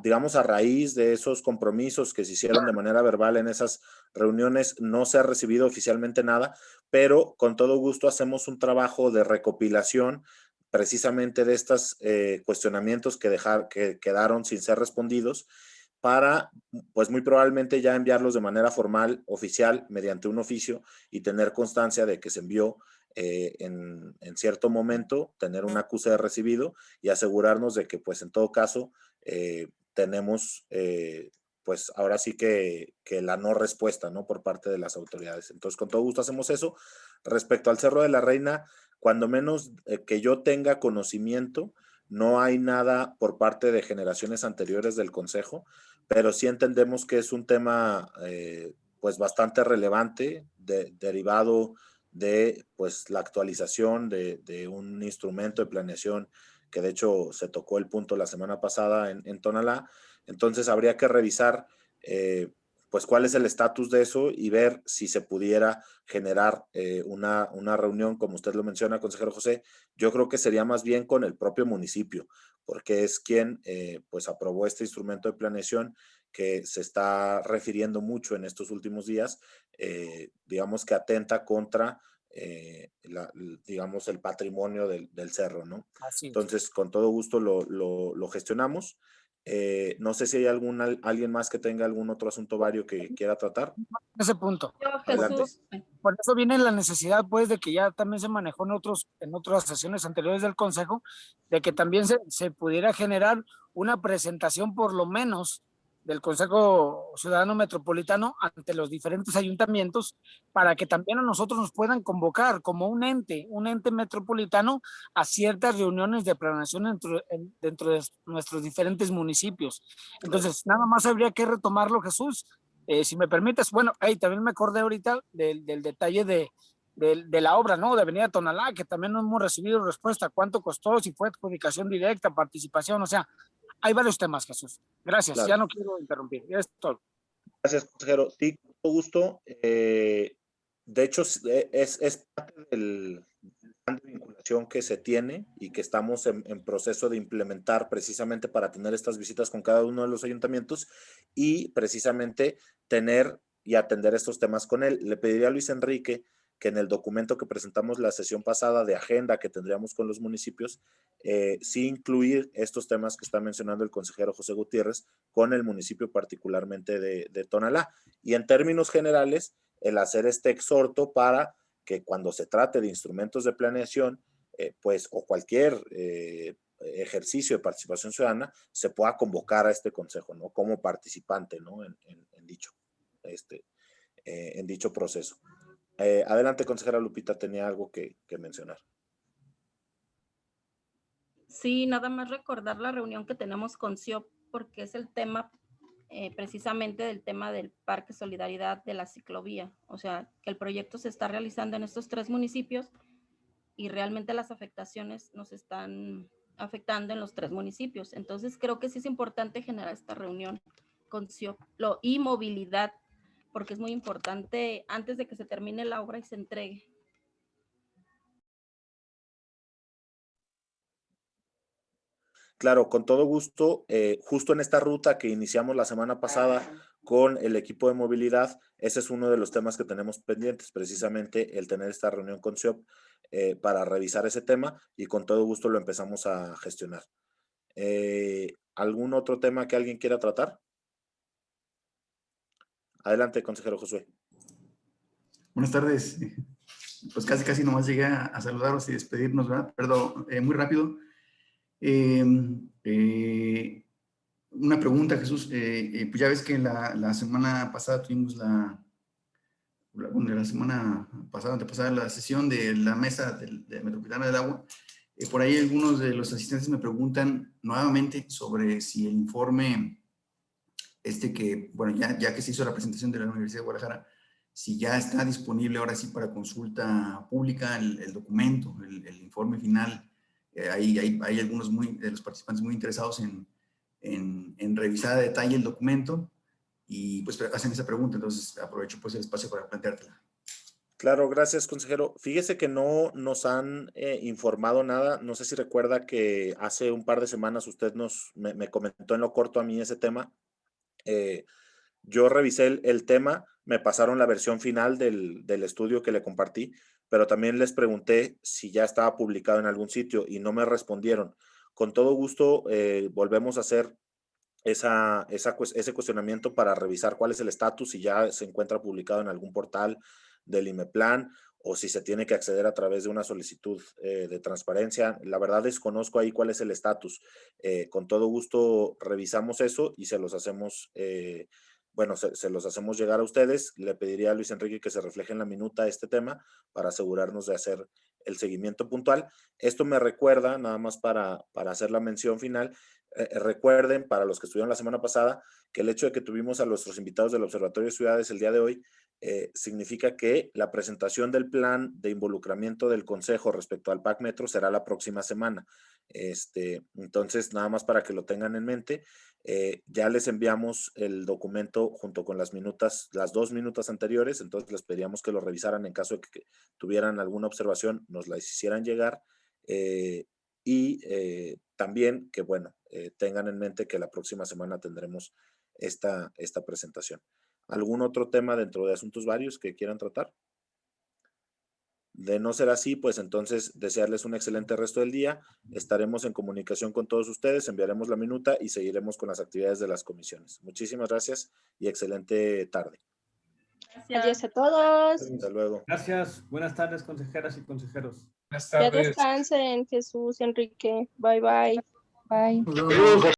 Digamos, a raíz de esos compromisos que se hicieron de manera verbal en esas reuniones, no se ha recibido oficialmente nada, pero con todo gusto hacemos un trabajo de recopilación precisamente de estos cuestionamientos que quedaron sin ser respondidos, para, pues muy probablemente ya enviarlos de manera formal, oficial, mediante un oficio, y tener constancia de que se envió en cierto momento, tener un acuse de recibido y asegurarnos de que, pues en todo caso, tenemos, pues ahora sí que la no respuesta, ¿no? Por parte de las autoridades. Entonces, con todo gusto hacemos eso. Respecto al Cerro de la Reina, cuando menos que yo tenga conocimiento, no hay nada por parte de generaciones anteriores del Consejo, pero sí entendemos que es un tema pues bastante relevante, derivado de pues la actualización de un instrumento de planeación que de hecho se tocó el punto la semana pasada en Tonalá. Entonces habría que revisar pues cuál es el estatus de eso y ver si se pudiera generar una reunión, como usted lo menciona, consejero José. Yo creo que sería más bien con el propio municipio, porque es quien pues aprobó este instrumento de planeación que se está refiriendo mucho en estos últimos días, digamos que atenta contra digamos el patrimonio del cerro, ¿no? Así es. Entonces, con todo gusto lo gestionamos. No sé si hay alguien más que tenga algún otro asunto vario que quiera tratar. Ese punto. Adelante. Por eso viene la necesidad, pues, de que ya también se manejó en otras sesiones anteriores del Consejo, de que también se pudiera generar una presentación, por lo menos, del Consejo Ciudadano Metropolitano ante los diferentes ayuntamientos, para que también a nosotros nos puedan convocar como un ente metropolitano a ciertas reuniones de planeación dentro de nuestros diferentes municipios. Entonces, nada más habría que retomarlo, Jesús. Si me permites, bueno, también me acordé ahorita del detalle de la obra, ¿no? De Avenida Tonalá, que también no hemos recibido respuesta. ¿Cuánto costó? Si fue adjudicación directa, participación, o sea, hay varios temas, Jesús. Gracias, Claro. Ya no quiero interrumpir. Es todo. Gracias, consejero. Sí, con todo gusto. De hecho, es parte del plan de vinculación que se tiene y que estamos en proceso de implementar precisamente para tener estas visitas con cada uno de los ayuntamientos y precisamente tener y atender estos temas con él. Le pediría a Luis Enrique que en el documento que presentamos la sesión pasada de agenda que tendríamos con los municipios, sí incluir estos temas que está mencionando el consejero José Gutiérrez con el municipio particularmente de Tonalá. Y en términos generales, el hacer este exhorto para que cuando se trate de instrumentos de planeación, pues, o cualquier ejercicio de participación ciudadana, se pueda convocar a este consejo, ¿no? Como participante, ¿no? En dicho proceso. Adelante, consejera Lupita, tenía algo que mencionar. Sí, nada más recordar la reunión que tenemos con CIOP, porque es el tema, precisamente del tema del Parque Solidaridad de la ciclovía. O sea, que el proyecto se está realizando en estos 3 municipios y realmente las afectaciones nos están afectando en los 3 municipios. Entonces, creo que sí es importante generar esta reunión con CIOP y movilidad, porque es muy importante antes de que se termine la obra y se entregue. Claro, con todo gusto. Justo en esta ruta que iniciamos la semana pasada con el equipo de movilidad, ese es uno de los temas que tenemos pendientes, precisamente el tener esta reunión con CIOP para revisar ese tema, y con todo gusto lo empezamos a gestionar. ¿Algún otro tema que alguien quiera tratar? Adelante, consejero Josué. Buenas tardes. Pues casi nomás llegué a saludarlos y despedirnos, ¿verdad? Perdón, muy rápido. Una pregunta, Jesús. Pues ya ves que la semana pasada tuvimos la semana pasada, antepasada, la sesión de la mesa de Metropolitana del Agua. Por ahí algunos de los asistentes me preguntan nuevamente sobre si el informe que, bueno, ya que se hizo la presentación de la Universidad de Guadalajara, si ya está disponible ahora sí para consulta pública el documento, el informe final. Hay algunos de los participantes muy interesados en revisar a detalle el documento y pues hacen esa pregunta, entonces aprovecho pues el espacio para planteártela. Claro, gracias, consejero. Fíjese que no nos han informado nada. No sé si recuerda que hace un par de semanas usted me comentó en lo corto a mí ese tema. Yo revisé el tema, me pasaron la versión final del estudio que le compartí, pero también les pregunté si ya estaba publicado en algún sitio y no me respondieron. Con todo gusto volvemos a hacer ese cuestionamiento para revisar cuál es el estatus, si ya se encuentra publicado en algún portal del IMEPLAN o si se tiene que acceder a través de una solicitud de transparencia. La verdad desconozco ahí cuál es el estatus. Con todo gusto revisamos eso y se los hacemos, se los hacemos llegar a ustedes. Le pediría a Luis Enrique que se refleje en la minuta este tema para asegurarnos de hacer el seguimiento puntual. Esto me recuerda, nada más para hacer la mención final, recuerden, para los que estuvieron la semana pasada, que el hecho de que tuvimos a nuestros invitados del Observatorio de Ciudades el día de hoy significa que la presentación del plan de involucramiento del Consejo respecto al PAC Metro será la próxima semana. Entonces, nada más para que lo tengan en mente, ya les enviamos el documento junto con las 2 minutas anteriores, entonces les pedíamos que lo revisaran en caso de que tuvieran alguna observación, nos la hicieran llegar. También que, bueno, tengan en mente que la próxima semana tendremos esta presentación. ¿Algún otro tema dentro de asuntos varios que quieran tratar? De no ser así, pues entonces desearles un excelente resto del día. Estaremos en comunicación con todos ustedes, enviaremos la minuta y seguiremos con las actividades de las comisiones. Muchísimas gracias y excelente tarde. Gracias. Adiós a todos. Hasta luego. Gracias. Buenas tardes, consejeras y consejeros. Buenas tardes. Ya descansen, Jesús, Enrique. Bye, bye. Bye.